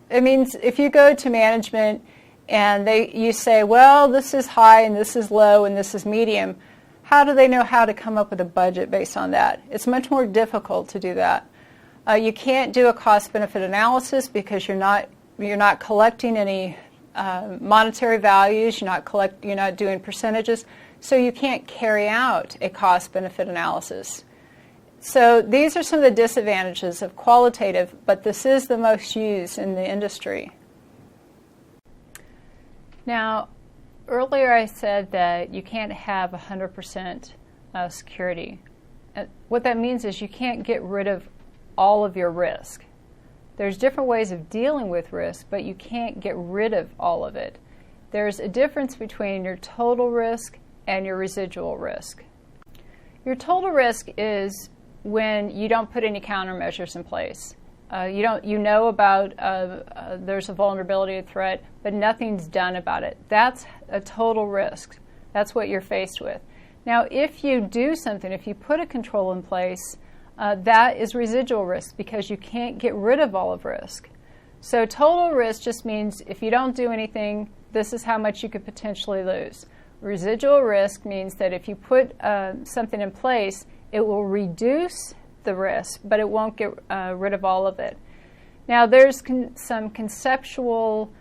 It means if you go to management and you say, well, this is high and this is low and this is medium, how do they know how to come up with a budget based on that? It's much more difficult to do that. You can't do a cost-benefit analysis because you're not collecting any monetary values. You're not doing percentages, so you can't carry out a cost-benefit analysis. So these are some of the disadvantages of qualitative, but this is the most used in the industry. Now, earlier I said that you can't have 100% security. What that means is you can't get rid of all of your risk. There's different ways of dealing with risk, but you can't get rid of all of it. There's a difference between your total risk and your residual risk. Your total risk is when you don't put any countermeasures in place. You know about there's a vulnerability or threat, but nothing's done about it. That's a total risk. That's what you're faced with. Now, if you do something, if you put a control in place, that is residual risk because you can't get rid of all of risk. So total risk just means if you don't do anything, this is how much you could potentially lose. Residual risk means that if you put something in place, it will reduce the risk, but it won't get rid of all of it. Now, there's some conceptual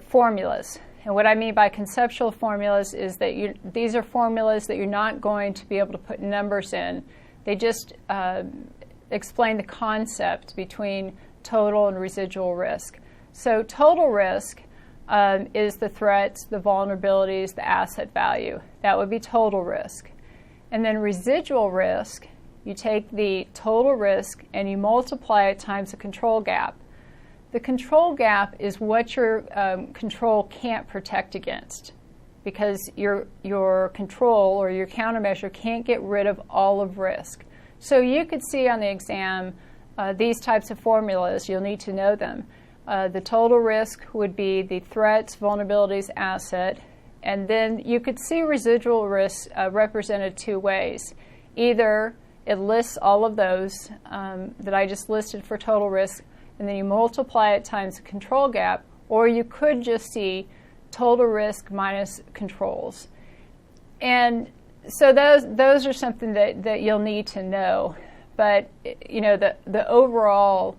formulas, And what I mean by conceptual formulas is that these are formulas that you're not going to be able to put numbers in. They just explain the concept between total and residual risk. So total risk is the threats, the vulnerabilities, the asset value. That would be total risk. And then residual risk, you take the total risk and you multiply it times the control gap. The control gap is what your control can't protect against, because your control or your countermeasure can't get rid of all of risk. So you could see on the exam these types of formulas. You'll need to know them. The total risk would be the threats, vulnerabilities, asset, and then you could see residual risk represented two ways. Either it lists all of those that I just listed for total risk, and then you multiply it times the control gap, or you could just see total risk minus controls. And so those are something that you'll need to know. But the overall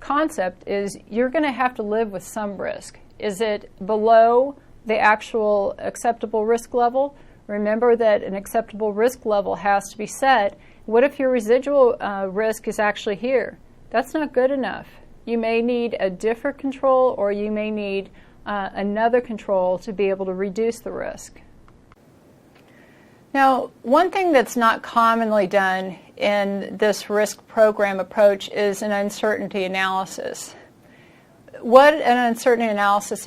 concept is you're going to have to live with some risk. Is it below the actual acceptable risk level? Remember that an acceptable risk level has to be set. What if your residual risk is actually here? That's not good enough. You may need a different control, or you may need another control to be able to reduce the risk. Now, one thing that's not commonly done in this risk program approach is an uncertainty analysis. What an uncertainty analysis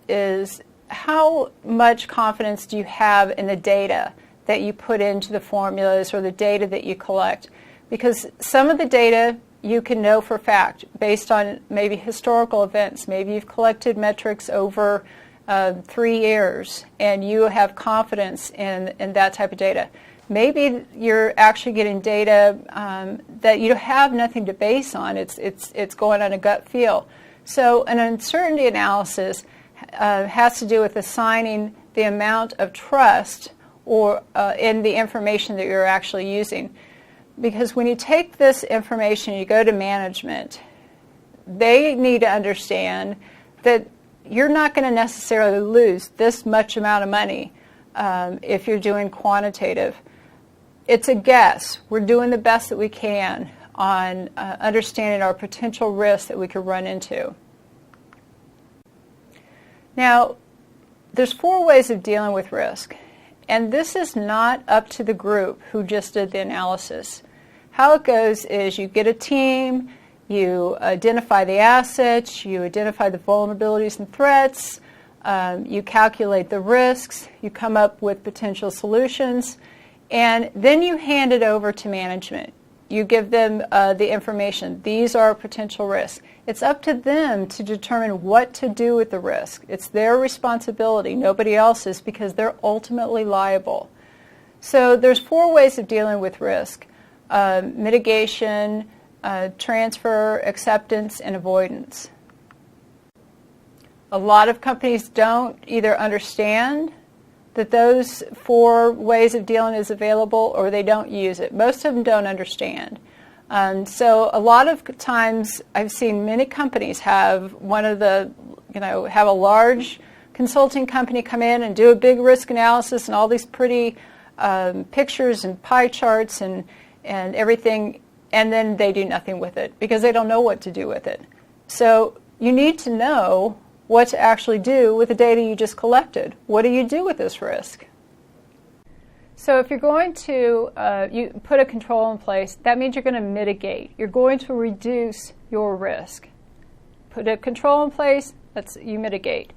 is how much confidence do you have in the data that you put into the formulas or the data that you collect? Because some of the data you can know for a fact based on maybe historical events. Maybe you've collected metrics over 3 years and you have confidence in that type of data. Maybe you're actually getting data that you have nothing to base on. It's going on a gut feel. So an uncertainty analysis has to do with assigning the amount of trust or in the information that you're actually using. Because when you take this information, you go to management, they need to understand that you're not going to necessarily lose this much amount of money if you're doing quantitative. It's a guess. We're doing the best that we can on understanding our potential risks that we could run into. Now, there's 4 ways of dealing with risk, and this is not up to the group who just did the analysis. How it goes is you get a team, you identify the assets, you identify the vulnerabilities and threats, you calculate the risks, you come up with potential solutions, and then you hand it over to management. You give them the information. These are potential risks. It's up to them to determine what to do with the risk. It's their responsibility, nobody else's, because they're ultimately liable. So there's 4 ways of dealing with risk: mitigation, transfer, acceptance, and avoidance. A lot of companies don't either understand that those 4 ways of dealing is available, or they don't use it. Most of them don't understand. So a lot of times I've seen many companies have have a large consulting company come in and do a big risk analysis and all these pretty pictures and pie charts and everything, and then they do nothing with it because they don't know what to do with it. So you need to know what to actually do with the data you just collected. What do you do with this risk? So if you're going to you put a control in place, that means you're going to mitigate. You're going to reduce your risk. Put a control in place, you mitigate.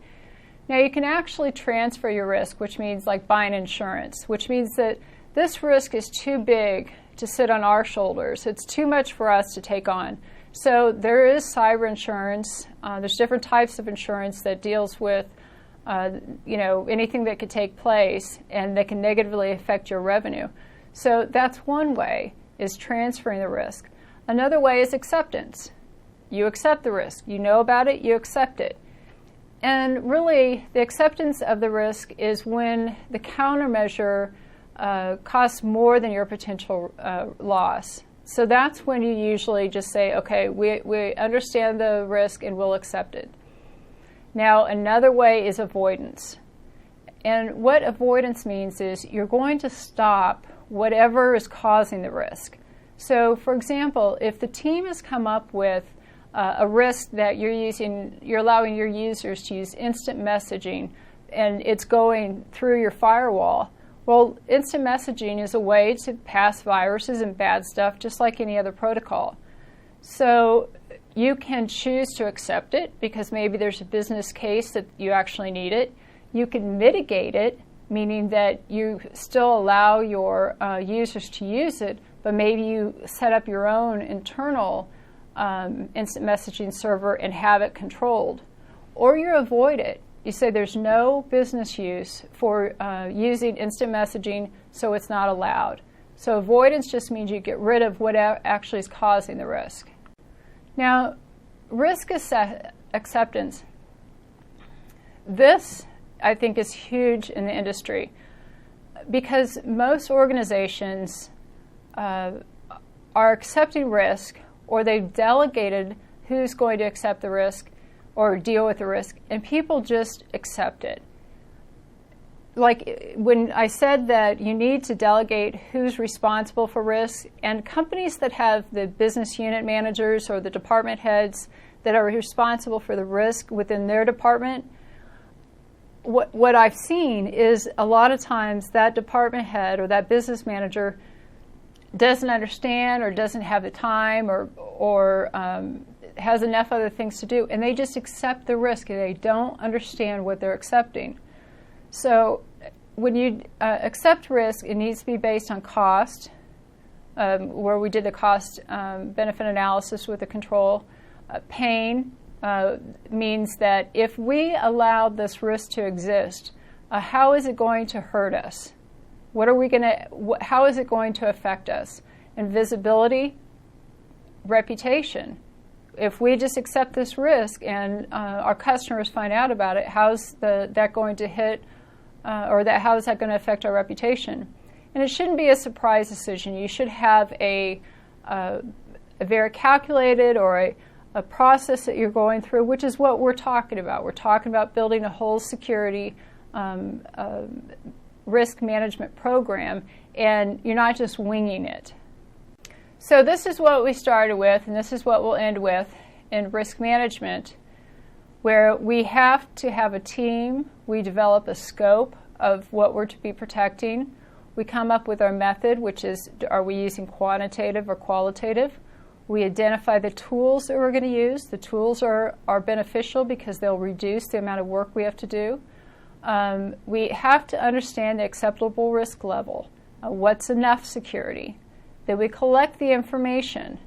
Now you can actually transfer your risk, which means like buying insurance, which means that this risk is too big to sit on our shoulders. It's too much for us to take on. So there is cyber insurance. There's different types of insurance that deals with anything that could take place and that can negatively affect your revenue. So that's one way, is transferring the risk. Another way is acceptance. You accept the risk. You know about it, you accept it. And really, the acceptance of the risk is when the countermeasure costs more than your potential loss. So that's when you usually just say, okay, we understand the risk and we'll accept it. Now, another way is avoidance. And what avoidance means is you're going to stop whatever is causing the risk. So, for example, if the team has come up with a risk that you're allowing your users to use instant messaging and it's going through your firewall, well, instant messaging is a way to pass viruses and bad stuff just like any other protocol. So you can choose to accept it because maybe there's a business case that you actually need it. You can mitigate it, meaning that you still allow your users to use it, but maybe you set up your own internal instant messaging server and have it controlled. Or you avoid it. You say there's no business use for using instant messaging, so it's not allowed. So avoidance just means you get rid of what actually is causing the risk. Now, risk acceptance. This, I think, is huge in the industry because most organizations are accepting risk, or they've delegated who's going to accept the risk or deal with the risk, and people just accept it. Like when I said that you need to delegate who's responsible for risk, and companies that have the business unit managers or the department heads that are responsible for the risk within their department, what I've seen is a lot of times that department head or that business manager doesn't understand or doesn't have the time or has enough other things to do, and they just accept the risk and they don't understand what they're accepting. So when you accept risk, it needs to be based on cost, where we did the cost benefit analysis with the control. Pain means that if we allow this risk to exist, how is it going to hurt us? How is it going to affect us? And visibility, reputation. If we just accept this risk and our customers find out about it, how's that going to hit, how is that going to affect our reputation? And it shouldn't be a surprise decision. You should have a very calculated or a process that you're going through, which is what we're talking about. We're talking about building a whole security risk management program, and you're not just winging it. So this is what we started with, and this is what we'll end with in risk management, where we have to have a team. We develop a scope of what we're to be protecting. We come up with our method, which is, are we using quantitative or qualitative? We identify the tools that we're going to use. The tools are beneficial because they'll reduce the amount of work we have to do. We have to understand the acceptable risk level. What's enough security? Then we collect the information.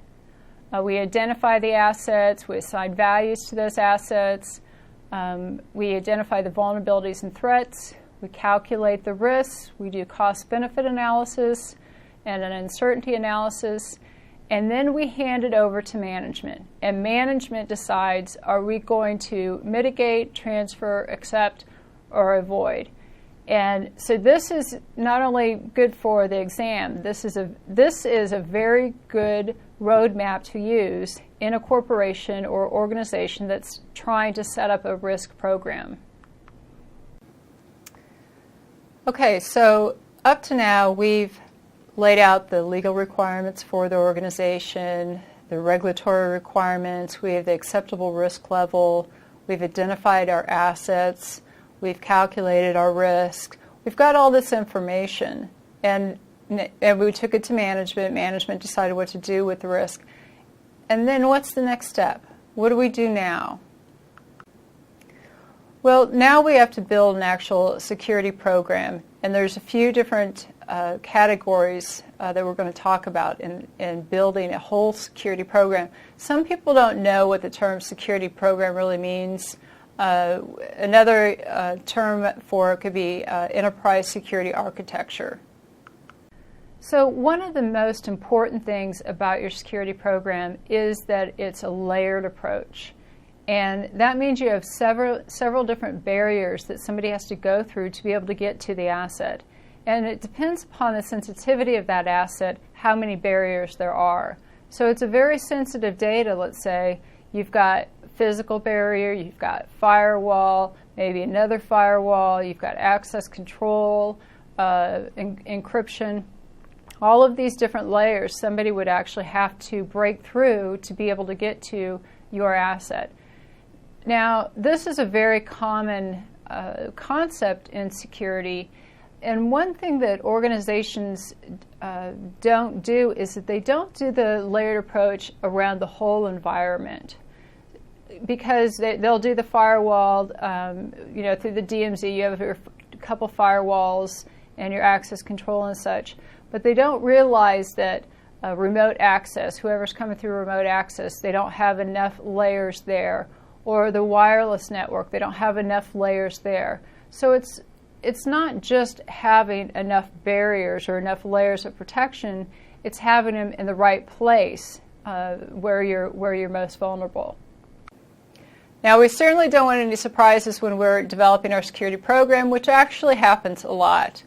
We identify the assets. We assign values to those assets. We identify the vulnerabilities and threats. We calculate the risks. We do cost-benefit analysis and an uncertainty analysis. And then we hand it over to management. And management decides, are we going to mitigate, transfer, accept, or avoid? And so this is not only good for the exam, this is a very good roadmap to use in a corporation or organization that's trying to set up a risk program. Okay, so up to now we've laid out the legal requirements for the organization, the regulatory requirements, we have the acceptable risk level, we've identified our assets, we've calculated our risk. We've got all this information, and we took it to management. Management decided what to do with the risk. And then what's the next step? What do we do now? Well, now we have to build an actual security program, and there's a few different categories that we're going to talk about in building a whole security program. Some people don't know what the term security program really means. Another term for it could be enterprise security architecture. So one of the most important things about your security program is that it's a layered approach. And that means you have several different barriers that somebody has to go through to be able to get to the asset. And it depends upon the sensitivity of that asset, how many barriers there are. So it's a very sensitive data, let's say. You've got physical barrier, you've got firewall, maybe another firewall, you've got access control, encryption. All of these different layers, somebody would actually have to break through to be able to get to your asset. Now, this is a very common concept in security, and one thing that organizations don't do is that they don't do the layered approach around the whole environment, because they'll do the firewall, through the DMZ. You have a couple firewalls and your access control and such, but they don't realize that remote access, whoever's coming through remote access, they don't have enough layers there, or the wireless network, they don't have enough layers there. So it's not just having enough barriers or enough layers of protection, it's having them in the right place where you're most vulnerable. Now, we certainly don't want any surprises when we're developing our security program, which actually happens a lot.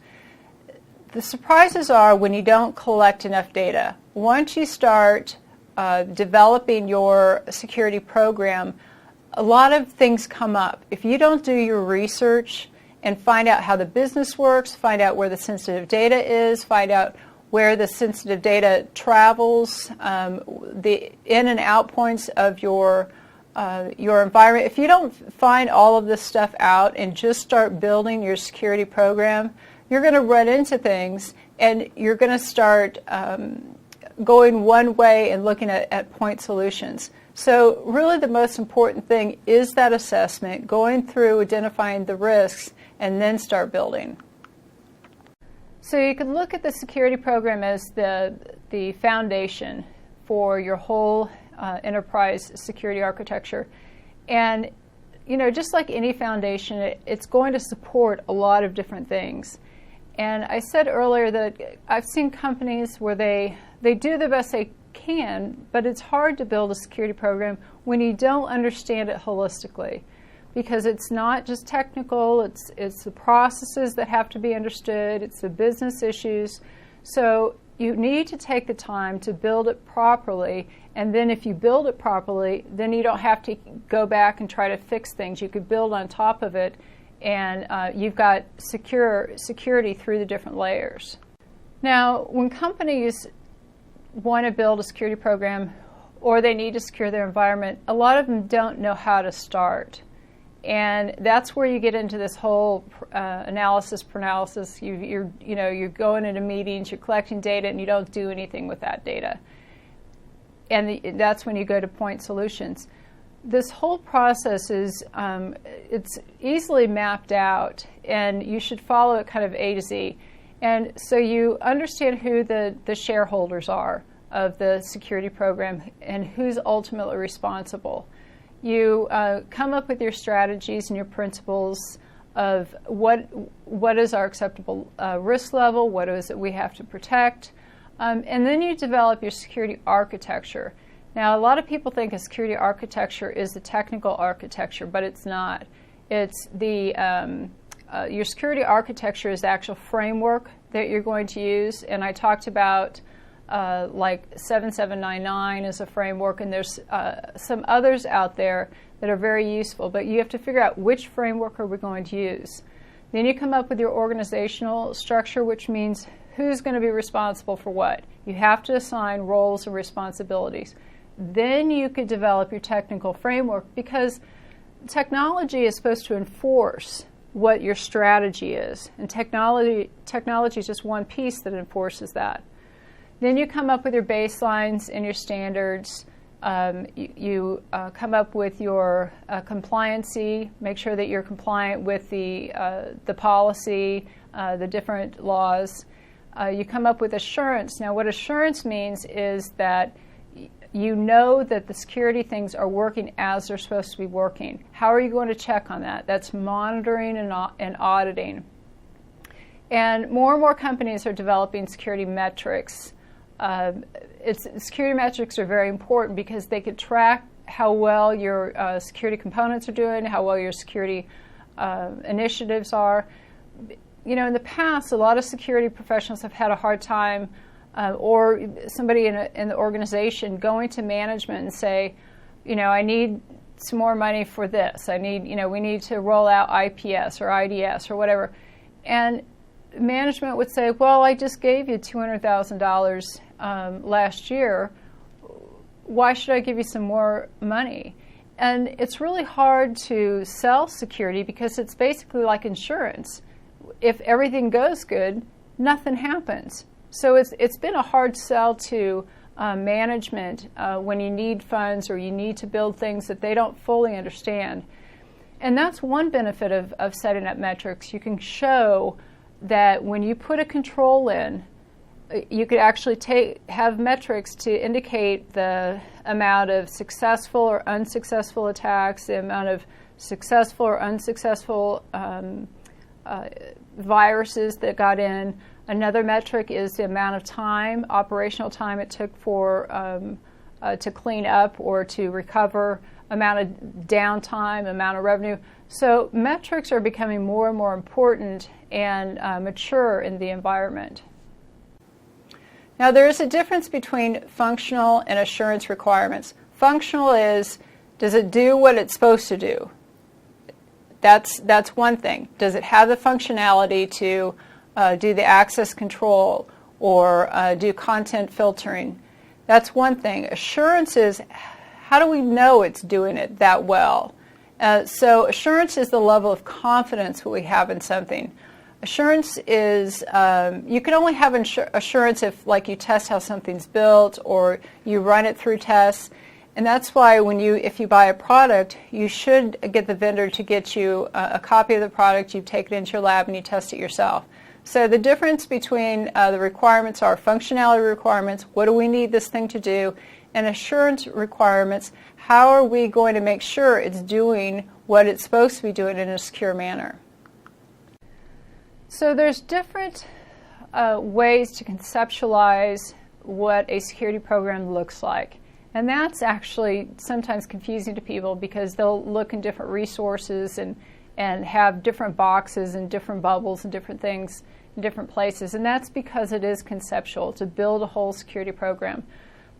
The surprises are when you don't collect enough data. Once you start developing your security program, a lot of things come up. If you don't do your research and find out how the business works, find out where the sensitive data is, find out where the sensitive data travels, the in and out points of your environment. If you don't find all of this stuff out and just start building your security program, you're going to run into things and you're going to start going one way and looking at point solutions. So really the most important thing is that assessment, going through, identifying the risks, and then start building. So you could look at the security program as the foundation for your whole enterprise security architecture. And just like any foundation, it's going to support a lot of different things. And I said earlier that I've seen companies where they do the best they can, but it's hard to build a security program when you don't understand it holistically, because it's not just technical, it's the processes that have to be understood, it's the business issues. So you need to take the time to build it properly, and then if you build it properly, then you don't have to go back and try to fix things. You could build on top of it, and you've got security through the different layers. Now, when companies want to build a security program or they need to secure their environment, a lot of them don't know how to start. And that's where you get into this whole analysis paralysis. You're going into meetings, you're collecting data, and you don't do anything with that data. And that's when you go to point solutions. This whole process is it's easily mapped out, and you should follow it kind of A to Z. And so you understand who the shareholders are of the security program and who's ultimately responsible. You come up with your strategies and your principles of what is our acceptable risk level, what is it we have to protect, and then you develop your security architecture. Now, a lot of people think a security architecture is the technical architecture, but it's not. It's your security architecture is the actual framework that you're going to use, and I talked about like 7799 as a framework, and there's some others out there that are very useful, but you have to figure out which framework are we going to use. Then you come up with your organizational structure, which means who's going to be responsible for what. You have to assign roles and responsibilities. Then you could develop your technical framework, because technology is supposed to enforce what your strategy is, and technology is just one piece that enforces that. Then you come up with your baselines and your standards. You come up with your compliancy, make sure that you're compliant with the policy, the different laws. You come up with assurance. Now, what assurance means is that you know that the security things are working as they're supposed to be working. How are you going to check on that? That's monitoring and auditing. And more companies are developing security metrics. Security metrics are very important because they could track how well your security components are doing, how well your security initiatives are. In the past, a lot of security professionals have had a hard time, or somebody in the organization going to management and say, I need some more money for this. I need, we need to roll out IPS or IDS or whatever. And management would say, well, I just gave you $200,000 last year. Why should I give you some more money? And it's really hard to sell security because it's basically like insurance. If everything goes good, nothing happens. So it's been a hard sell to management when you need funds or you need to build things that they don't fully understand. And that's one benefit of setting up metrics. You can show that when you put a control in, you could actually have metrics to indicate the amount of successful or unsuccessful attacks, the amount of successful or unsuccessful viruses that got in. Another metric is the amount of time, operational time it took for to clean up or to recover, amount of downtime, amount of revenue. So metrics are becoming more and more important and mature in the environment. Now, there is a difference between functional and assurance requirements. Functional is, does it do what it's supposed to do? That's one thing. Does it have the functionality to do the access control or do content filtering? That's one thing. Assurance is, how do we know it's doing it that well? So assurance is the level of confidence we have in something. Assurance is, you can only have assurance if, like, you test how something's built or you run it through tests. And that's why if you buy a product, you should get the vendor to get you a copy of the product, you take it into your lab and you test it yourself. So the difference between the requirements are functionality requirements, what do we need this thing to do, and assurance requirements, how are we going to make sure it's doing what it's supposed to be doing in a secure manner. So there's different ways to conceptualize what a security program looks like. And that's actually sometimes confusing to people because they'll look in different resources and have different boxes and different bubbles and different things in different places. And that's because it is conceptual to build a whole security program.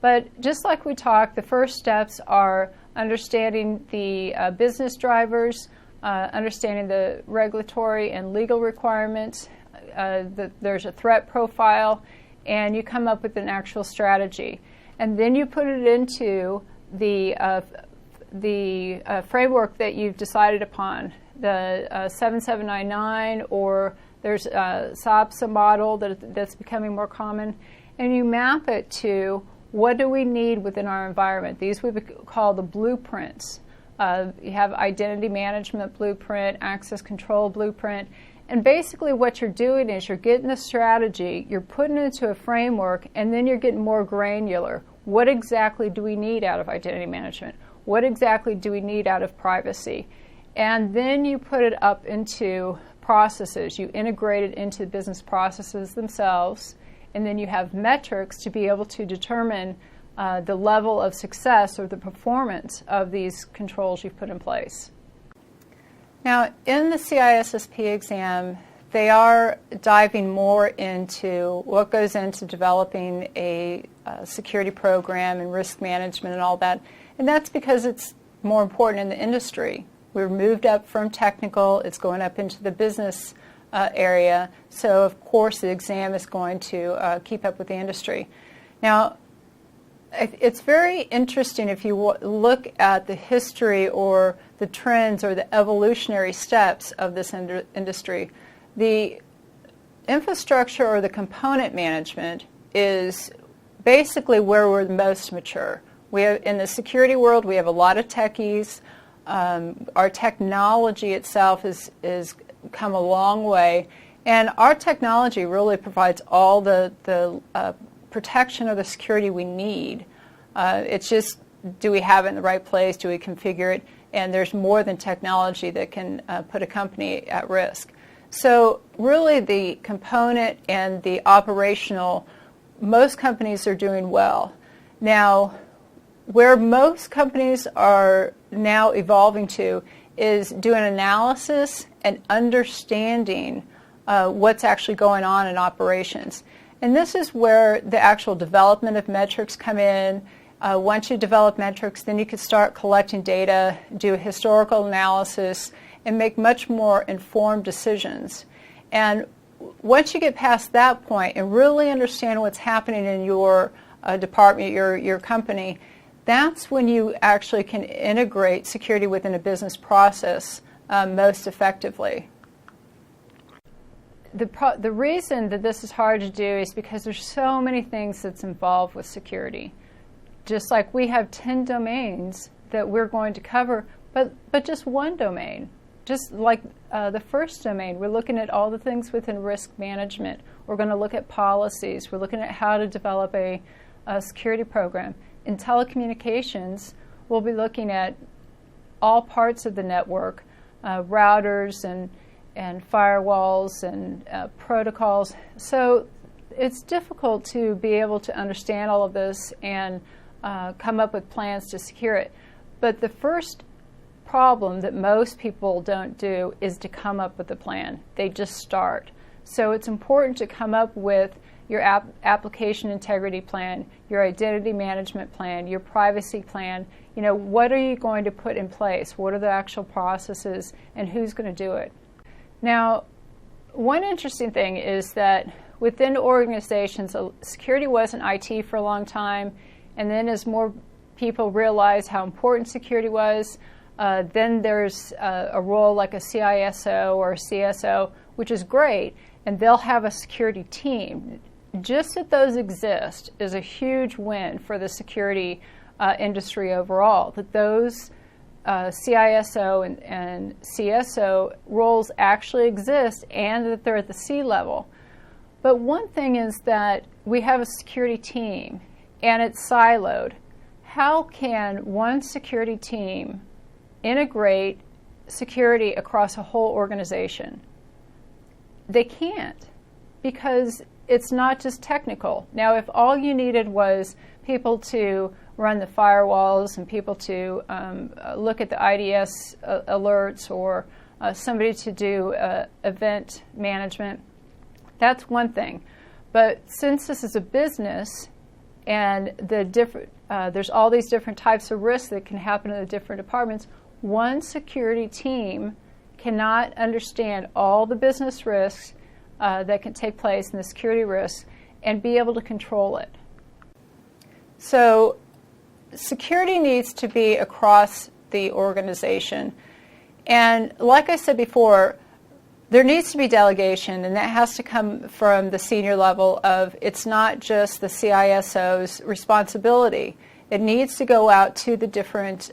But just like we talked, the first steps are understanding the business drivers, understanding the regulatory and legal requirements, there's a threat profile, and you come up with an actual strategy. And then you put it into the framework that you've decided upon, the 7799, or there's a SAPSA model that's becoming more common, and you map it to what do we need within our environment. These we call the blueprints. You have identity management blueprint, access control blueprint, and basically what you're doing is you're getting the strategy, you're putting it into a framework, and then you're getting more granular. What exactly do we need out of identity management? What exactly do we need out of privacy? And then you put it up into processes. You integrate it into the business processes themselves, and then you have metrics to be able to determine the level of success or the performance of these controls you've put in place. Now, in the CISSP exam, they are diving more into what goes into developing a security program and risk management and all that. And that's because it's more important in the industry. We're moved up from technical, it's going up into the business area. So, of course, the exam is going to keep up with the industry. Now, it's very interesting if you look at the history or the trends or the evolutionary steps of this industry. The infrastructure or the component management is basically where we're the most mature. In the security world, we have a lot of techies. Our technology itself is come a long way, and our technology really provides all the protection or the security we need. It's just, do we have it in the right place? Do we configure it? And there's more than technology that can put a company at risk. So really the component and the operational, most companies are doing well. Now, where most companies are now evolving to is doing analysis and understanding what's actually going on in operations. And this is where the actual development of metrics come in, Once you develop metrics, then you can start collecting data, do a historical analysis, and make much more informed decisions. And once you get past that point and really understand what's happening in your department, your company, that's when you actually can integrate security within a business process most effectively. The reason that this is hard to do is because there's so many things that's involved with security. Just like we have 10 domains that we're going to cover, but just one domain. Just like the first domain, we're looking at all the things within risk management. We're going to look at policies. We're looking at how to develop a security program. In telecommunications, we'll be looking at all parts of the network, routers and firewalls and protocols. So it's difficult to be able to understand all of this and come up with plans to secure it. But the first problem that most people don't do is to come up with a plan. They just start. So it's important to come up with your application integrity plan, your identity management plan, your privacy plan. You know, what are you going to put in place? What are the actual processes, and who's going to do it? Now, one interesting thing is that within organizations, security wasn't IT for a long time, and then as more people realized how important security was, then there's a role like a CISO or a CSO, which is great, and they'll have a security team. Just that those exist is a huge win for the security industry overall, that those CISO and CSO roles actually exist and that they're at the C level. But one thing is that we have a security team and it's siloed. How can one security team integrate security across a whole organization? They can't, because it's not just technical. Now, if all you needed was people to run the firewalls and people to look at the IDS alerts or somebody to do event management, that's one thing. But since this is a business and there's all these different types of risks that can happen in the different departments, one security team cannot understand all the business risks that can take place in the security risks and be able to control it. So security needs to be across the organization. And like I said before, there needs to be delegation, and that has to come from the senior level of it's not just the CISO's responsibility. It needs to go out to the different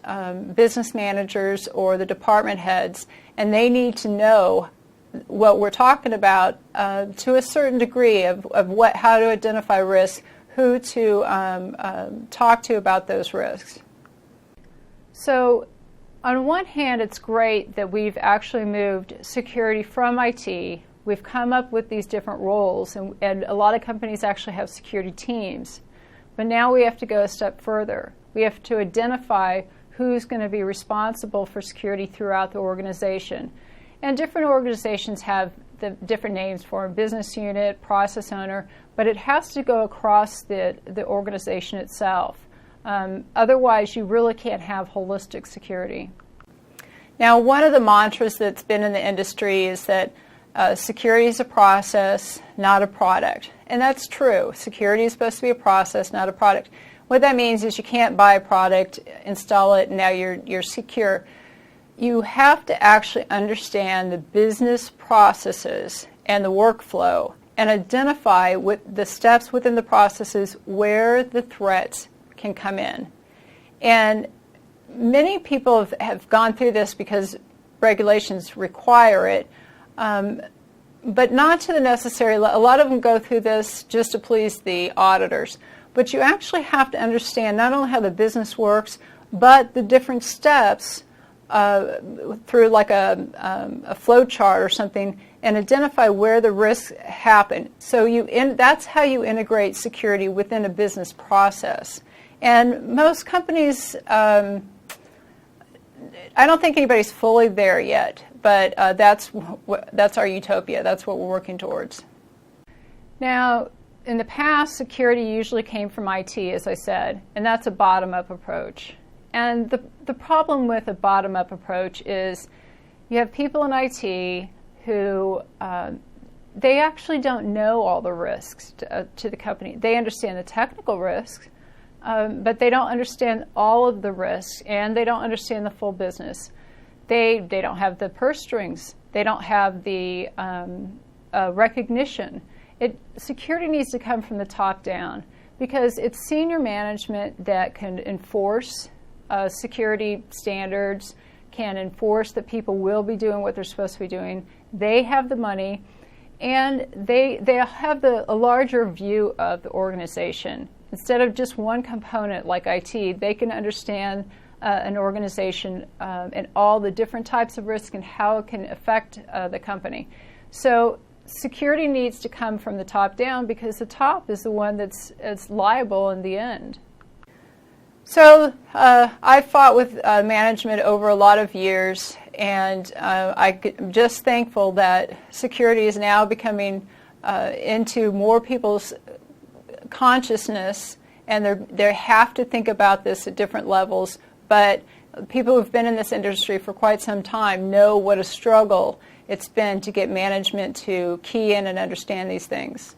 business managers or the department heads, and they need to know what we're talking about to a certain degree of how to identify risks, who to talk to about those risks. So on one hand, it's great that we've actually moved security from IT. We've come up with these different roles, and a lot of companies actually have security teams. But now we have to go a step further. We have to identify who's going to be responsible for security throughout the organization. And different organizations have the different names for them: business unit, process owner, but it has to go across the organization itself. Otherwise, you really can't have holistic security. Now, one of the mantras that's been in the industry is that security is a process, not a product. And that's true. Security is supposed to be a process, not a product. What that means is you can't buy a product, install it, and now you're secure. You have to actually understand the business processes and the workflow and identify with the steps within the processes where the threats can come in. And many people have gone through this because regulations require it, but not to the necessary level. A lot of them go through this just to please the auditors. But you actually have to understand not only how the business works, but the different steps through like a flow chart or something, and identify where the risks happen. So that's how you integrate security within a business process. And most companies, I don't think anybody's fully there yet, but that's our utopia. That's what we're working towards. Now, in the past, security usually came from IT, as I said, and that's a bottom-up approach. And the problem with a bottom-up approach is you have people in IT who they actually don't know all the risks to the company. They understand the technical risks, but they don't understand all of the risks, and they don't understand the full business. They don't have the purse strings. They don't have the recognition. Security needs to come from the top down because it's senior management that can enforce security standards, can enforce that people will be doing what they're supposed to be doing. They have the money, and they have a larger view of the organization. Instead of just one component like IT, they can understand an organization and all the different types of risk and how it can affect the company. So security needs to come from the top down because the top is the one that's liable in the end. So I've fought with management over a lot of years, and I'm just thankful that security is now becoming into more people's consciousness, and they have to think about this at different levels. But people who've been in this industry for quite some time know what a struggle it's been to get management to key in and understand these things.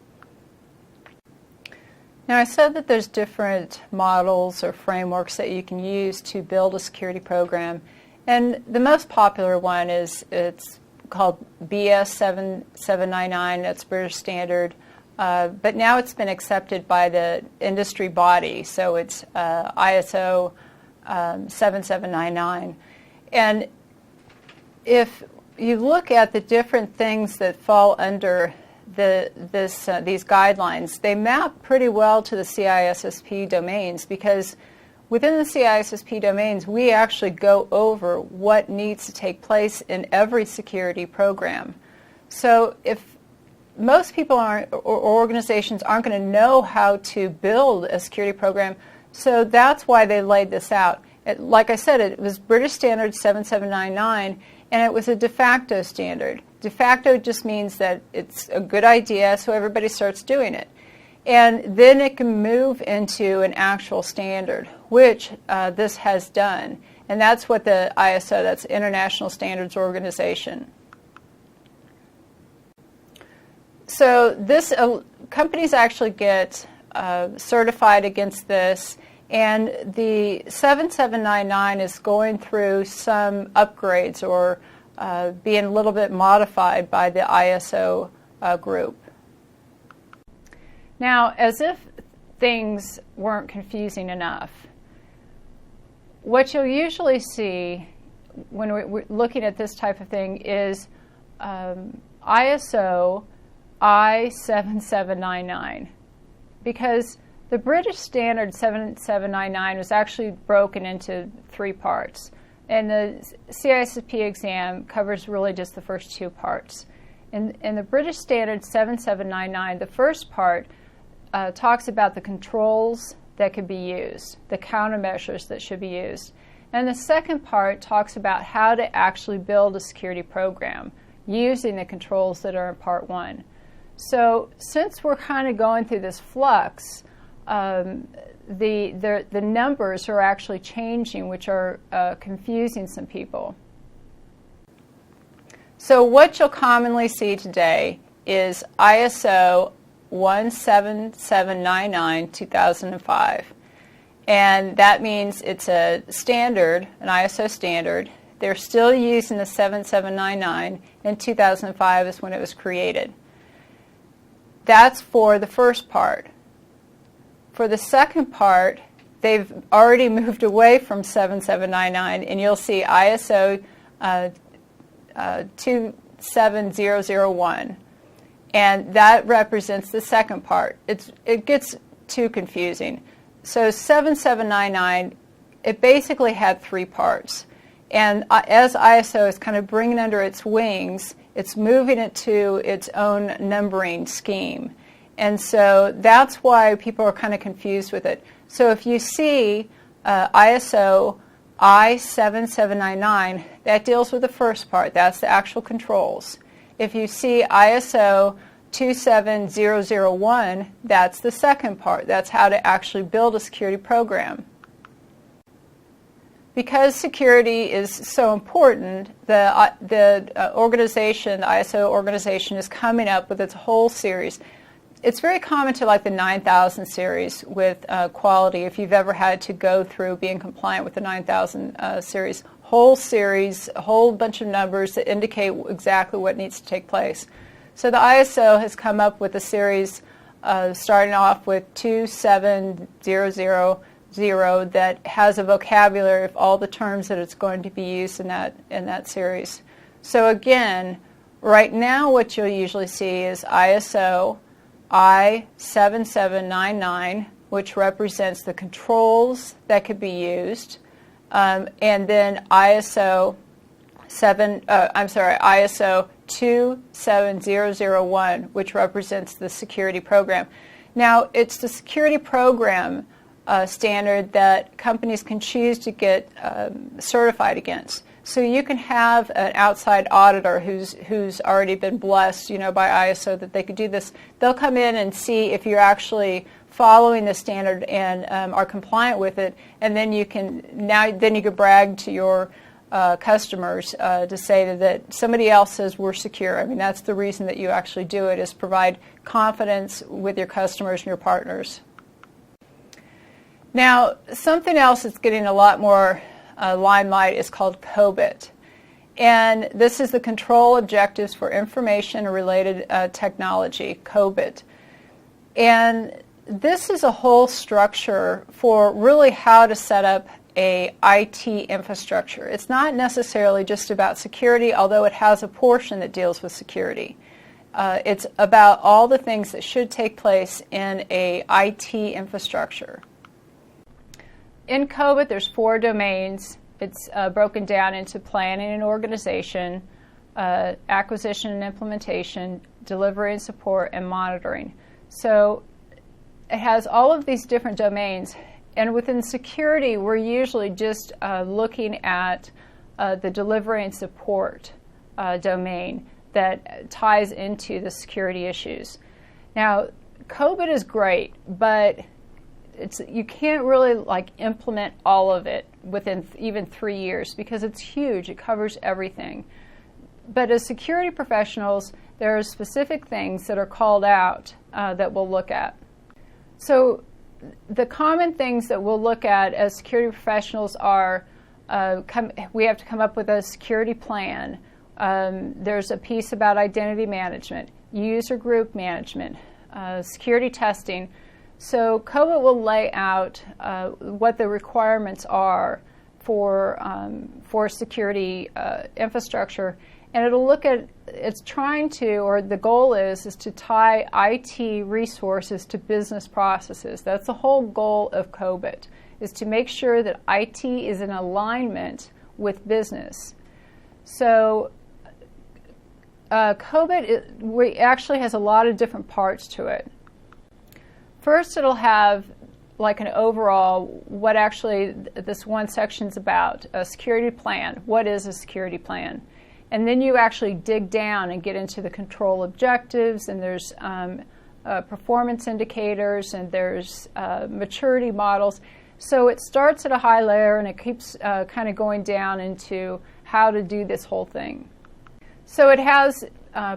Now, I said that there's different models or frameworks that you can use to build a security program, and the most popular one it's called BS 7799. That's British Standard, but now it's been accepted by the industry body, so it's ISO 7799. And if you look at the different things that fall under these guidelines, they map pretty well to the CISSP domains, because within the CISSP domains, we actually go over what needs to take place in every security program. So if most people aren't, or organizations aren't going to know how to build a security program, so that's why they laid this out. Like I said, it was British Standard 7799, and it was a de facto standard. De facto just means that it's a good idea, so everybody starts doing it. And then it can move into an actual standard, which this has done. And that's what the ISO, that's International Standards Organization. So this companies actually get certified against this, and the 7799 is going through some upgrades or being a little bit modified by the ISO group. Now, as if things weren't confusing enough, what you'll usually see when we're looking at this type of thing is ISO I7799, because the British Standard 7799 was actually broken into three parts, and the CISSP exam covers really just the first two parts. In the British Standard 7799, the first part talks about the controls that could be used, the countermeasures that should be used. And the second part talks about how to actually build a security program using the controls that are in Part 1. So since we're kind of going through this flux, the numbers are actually changing, which are confusing some people. So what you'll commonly see today is ISO 17799 2005. And that means it's a standard, an ISO standard. They're still using the 7799, and 2005 is when it was created. That's for the first part. For the second part, they've already moved away from 7799, and you'll see ISO 27001. And that represents the second part. It gets too confusing. So 7799, it basically had three parts. And as ISO is kind of bringing under its wings, it's moving it to its own numbering scheme. And so that's why people are kind of confused with it. So if you see ISO I7799, that deals with the first part. That's the actual controls. If you see ISO 27001, that's the second part. That's how to actually build a security program. Because security is so important, the organization, the ISO organization, is coming up with its whole series. It's very common to like the 9000 series with quality. If you've ever had to go through being compliant with the 9000 series, whole series, a whole bunch of numbers that indicate exactly what needs to take place. So the ISO has come up with a series starting off with 27000 that has a vocabulary of all the terms that it's going to be used in that series. So again, right now what you'll usually see is ISO I7799, which represents the controls that could be used, and then ISO 27001, which represents the security program. Now, it's the security program standard that companies can choose to get certified against. So you can have an outside auditor who's already been blessed, by ISO that they could do this. They'll come in and see if you're actually following the standard and are compliant with it, and then you can brag to your customers to say that somebody else says we're secure. I mean, that's the reason that you actually do it, is provide confidence with your customers and your partners. Now, something else that's getting a lot more limelight is called COBIT. And this is the Control Objectives for Information and Related Technology, COBIT. And this is a whole structure for really how to set up a IT infrastructure. It's not necessarily just about security, although it has a portion that deals with security. It's about all the things that should take place in a IT infrastructure. In COBIT, there's 4 domains. It's broken down into planning and organization, acquisition and implementation, delivery and support, and monitoring. So it has all of these different domains. And within security, we're usually just looking at the delivery and support domain that ties into the security issues. Now, COBIT is great, but you can't really implement all of it within even 3 years because it's huge. It covers everything. But as security professionals, there are specific things that are called out that we'll look at. So the common things that we'll look at as security professionals are we have to come up with a security plan. There's a piece about identity management, user group management, security testing. So COBIT will lay out what the requirements are for security infrastructure, and it'll look at, it's trying to, or the goal is to tie IT resources to business processes. That's the whole goal of COBIT, is to make sure that IT is in alignment with business. So COBIT actually has a lot of different parts to it. First, it'll have an overall, what actually this one section's about, a security plan. What is a security plan? And then you actually dig down and get into the control objectives, and there's performance indicators, and there's maturity models. So it starts at a high layer, and it keeps kind of going down into how to do this whole thing. So it has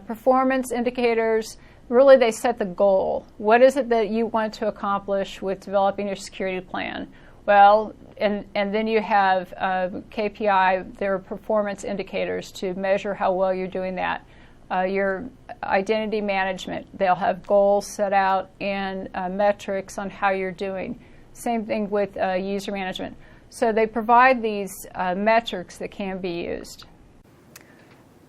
performance indicators. Really, they set the goal. What is it that you want to accomplish with developing your security plan? Well, and then you have KPI, their performance indicators to measure how well you're doing that. Your identity management, they'll have goals set out and metrics on how you're doing. Same thing with user management. So they provide these metrics that can be used.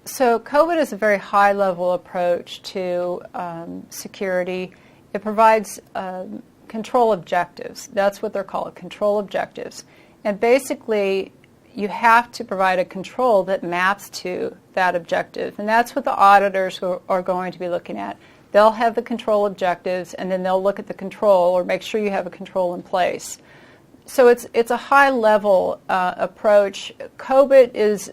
So COBIT is a very high-level approach to security. It provides control objectives. That's what they're called, control objectives. And basically, you have to provide a control that maps to that objective. And that's what the auditors are going to be looking at. They'll have the control objectives, and then they'll look at the control or make sure you have a control in place. So it's a high-level approach. COBIT is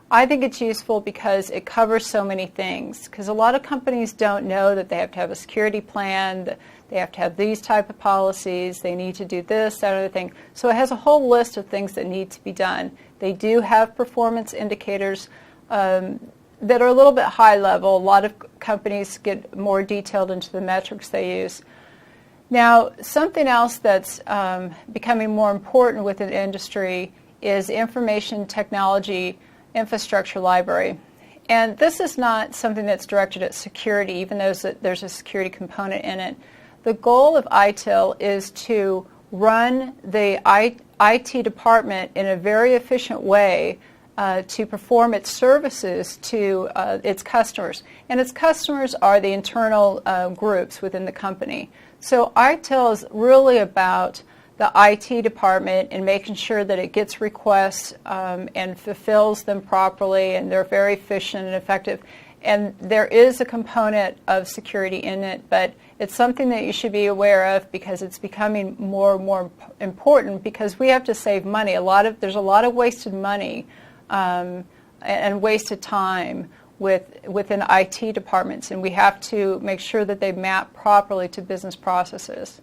I think it's useful because it covers so many things. Because a lot of companies don't know that they have to have a security plan, that they have to have these type of policies, they need to do this, that other thing. So it has a whole list of things that need to be done. They do have performance indicators that are a little bit high level. A lot of companies get more detailed into the metrics they use. Now, something else that's becoming more important within the industry is information technology infrastructure library. And this is not something that's directed at security, even though there's a security component in it. The goal of ITIL is to run the IT department in a very efficient way to perform its services to its customers. And its customers are the internal groups within the company. So ITIL is really about the IT department and making sure that it gets requests and fulfills them properly, and they're very efficient and effective. And there is a component of security in it, but it's something that you should be aware of because it's becoming more and more important because we have to save money. There's a lot of wasted money and wasted time within IT departments, and we have to make sure that they map properly to business processes.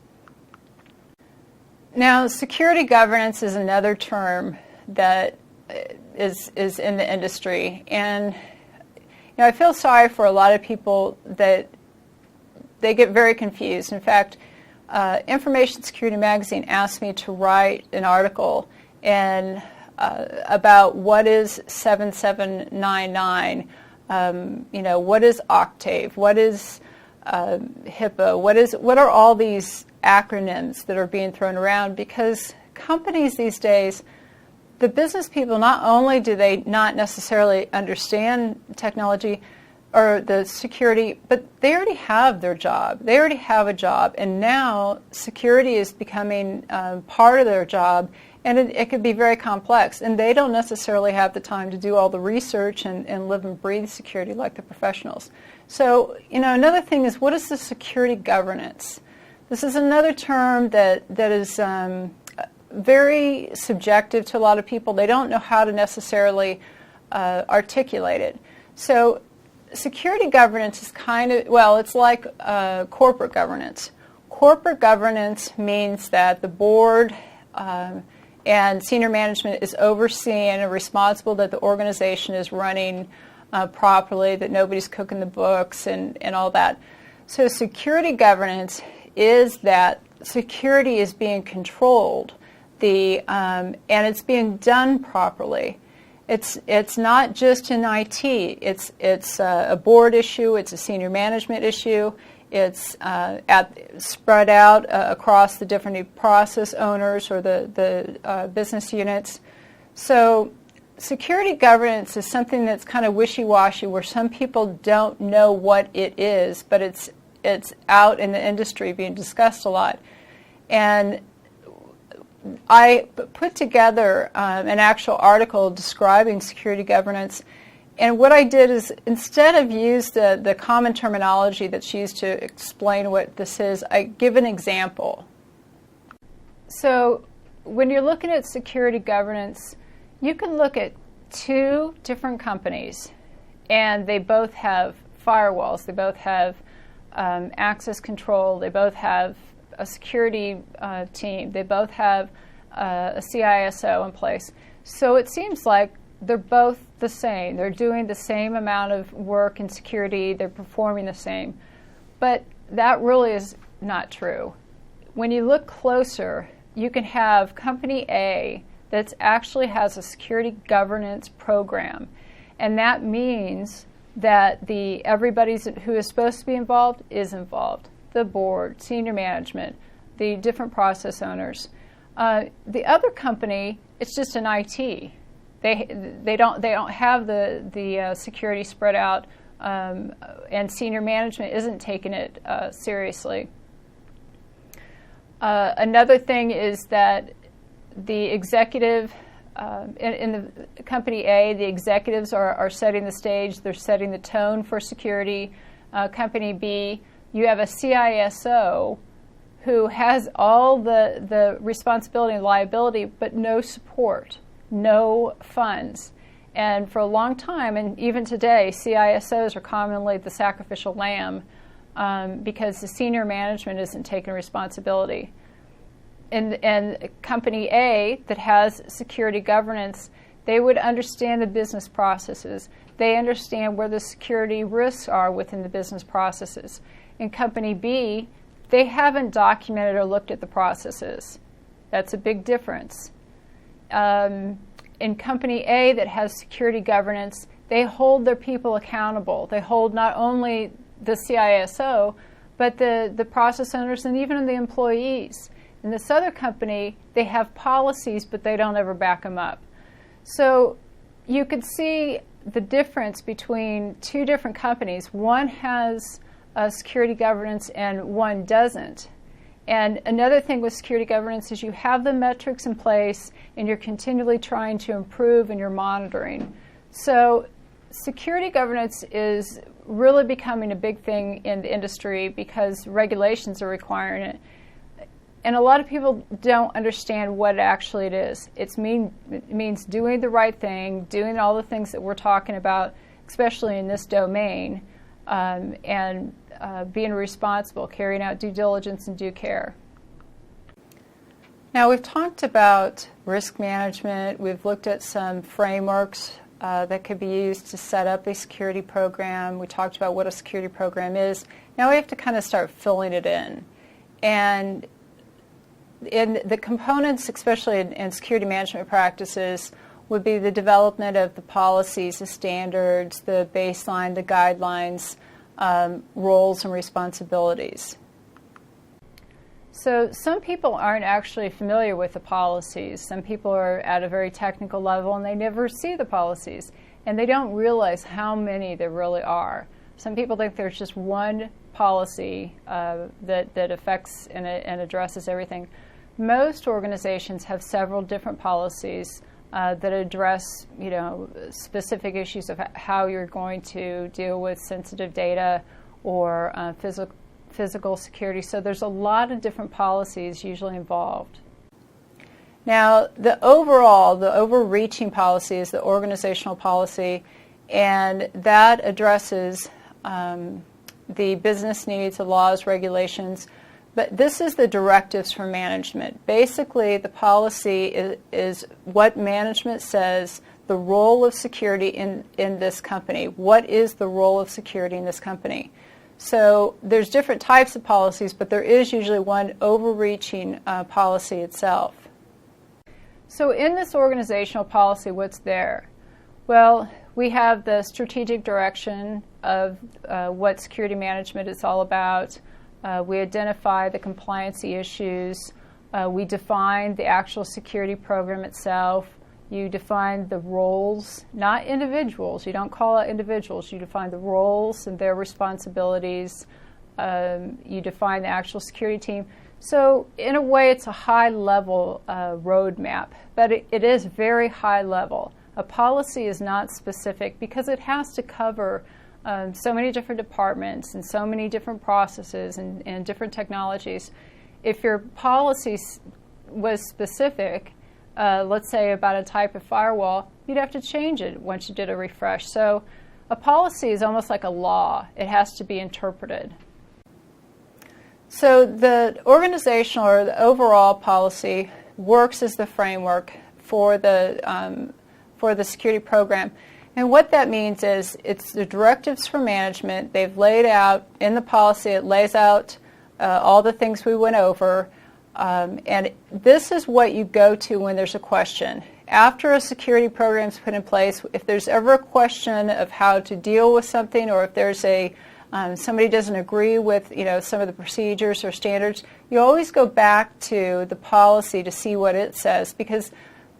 Now, security governance is another term that is in the industry, and I feel sorry for a lot of people that they get very confused. In fact, Information Security Magazine asked me to write an article about what is 7799, what is Octave, what is HIPAA, what are all these acronyms that are being thrown around, because companies these days, the business people, not only do they not necessarily understand technology or the security, but they already have their job. They already have a job, and now security is becoming part of their job, and it could be very complex, and they don't necessarily have the time to do all the research and live and breathe security like the professionals. So, another thing is, what is the security governance? This is another term that is very subjective to a lot of people. They don't know how to necessarily articulate it. So security governance is it's like corporate governance. Corporate governance means that the board and senior management is overseeing and responsible that the organization is running properly, that nobody's cooking the books and all that. So security governance is that security is being controlled, and it's being done properly. It's not just in IT. It's a board issue. It's a senior management issue. It's spread out across the different process owners or the business units. So security governance is something that's kind of wishy-washy, where some people don't know what it is, but it's out in the industry being discussed a lot. And I put together an actual article describing security governance, and what I did is, instead of use the common terminology that's used to explain what this is, I give an example. So when you're looking at security governance, you can look at two different companies, and they both have firewalls, they both have access control, they both have a security team, they both have a CISO in place. So it seems like they're both the same. They're doing the same amount of work in security, they're performing the same. But that really is not true. When you look closer, you can have company A that actually has a security governance program, and that means that everybody who is supposed to be involved is involved. The board, senior management, the different process owners. The other company, it's just an IT. They don't have the security spread out, and senior management isn't taking it seriously. Another thing is that the executive in the company A, the executives are setting the stage, they're setting the tone for security. Company B, you have a CISO who has all the responsibility and liability, but no support, no funds. And for a long time, and even today, CISOs are commonly the sacrificial lamb because the senior management isn't taking responsibility. And company A that has security governance, they would understand the business processes. They understand where the security risks are within the business processes. In company B, they haven't documented or looked at the processes. That's a big difference. In company A that has security governance, they hold their people accountable. They hold not only the CISO, but the process owners and even the employees. In this other company, they have policies, but they don't ever back them up. So you could see the difference between two different companies. One has security governance and one doesn't. And another thing with security governance is you have the metrics in place and you're continually trying to improve and you're monitoring. So security governance is really becoming a big thing in the industry because regulations are requiring it. And a lot of people don't understand what actually it is. It means doing the right thing, doing all the things that we're talking about, especially in this domain, and being responsible, carrying out due diligence and due care. Now, we've talked about risk management. We've looked at some frameworks that could be used to set up a security program. We talked about what a security program is. Now we have to kind of start filling it in. And in the components, especially in security management practices, would be the development of the policies, the standards, the baseline, the guidelines, roles and responsibilities. So some people aren't actually familiar with the policies. Some people are at a very technical level and they never see the policies. And they don't realize how many there really are. Some people think there's just one policy that affects and addresses everything. Most organizations have several different policies that address, specific issues of how you're going to deal with sensitive data or physical security. So there's a lot of different policies usually involved. Now, the overreaching policy is the organizational policy, and that addresses the business needs, the laws, regulations. But this is the directives for management. Basically, the policy is what management says the role of security in this company. What is the role of security in this company? So there's different types of policies, but there is usually one overreaching policy itself. So in this organizational policy, what's there? Well, we have the strategic direction of what security management is all about. We identify the compliancy issues. We define the actual security program itself. You define the roles, not individuals. You don't call out individuals. You define the roles and their responsibilities. You define the actual security team. So in a way, it's a high-level roadmap, but it is very high level. A policy is not specific because it has to cover so many different departments and so many different processes and different technologies. If your policy was specific, let's say about a type of firewall, you'd have to change it once you did a refresh. So a policy is almost like a law. It has to be interpreted. So the organizational or the overall policy works as the framework for the security program. And what that means is it's the directives for management. They've laid out in the policy, it lays out all the things we went over. And this is what you go to when there's a question. After a security program is put in place, if there's ever a question of how to deal with something, or if there's somebody doesn't agree with some of the procedures or standards, you always go back to the policy to see what it says, because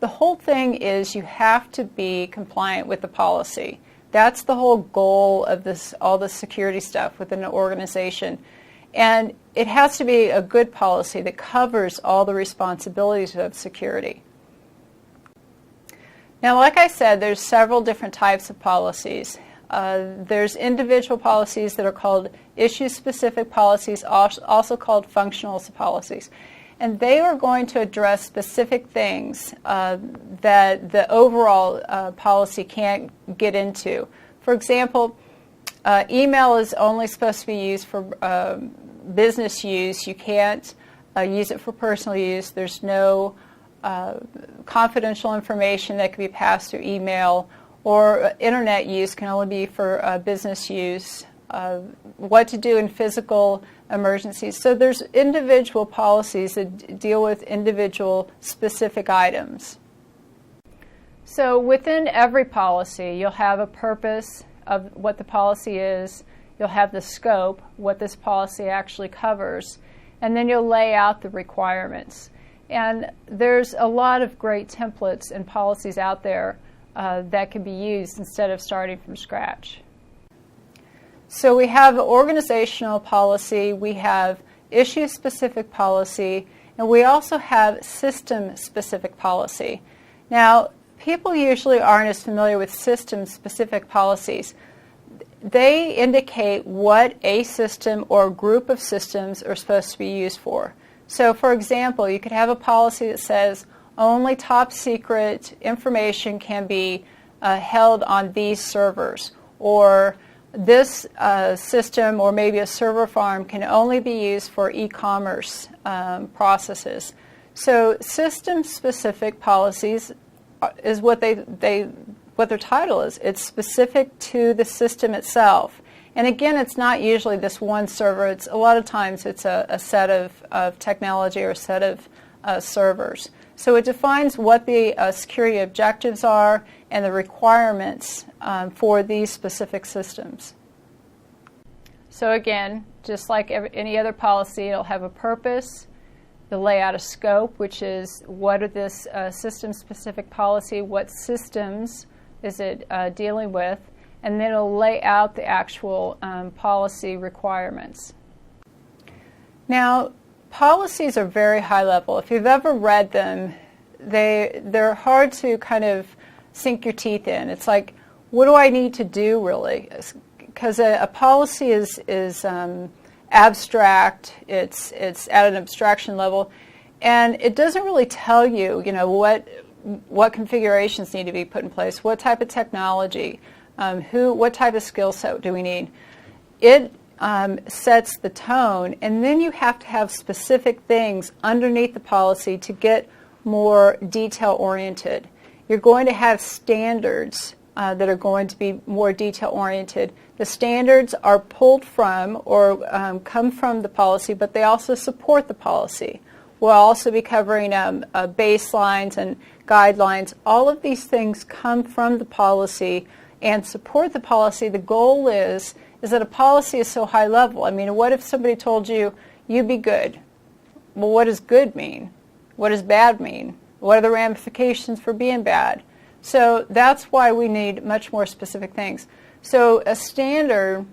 the whole thing is you have to be compliant with the policy. That's the whole goal of all the security stuff within an organization. And it has to be a good policy that covers all the responsibilities of security. Now, like I said, there's several different types of policies. There's individual policies that are called issue-specific policies, also called functional policies. and they are going to address specific things that the overall policy can't get into. For example, email is only supposed to be used for business use. You can't use it for personal use. There's no confidential information that can be passed through email, or internet use can only be for business use. What to do in physical emergencies. So there's individual policies that deal with individual specific items. So within every policy, you'll have a purpose of what the policy is, you'll have the scope, what this policy actually covers, and then you'll lay out the requirements. And there's a lot of great templates and policies out there that can be used instead of starting from scratch. So we have organizational policy, we have issue-specific policy, and we also have system-specific policy. Now, people usually aren't as familiar with system-specific policies. They indicate what a system or group of systems are supposed to be used for. So, for example, you could have a policy that says only top secret information can be held on these servers, or this system or maybe a server farm can only be used for e-commerce processes. So system-specific policies is what what their title is. It's specific to the system itself. And again, it's not usually this one server. It's a lot of times it's a set of technology or a set of servers. So it defines what the security objectives are and the requirements for these specific systems. So again, just like any other policy, it'll have a purpose. They'll lay out a scope, which is what are this system-specific policy, what systems is it dealing with, and then it'll lay out the actual policy requirements. Now, policies are very high level. If you've ever read them, they're hard to kind of sink your teeth in. It's like, what do I need to do really? Because a policy is abstract. It's at an abstraction level, and it doesn't really tell you, what configurations need to be put in place, what type of technology, what type of skill set do we need. It sets the tone, and then you have to have specific things underneath the policy to get more detail-oriented. You're going to have standards that are going to be more detail-oriented. The standards are pulled from or come from the policy, but they also support the policy. We'll also be covering baselines and guidelines. All of these things come from the policy and support the policy. The goal is that a policy is so high level. I mean, what if somebody told you, you be good? Well, what does good mean? What does bad mean? What are the ramifications for being bad? So that's why we need much more specific things. So a standard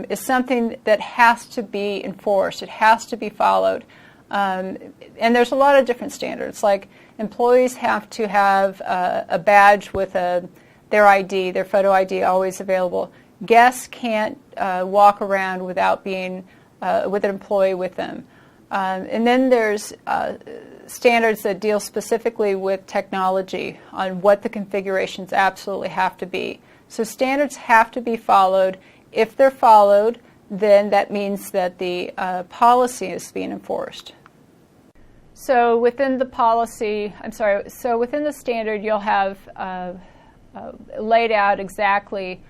is something that has to be enforced. It has to be followed. And there's a lot of different standards. Like employees have to have a badge with their ID, their photo ID always available. Guests can't walk around without being with an employee with them. And then there's standards that deal specifically with technology on what the configurations absolutely have to be. So standards have to be followed. If they're followed, then that means that the policy is being enforced. So within the policy, within the standard, you'll have laid out exactly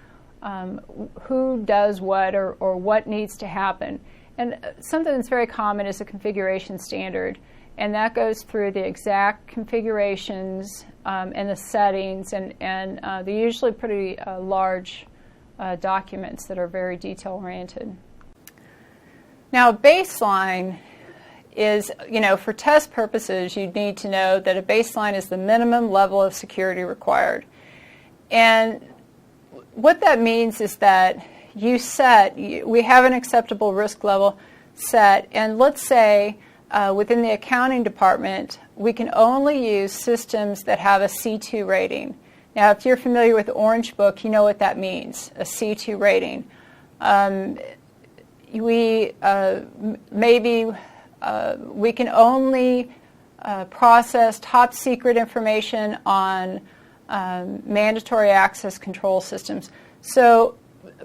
who does what or what needs to happen. And something that's very common is a configuration standard, and that goes through the exact configurations and the settings, and they're usually pretty large documents that are very detail-oriented. Now, a baseline is, for test purposes, you need to know that a baseline is the minimum level of security required. And what that means is that we have an acceptable risk level set, and let's say within the accounting department, we can only use systems that have a C2 rating. Now, if you're familiar with the Orange Book, you know what that means, a C2 rating. We maybe we can only process top secret information on mandatory access control systems. So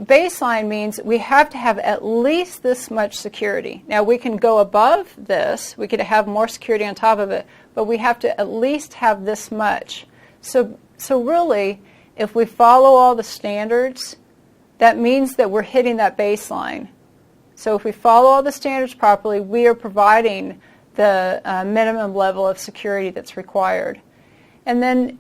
baseline means we have to have at least this much security. Now we can go above this, we could have more security on top of it, but we have to at least have this much. So really, if we follow all the standards, that means that we're hitting that baseline. So if we follow all the standards properly, we are providing the minimum level of security that's required. And then,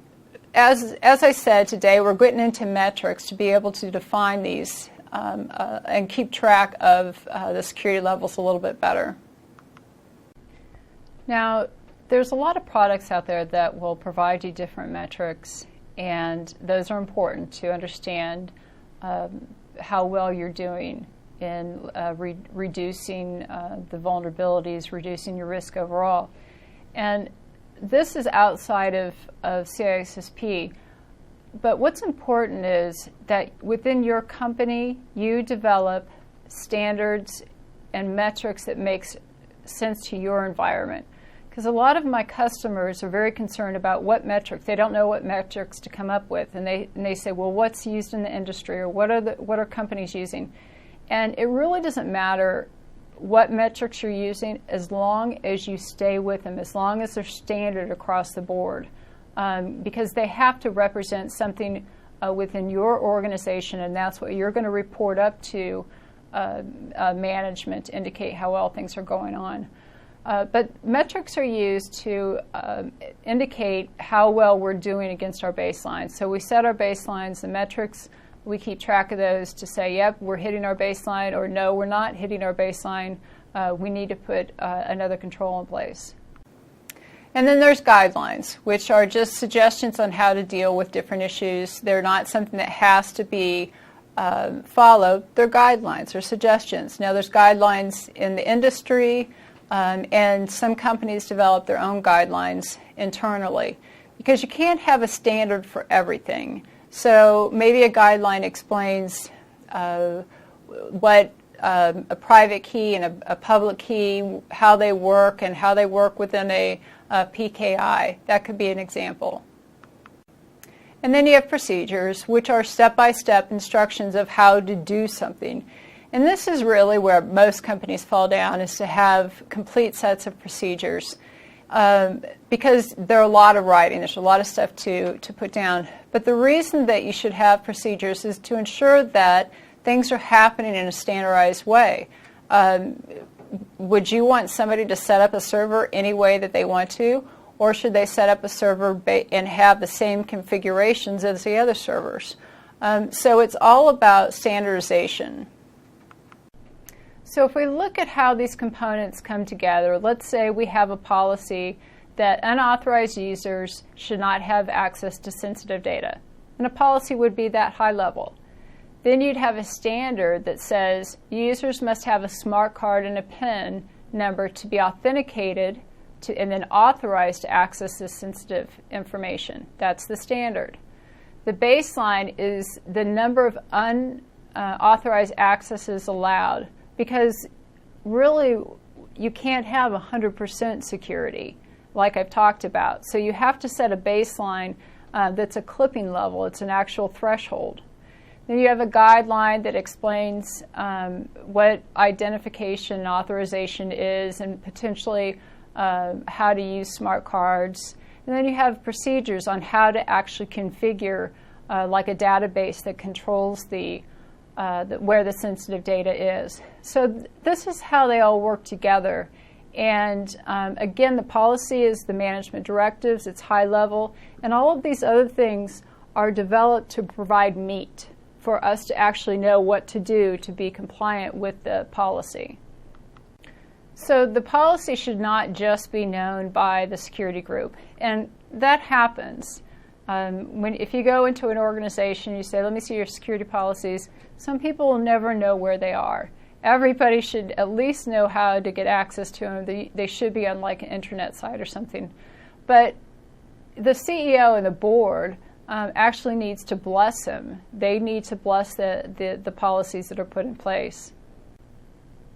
as I said today, we're getting into metrics to be able to define these and keep track of the security levels a little bit better. Now, there's a lot of products out there that will provide you different metrics, and those are important to understand how well you're doing in reducing the vulnerabilities, reducing your risk overall. And this is outside of CISSP, but what's important is that within your company, you develop standards and metrics that makes sense to your environment. Because a lot of my customers are very concerned about what metrics. They don't know what metrics to come up with, and they say, well, what's used in the industry, or what are companies using? And it really doesn't matter what metrics you're using as long as you stay with them, as long as they're standard across the board, because they have to represent something within your organization, and that's what you're going to report up to management to indicate how well things are going on. But metrics are used to indicate how well we're doing against our baselines. So we set our baselines, the metrics, we keep track of those to say, yep, we're hitting our baseline, or no, we're not hitting our baseline. We need to put another control in place. And then there's guidelines, which are just suggestions on how to deal with different issues. They're not something that has to be followed. They're guidelines or suggestions. Now, there's guidelines in the industry, and some companies develop their own guidelines internally, because you can't have a standard for everything. So maybe a guideline explains what a private key and a public key, how they work, and how they work within a PKI. That could be an example. And then you have procedures, which are step-by-step instructions of how to do something. And this is really where most companies fall down, is to have complete sets of procedures. Because there are a lot of writing, there's a lot of stuff to put down. But the reason that you should have procedures is to ensure that things are happening in a standardized way. Would you want somebody to set up a server any way that they want to? Or should they set up a server and have the same configurations as the other servers? So it's all about standardization. So if we look at how these components come together, let's say we have a policy that unauthorized users should not have access to sensitive data. And a policy would be that high level. Then you'd have a standard that says users must have a smart card and a PIN number to be authenticated to, and then authorized to access this sensitive information. That's the standard. The baseline is the number of unauthorized accesses allowed, because really you can't have 100% security like I've talked about. So you have to set a baseline that's a clipping level. It's an actual threshold. Then you have a guideline that explains what identification and authorization is, and potentially how to use smart cards. And then you have procedures on how to actually configure like a database that controls where the sensitive data is. So this is how they all work together. And again, the policy is the management directives, it's high level, and all of these other things are developed to provide meat for us to actually know what to do to be compliant with the policy. So the policy should not just be known by the security group, and that happens. If you go into an organization, you say, let me see your security policies, some people will never know where they are. Everybody should at least know how to get access to them. They should be on like an internet site or something. But the CEO and the board actually needs to bless them. They need to bless the policies that are put in place.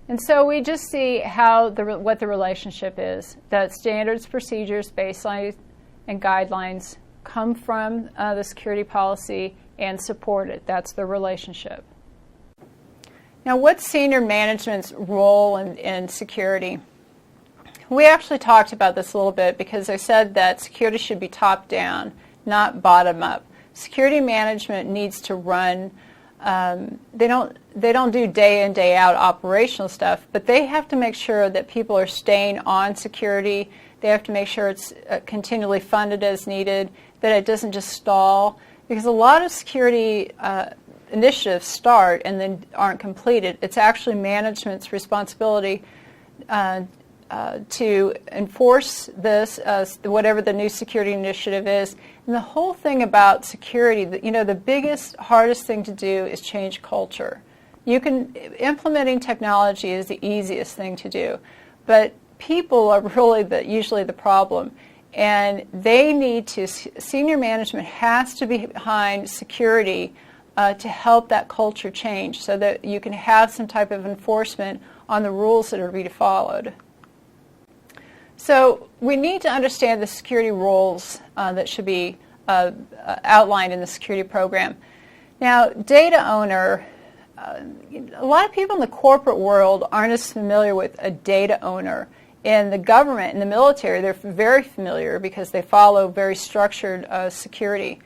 And so we just see how what the relationship is, that standards, procedures, baselines, and guidelines come from the security policy and support it. That's the relationship. Now, what's senior management's role in security? We actually talked about this a little bit because I said that security should be top-down, not bottom-up. Security management needs to run. They don't do day in, day out operational stuff, but they have to make sure that people are staying on security. They have to make sure it's continually funded as needed, that it doesn't just stall, because a lot of security initiatives start and then aren't completed. It's actually management's responsibility to enforce this, whatever the new security initiative is. And the whole thing about security, the biggest, hardest thing to do is change culture. Implementing technology is the easiest thing to do, but people are really usually the problem. And senior management has to be behind security to help that culture change so that you can have some type of enforcement on the rules that are to be followed. So we need to understand the security roles that should be outlined in the security program. Now, data owner, a lot of people in the corporate world aren't as familiar with a data owner. In the government, in the military, they're very familiar because they follow very structured security.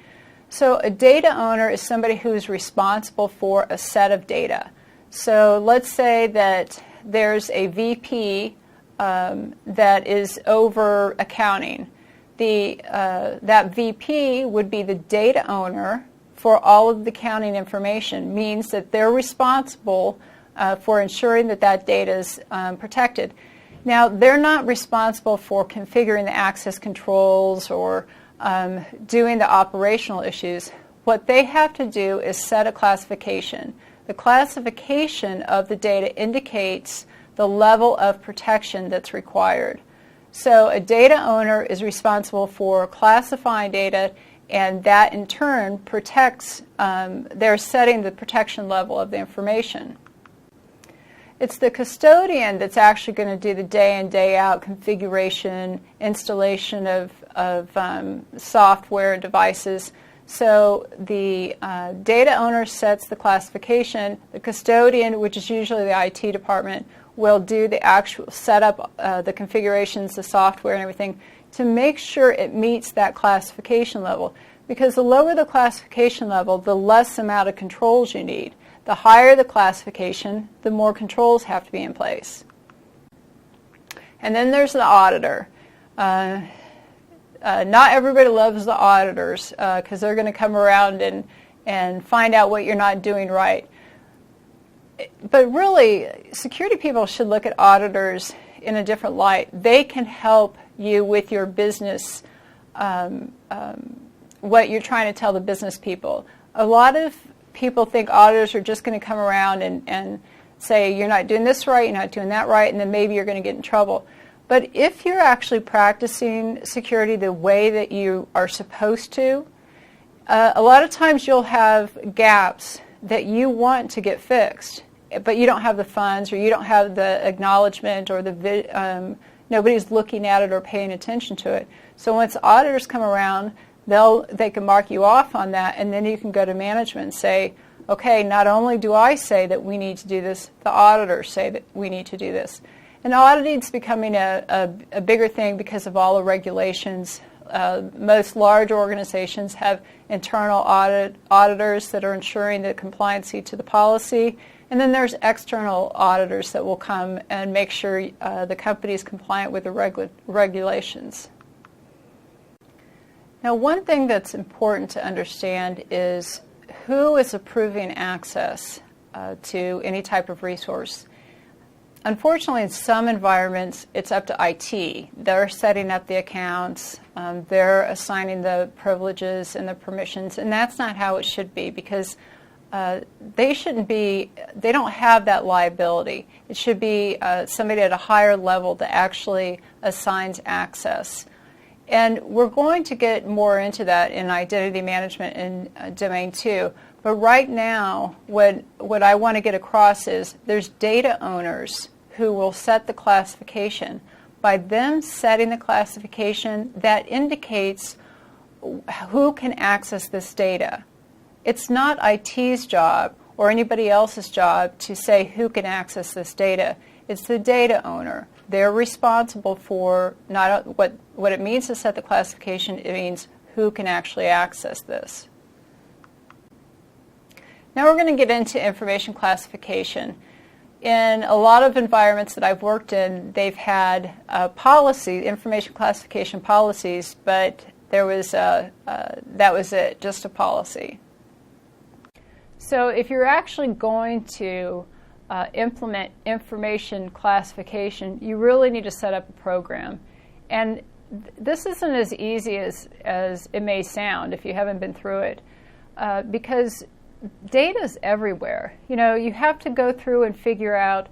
So a data owner is somebody who's responsible for a set of data. So let's say that there's a VP that is over accounting. That VP would be the data owner for all of the accounting information, means that they're responsible for ensuring that data is protected. Now, they're not responsible for configuring the access controls or doing the operational issues. What they have to do is set a classification. The classification of the data indicates the level of protection that's required. So a data owner is responsible for classifying data, and that in turn protects, they're setting the protection level of the information. It's the custodian that's actually going to do the day in, day out configuration, installation of software and devices. So the data owner sets the classification. The custodian, which is usually the IT department, will do the actual setup, the configurations, the software and everything to make sure it meets that classification level. Because the lower the classification level, the less amount of controls you need. The higher the classification, the more controls have to be in place. And then there's the auditor. Not everybody loves the auditors because they're going to come around and find out what you're not doing right. But really, security people should look at auditors in a different light. They can help you with your business, what you're trying to tell the business people. A lot of people think auditors are just going to come around and say, you're not doing this right, you're not doing that right, and then maybe you're going to get in trouble. But if you're actually practicing security the way that you are supposed to, a lot of times you'll have gaps that you want to get fixed, but you don't have the funds or you don't have the acknowledgement or nobody's looking at it or paying attention to it. So once auditors come around, they can mark you off on that, and then you can go to management and say, okay, not only do I say that we need to do this, the auditors say that we need to do this. And auditing is becoming a bigger thing because of all the regulations. Most large organizations have internal auditors that are ensuring the compliancy to the policy, and then there's external auditors that will come and make sure the company is compliant with the regulations. Now, one thing that's important to understand is who is approving access to any type of resource. Unfortunately, in some environments, it's up to IT. They're setting up the accounts, they're assigning the privileges and the permissions, and that's not how it should be because they don't have that liability. It should be somebody at a higher level that actually assigns access. And we're going to get more into that in identity management in Domain 2. But right now, what I want to get across is there's data owners who will set the classification. By them setting the classification, that indicates who can access this data. It's not IT's job or anybody else's job to say who can access this data. It's the data owner. They're responsible for not what it means to set the classification. It means who can actually access this. Now we're going to get into information classification. In a lot of environments that I've worked in, they've had information classification policies, but that was it, just a policy. So if you're actually going to implement information classification, you really need to set up a program. And this isn't as easy as it may sound if you haven't been through it, because data is everywhere. You have to go through and figure out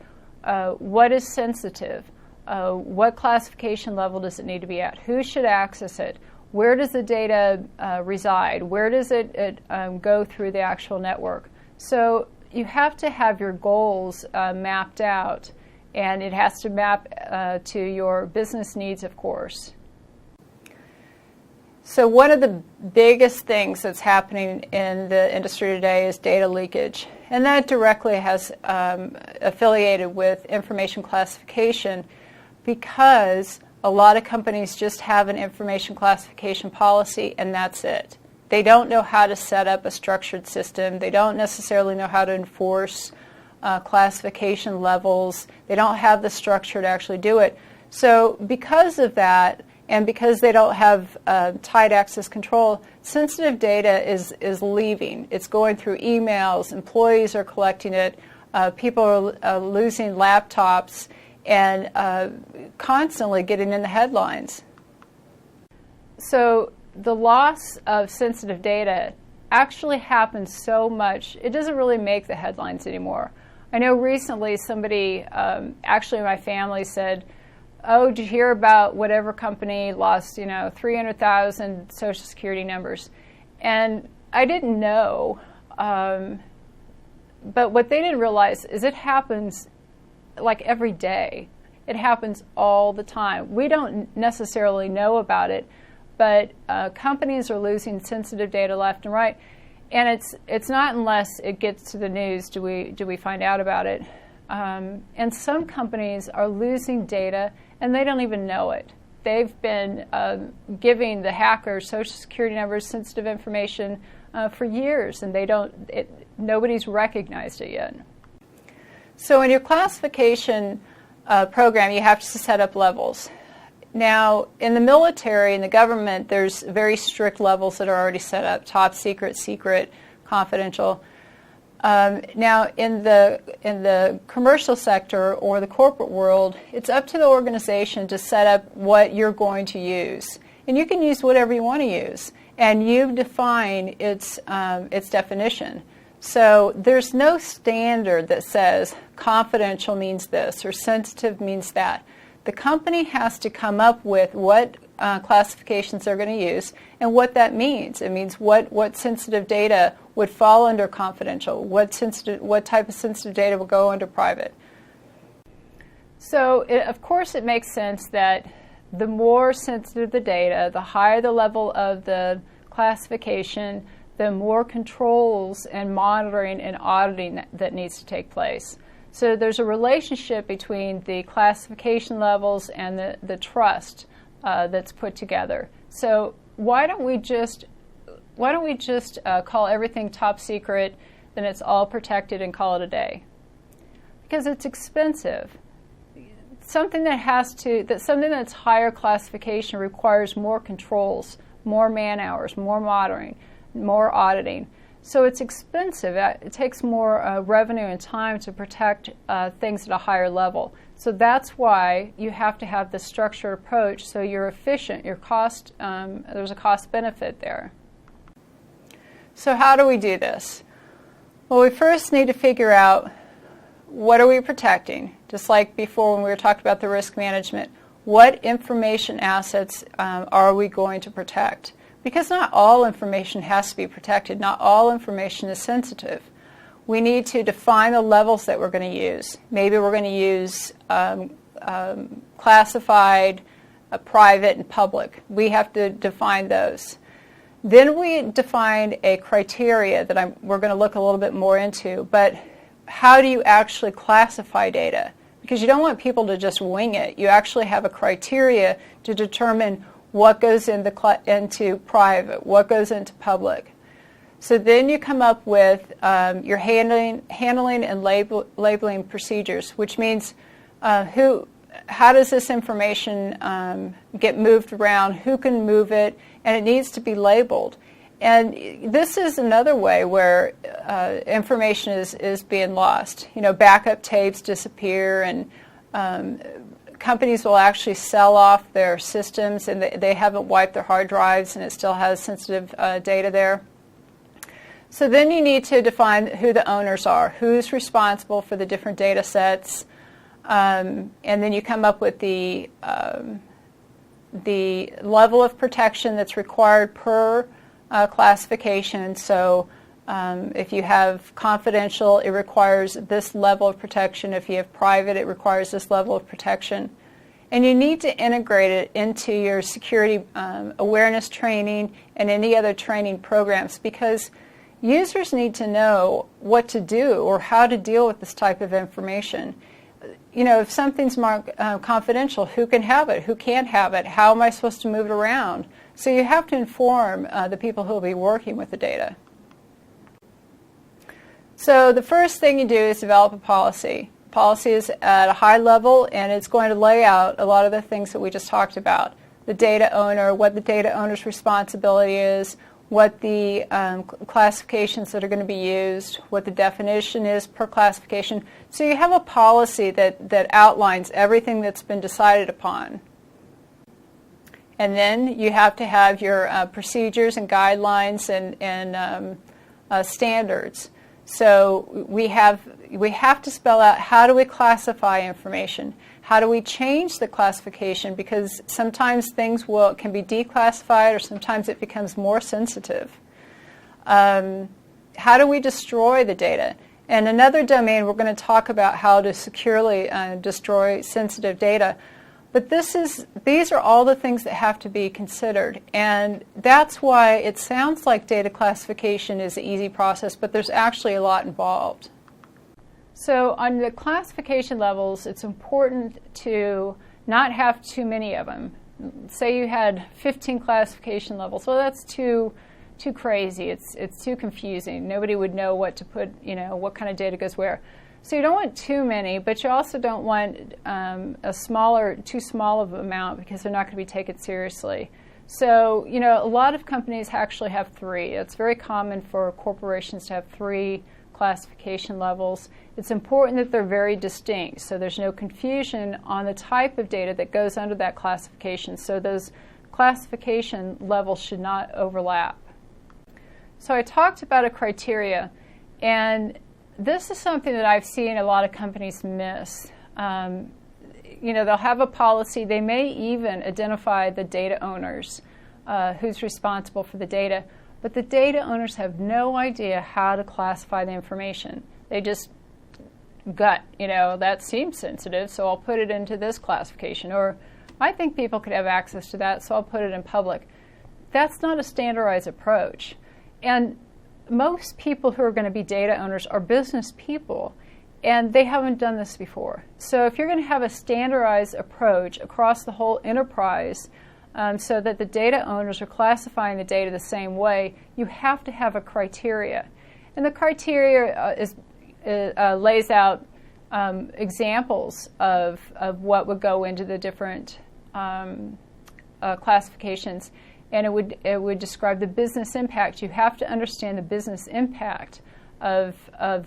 what is sensitive, what classification level does it need to be at, who should access it, where does the data reside, where does it go through the actual network. So you have to have your goals mapped out, and it has to map to your business needs, of course. So one of the biggest things that's happening in the industry today is data leakage, and that directly has affiliated with information classification, because a lot of companies just have an information classification policy and that's it. They don't know how to set up a structured system. They don't necessarily know how to enforce classification levels. They don't have the structure to actually do it. So because of that, and because they don't have tight access control, sensitive data is leaving. It's going through emails. Employees are collecting it. People are losing laptops and constantly getting in the headlines. So the loss of sensitive data actually happens so much, it doesn't really make the headlines anymore. I know recently somebody, actually in my family, said, "Oh, did you hear about whatever company lost, 300,000 Social Security numbers?" And I didn't know, but what they didn't realize is it happens like every day. It happens all the time. We don't necessarily know about it, but companies are losing sensitive data left and right, and it's not unless it gets to the news do we find out about it. And some companies are losing data and they don't even know it. They've been giving the hackers Social Security numbers, sensitive information for years, and nobody's recognized it yet. So in your classification program, you have to set up levels. Now, in the military and the government, there's very strict levels that are already set up: top secret, secret, confidential. Now, in the commercial sector or the corporate world, it's up to the organization to set up what you're going to use, and you can use whatever you want to use, and you define its definition. So there's no standard that says confidential means this or sensitive means that. The company has to come up with what classifications they're going to use and what that means. It means what sensitive data would fall under confidential, what type of sensitive data will go under private. So of course it makes sense that the more sensitive the data, the higher the level of the classification, the more controls and monitoring and auditing that needs to take place. So there's a relationship between the classification levels and the trust that's put together. So why don't we just call everything top secret, then it's all protected, and call it a day? Because it's expensive. Something that's higher classification requires more controls, more man hours, more monitoring, more auditing. So it's expensive. It takes more revenue and time to protect things at a higher level. So that's why you have to have this structured approach so you're efficient. Your cost, there's a cost benefit there. So how do we do this? Well, we first need to figure out what are we protecting. Just like before when we were talking about the risk management, what information assets are we going to protect? Because not all information has to be protected. Not all information is sensitive. We need to define the levels that we're going to use. Maybe we're going to use classified, private, and public. We have to define those. Then we define a criteria that we're going to look a little bit more into. But how do you actually classify data? Because you don't want people to just wing it. You actually have a criteria to determine what goes into private, what goes into public. So then you come up with your handling and labeling procedures, which means how does this information get moved around, who can move it, and it needs to be labeled. And this is another way where information is being lost. Backup tapes disappear, and companies will actually sell off their systems, and they haven't wiped their hard drives, and it still has sensitive data there. So then you need to define who the owners are, who's responsible for the different data sets, and then you come up with the level of protection that's required per classification. So if you have confidential, it requires this level of protection. If you have private, it requires this level of protection. And you need to integrate it into your security awareness training and any other training programs, because users need to know what to do or how to deal with this type of information. If something's marked confidential, who can have it, who can't have it, how am I supposed to move it around? So you have to inform the people who will be working with the data. So the first thing you do is develop a policy. Policy is at a high level, and it's going to lay out a lot of the things that we just talked about. The data owner, what the data owner's responsibility is, what the classifications that are going to be used, what the definition is per classification. So you have a policy that outlines everything that's been decided upon. And then you have to have your procedures and guidelines and standards. So we have to spell out, how do we classify information? How do we change the classification? Because sometimes things can be declassified, or sometimes it becomes more sensitive. How do we destroy the data? And another domain, we're going to talk about how to securely destroy sensitive data. But these are all the things that have to be considered. And that's why it sounds like data classification is an easy process, but there's actually a lot involved. So on the classification levels, it's important to not have too many of them. Say you had 15 classification levels. Well, that's too crazy. It's too confusing. Nobody would know what to put, what kind of data goes where. So you don't want too many, but you also don't want too small of an amount, because they're not going to be taken seriously. So, a lot of companies actually have 3. It's very common for corporations to have 3 classification levels. It's important that they're very distinct, so there's no confusion on the type of data that goes under that classification. So those classification levels should not overlap. So I talked about a criteria, and this is something that I've seen a lot of companies miss. They'll have a policy. They may even identify the data owners, who's responsible for the data. But the data owners have no idea how to classify the information. They just gut, that seems sensitive, so I'll put it into this classification. Or I think people could have access to that, so I'll put it in public. That's not a standardized approach. And most people who are going to be data owners are business people, and they haven't done this before. So if you're going to have a standardized approach across the whole enterprise, so that the data owners are classifying the data the same way, you have to have a criteria. And the criteria lays out examples of what would go into the different classifications. And it would describe the business impact. You have to understand the business impact of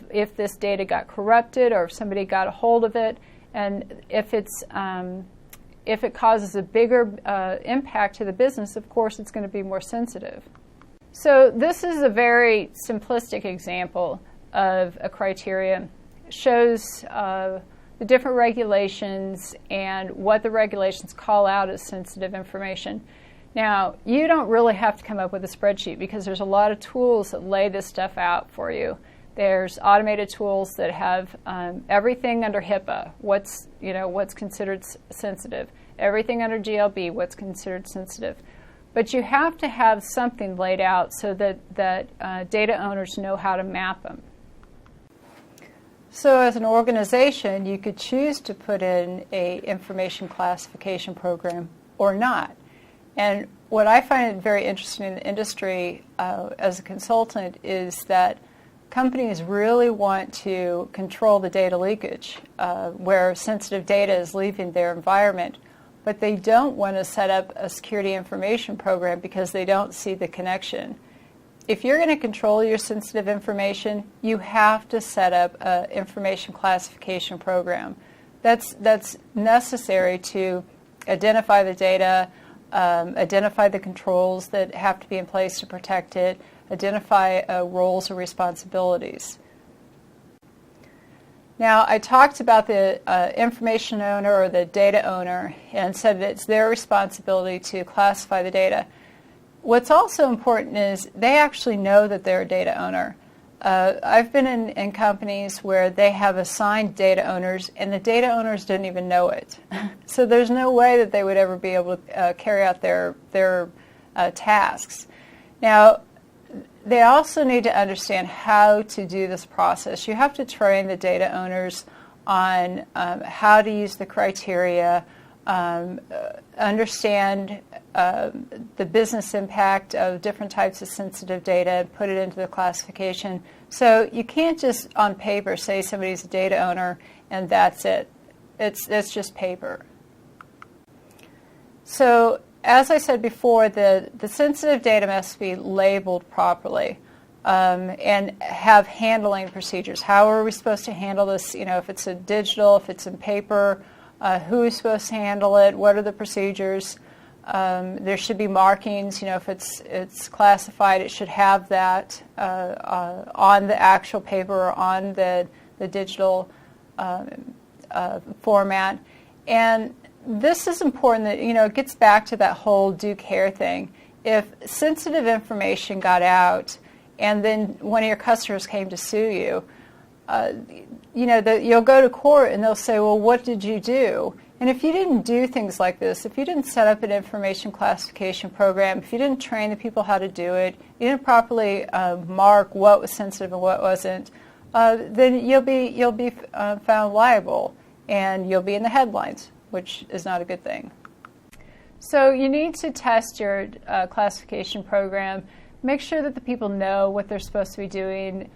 if this data got corrupted, or if somebody got a hold of it, and if it causes a bigger impact to the business, of course it's going to be more sensitive. So this is a very simplistic example of a criteria. It shows the different regulations and what the regulations call out as sensitive information. Now, you don't really have to come up with a spreadsheet because there's a lot of tools that lay this stuff out for you. There's automated tools that have everything under HIPAA, what's considered sensitive, everything under GLB, what's considered sensitive. But you have to have something laid out so that data owners know how to map them. So as an organization, you could choose to put in a information classification program or not. And what I find very interesting in the industry as a consultant is that companies really want to control the data leakage where sensitive data is leaving their environment, but they don't want to set up a security information program because they don't see the connection. If you're going to control your sensitive information, you have to set up an information classification program. That's necessary to identify the data, identify the controls that have to be in place to protect it, identify roles and responsibilities. Now, I talked about the information owner or the data owner and said that it's their responsibility to classify the data. What's also important is they actually know that they're a data owner. I've been in companies where they have assigned data owners and the data owners didn't even know it. So there's no way that they would ever be able to carry out their tasks. Now, they also need to understand how to do this process. You have to train the data owners on how to use the criteria, understand the business impact of different types of sensitive data, and put it into the classification. So you can't just on paper say somebody's a data owner and that's it. It's just paper. So as I said before, the sensitive data must be labeled properly and have handling procedures. How are we supposed to handle this? If it's a digital, if it's in paper, who is supposed to handle it? What are the procedures? There should be markings. If it's classified, it should have that on the actual paper or on the digital format. And this is important that, it gets back to that whole do care thing. If sensitive information got out and then one of your customers came to sue you, you'll go to court and they'll say, well, what did you do? And if you didn't do things like this, if you didn't set up an information classification program, if you didn't train the people how to do it, you didn't properly mark what was sensitive and what wasn't, then you'll be found liable and you'll be in the headlines, which is not a good thing. So you need to test your classification program. Make sure that the people know what they're supposed to be doing.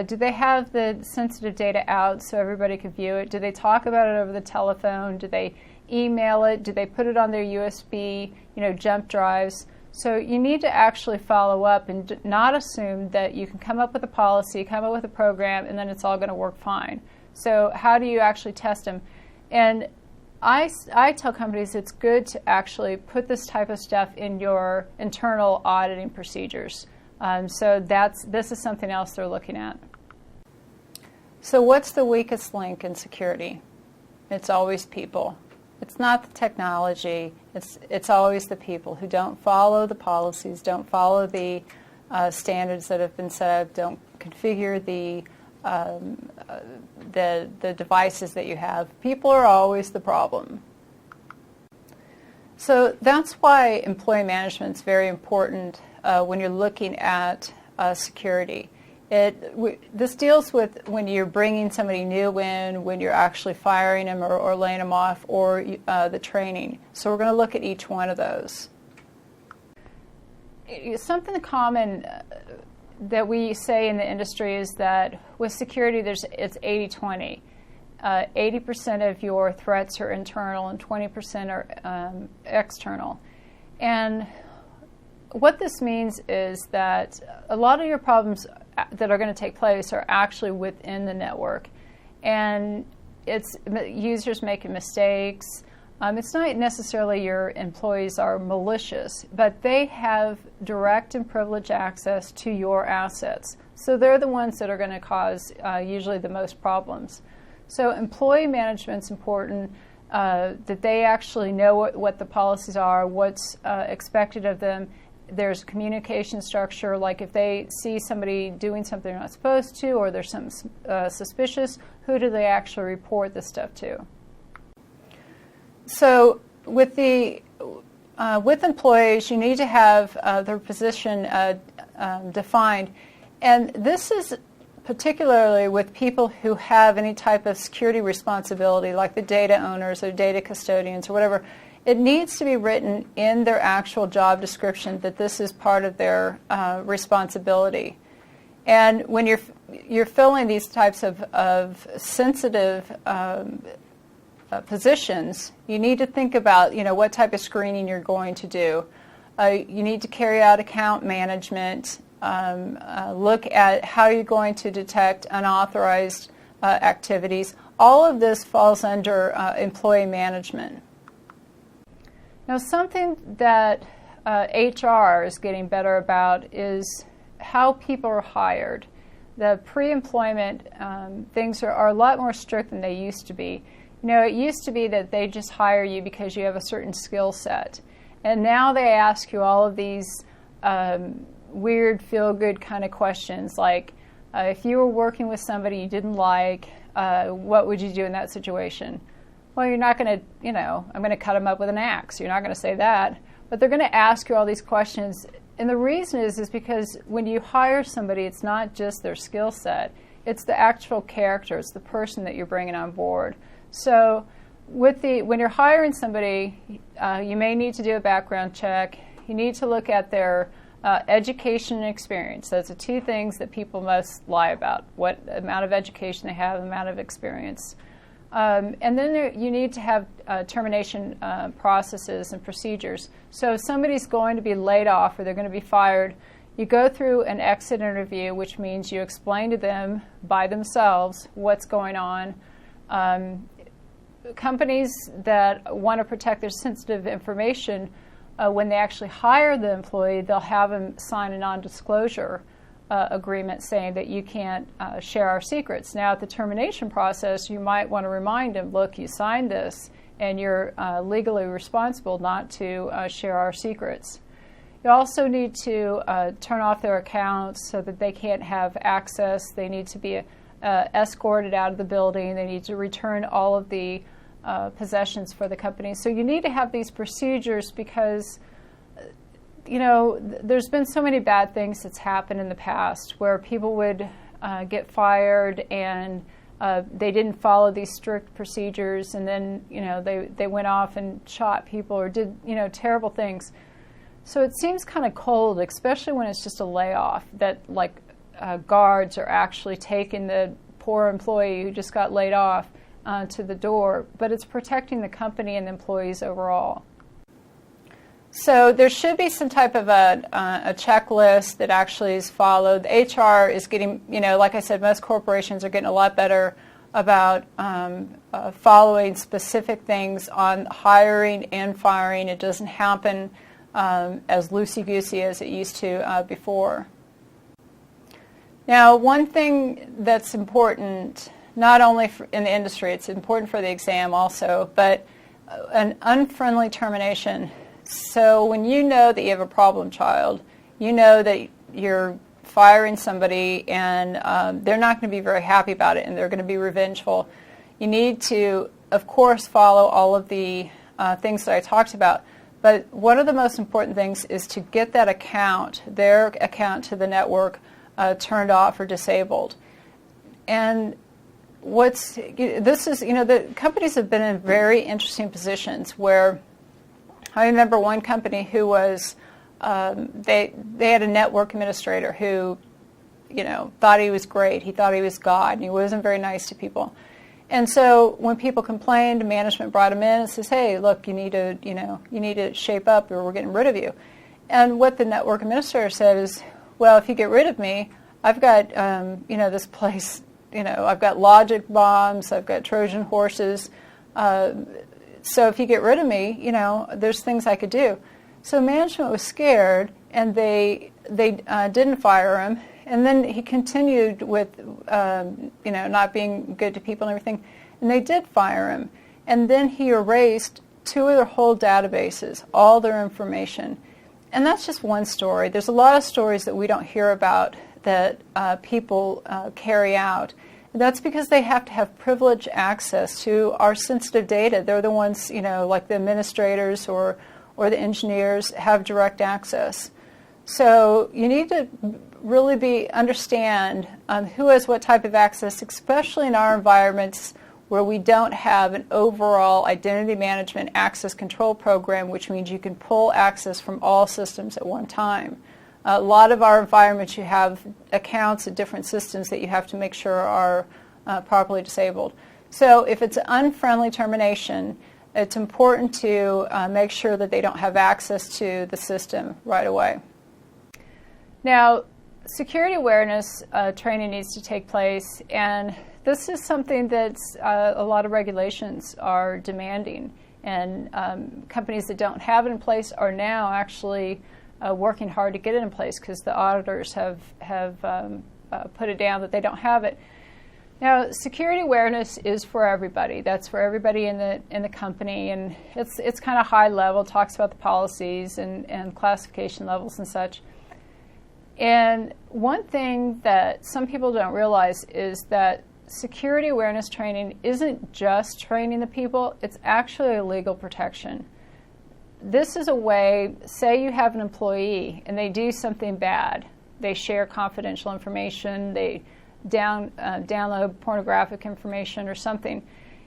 Do they have the sensitive data out so everybody can view it? Do they talk about it over the telephone? Do they email it? Do they put it on their USB, jump drives? So you need to actually follow up and not assume that you can come up with a policy, come up with a program, and then it's all going to work fine. So how do you actually test them? And I tell companies it's good to actually put this type of stuff in your internal auditing procedures. So this is something else they're looking at. So what's the weakest link in security? It's always people. It's not the technology. It's always the people who don't follow the policies, don't follow the standards that have been set up, don't configure the devices that you have. People are always the problem. So that's why employee management is very important when you're looking at security. This deals with when you're bringing somebody new in, when you're actually firing them or laying them off, or the training. So we're going to look at each one of those. Something common that we say in the industry is that with security, it's 80-20. 80% of your threats are internal and 20% are external. And what this means is that a lot of your problems that are going to take place are actually within the network. And it's users making mistakes. It's not necessarily your employees are malicious, but they have direct and privileged access to your assets. So they're the ones that are going to cause usually the most problems. So employee management's important. that they actually know what the policies are, what's expected of them. There's a communication structure, like if they see somebody doing something they're not supposed to, or there's something suspicious, who do they actually report this stuff to? So with employees, you need to have their position defined, and this is particularly with people who have any type of security responsibility, like the data owners or data custodians or whatever. It needs to be written in their actual job description that this is part of their responsibility. And when you're filling these types of sensitive positions, you need to think about what type of screening you're going to do. You need to carry out account management. Look at how you're going to detect unauthorized activities. All of this falls under employee management. Now, something that HR is getting better about is how people are hired. The pre-employment things are a lot more strict than they used to be. It used to be that they just hire you because you have a certain skill set. And now they ask you all of these weird, feel-good kind of questions, like if you were working with somebody you didn't like, what would you do in that situation? Well, you're not going to, I'm going to cut them up with an axe. You're not going to say that. But they're going to ask you all these questions. And the reason is because when you hire somebody, it's not just their skill set. It's the actual character. It's the person that you're bringing on board. So when you're hiring somebody, you may need to do a background check. You need to look at their education and experience. Those are two things that people most lie about: what amount of education they have, the amount of experience. And then you need to have termination processes and procedures. So if somebody's going to be laid off or they're going to be fired, you go through an exit interview, which means you explain to them by themselves what's going on. Companies that want to protect their sensitive information, when they actually hire the employee, they'll have them sign a non-disclosure agreement saying that you can't share our secrets. Now, at the termination process, you might want to remind them, look, you signed this, and you're legally responsible not to share our secrets. You also need to turn off their accounts so that they can't have access. They need to be escorted out of the building. They need to return all of the possessions for the company. So you need to have these procedures because there's been so many bad things that's happened in the past where people would get fired and they didn't follow these strict procedures, and then they went off and shot people or did terrible things. So it seems kind of cold, especially when it's just a layoff, that guards are actually taking the poor employee who just got laid off to the door, but it's protecting the company and the employees overall. So there should be some type of a checklist that actually is followed. The HR is getting, like I said, most corporations are getting a lot better about following specific things on hiring and firing. It doesn't happen as loosey-goosey as it used to before. Now, one thing that's important, not only in the industry, it's important for the exam also, but an unfriendly termination. So when you know that you have a problem child, you know that you're firing somebody and they're not going to be very happy about it and they're going to be revengeful, you need to, of course, follow all of the things that I talked about. But one of the most important things is to get that account, their account to the network, turned off or disabled. And the companies have been in very interesting positions where I remember one company who was, they had a network administrator who, thought he was great. He thought he was God, and he wasn't very nice to people. And so when people complained, management brought him in and says, "Hey, look, you need to shape up, or we're getting rid of you." And what the network administrator said is, "Well, if you get rid of me, I've got, this place, I've got logic bombs, I've got Trojan horses. So if you get rid of me, there's things I could do." So management was scared, and they didn't fire him. And then he continued with, not being good to people and everything. And they did fire him. and then he erased 2 of their whole databases, all their information. And that's just one story. There's a lot of stories that we don't hear about that people carry out. That's because they have to have privileged access to our sensitive data. They're the ones, like the administrators or the engineers have direct access. So you need to really understand who has what type of access, especially in our environments where we don't have an overall identity management access control program, which means you can pull access from all systems at one time. A lot of our environments, you have accounts at different systems that you have to make sure are properly disabled. So if it's an unfriendly termination, it's important to make sure that they don't have access to the system right away. Now, security awareness training needs to take place, and this is something that a lot of regulations are demanding, and companies that don't have it in place are now actually working hard to get it in place because the auditors have put it down that they don't have it. Now, security awareness is for everybody. That's for everybody in the company, and it's kind of high level. It talks about the policies and classification levels and such. And one thing that some people don't realize is that security awareness training isn't just training the people, it's actually a legal protection. This is a way, say you have an employee and they do something bad. They share confidential information, they download pornographic information or something,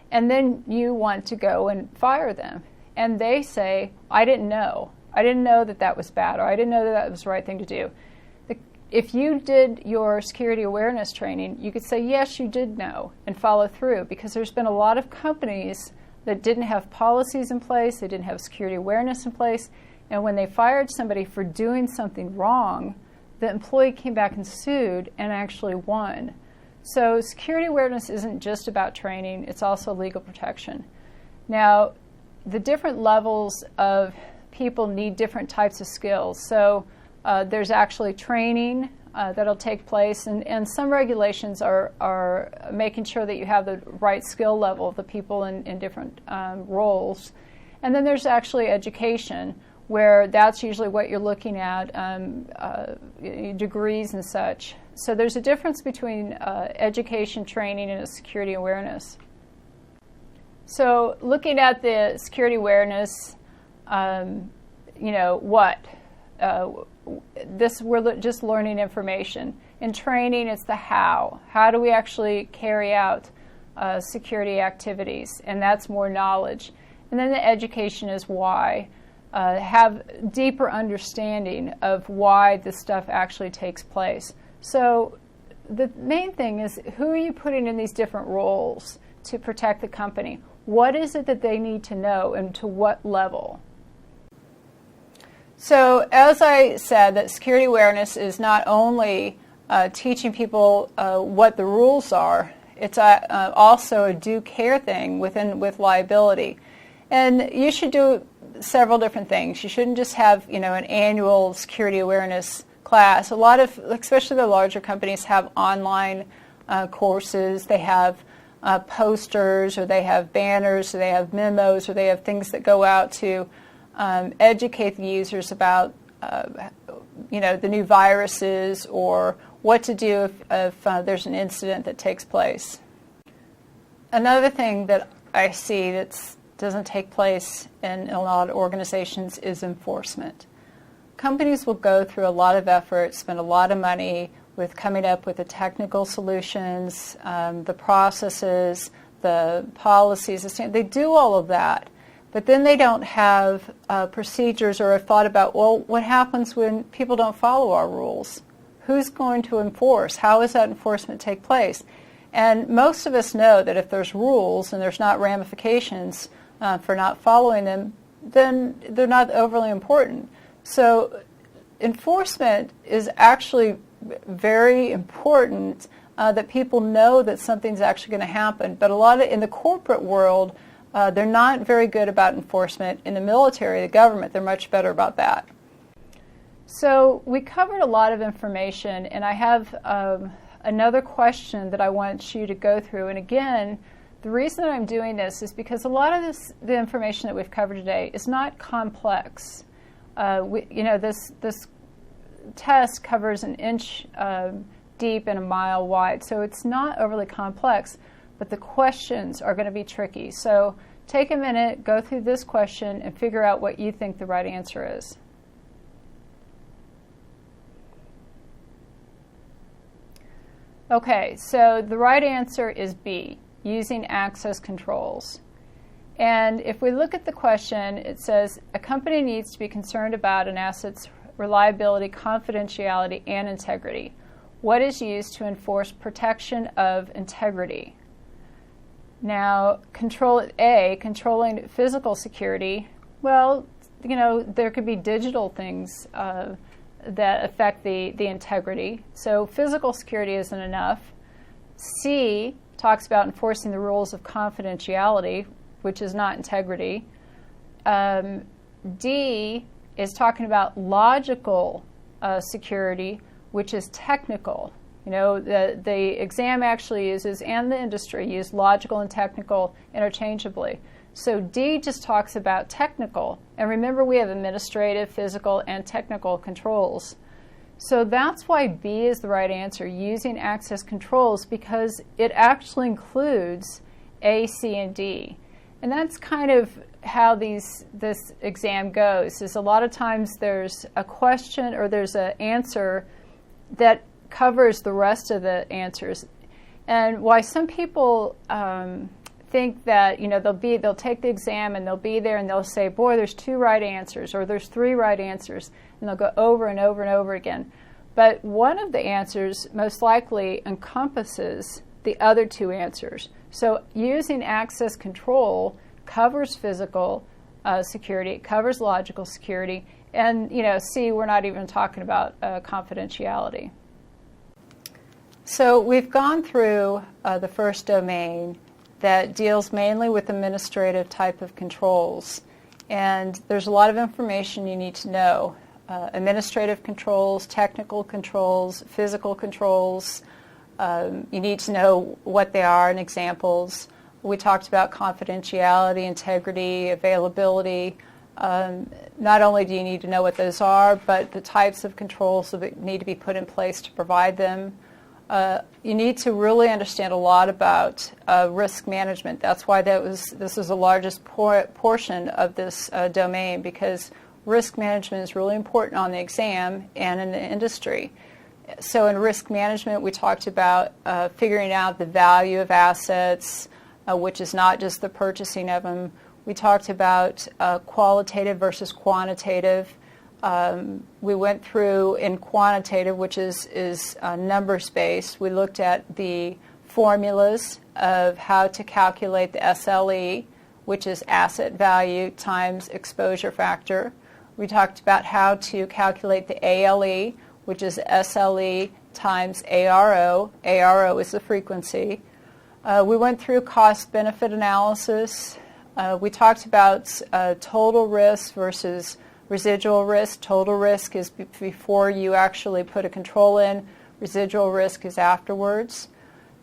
and then you want to go and fire them. And they say, I didn't know that was bad, or I didn't know that was the right thing to do. If you did your security awareness training, you could say, yes, you did know, and follow through, because there's been a lot of companies that didn't have policies in place, they didn't have security awareness in place, and when they fired somebody for doing something wrong, the employee came back and sued and actually won. So security awareness isn't just about training, it's also legal protection. Now, the different levels of people need different types of skills. So there's actually training that'll take place, and some regulations are making sure that you have the right skill level of the people in different roles. And then there's actually education, where that's usually what you're looking at, degrees and such. So there's a difference between education, training, and security awareness. So looking at the security awareness, we're just learning information. In training, it's the how. How do we actually carry out security activities? And that's more knowledge. And then the education is why. Have deeper understanding of why this stuff actually takes place. So the main thing is, who are you putting in these different roles to protect the company? What is it that they need to know, and to what level? So as I said, that security awareness is not only teaching people what the rules are, it's also a due care thing with liability. And you should do several different things. You shouldn't just have an annual security awareness class. A lot of, especially the larger companies, have online courses. They have posters, or they have banners, or they have memos, or they have things that go out to educate the users about the new viruses, or what to do if there's an incident that takes place. Another thing that I see that doesn't take place in a lot of organizations is enforcement. Companies will go through a lot of effort, spend a lot of money with coming up with the technical solutions, the processes, the policies. They do all of that. But then they don't have procedures or a thought about, well, what happens when people don't follow our rules? Who's going to enforce? How does that enforcement take place? And most of us know that if there's rules and there's not ramifications for not following them, then they're not overly important. So enforcement is actually very important, that people know that something's actually going to happen. But a lot in the corporate world, they're not very good about enforcement. In the military, the government, they're much better about that. So we covered a lot of information, and I have another question that I want you to go through. And again, The reason that I'm doing this is because a lot of the information that we've covered today is not complex. This test covers an inch deep and a mile wide, so it's not overly complex, but the questions are going to be tricky. So take a minute, go through this question, and figure out what you think the right answer is. Okay, so the right answer is B, using access controls. And if we look at the question, it says, a company needs to be concerned about an asset's reliability, confidentiality, and integrity. What is used to enforce protection of integrity? Now, control A, controlling physical security, well, there could be digital things that affect the integrity. So physical security isn't enough. C talks about enforcing the rules of confidentiality, which is not integrity. D is talking about logical security, which is technical. The exam actually uses, and the industry use, logical and technical interchangeably. So D just talks about technical. And remember, we have administrative, physical, and technical controls. So that's why B is the right answer, using access controls, because it actually includes A, C, and D. And that's kind of how this exam goes, is a lot of times there's a question or there's an answer that covers the rest of the answers. And why some people think that they'll take the exam and they'll be there and they'll say, boy, there's 2 right answers, or there's 3 right answers, and they'll go over and over and over again. But one of the answers most likely encompasses the other 2 answers. So using access control covers physical security, it covers logical security, and C, we're not even talking about confidentiality. So we've gone through the first domain that deals mainly with administrative type of controls. And there's a lot of information you need to know. Administrative controls, technical controls, physical controls. You need to know what they are and examples. We talked about confidentiality, integrity, availability. Not only do you need to know what those are, but the types of controls that need to be put in place to provide them. You need to really understand a lot about risk management. That's why this is the largest portion of this domain, because risk management is really important on the exam and in the industry. So in risk management, we talked about figuring out the value of assets, which is not just the purchasing of them. We talked about qualitative versus quantitative. We went through in quantitative, which is numbers-based. We looked at the formulas of how to calculate the SLE, which is asset value times exposure factor. We talked about how to calculate the ALE, which is SLE times ARO. ARO is the frequency. We went through cost-benefit analysis. We talked about total risk versus residual risk. Total risk is before you actually put a control in. Residual risk is afterwards.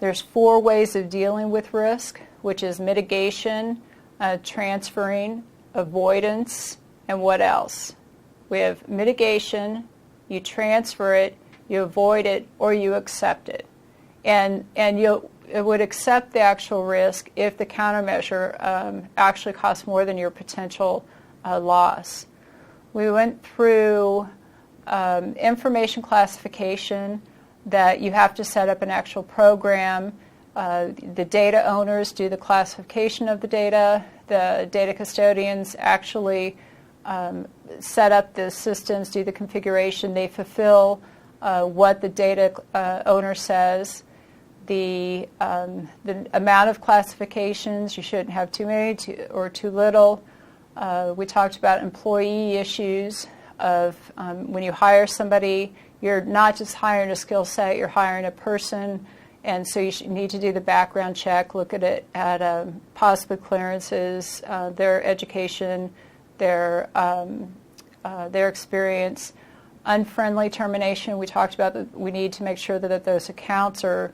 There's 4 ways of dealing with risk, which is mitigation, transferring, avoidance, and what else? We have mitigation, you transfer it, you avoid it, or you accept it. And you would accept the actual risk if the countermeasure actually costs more than your potential loss. We went through information classification, that you have to set up an actual program. The data owners do the classification of the data. The data custodians actually set up the systems, do the configuration. They fulfill what the data owner says. The amount of classifications, you shouldn't have too many or too little. We talked about employee issues of when you hire somebody, you're not just hiring a skill set, you're hiring a person, and so you need to do the background check, look at it at possible clearances, their education, their experience. Unfriendly termination, we talked about that we need to make sure that those accounts are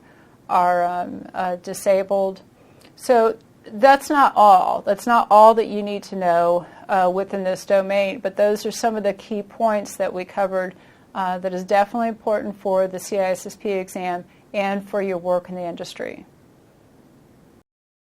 disabled. So that's not all. That's not all that you need to know within this domain, but those are some of the key points that we covered that is definitely important for the CISSP exam and for your work in the industry.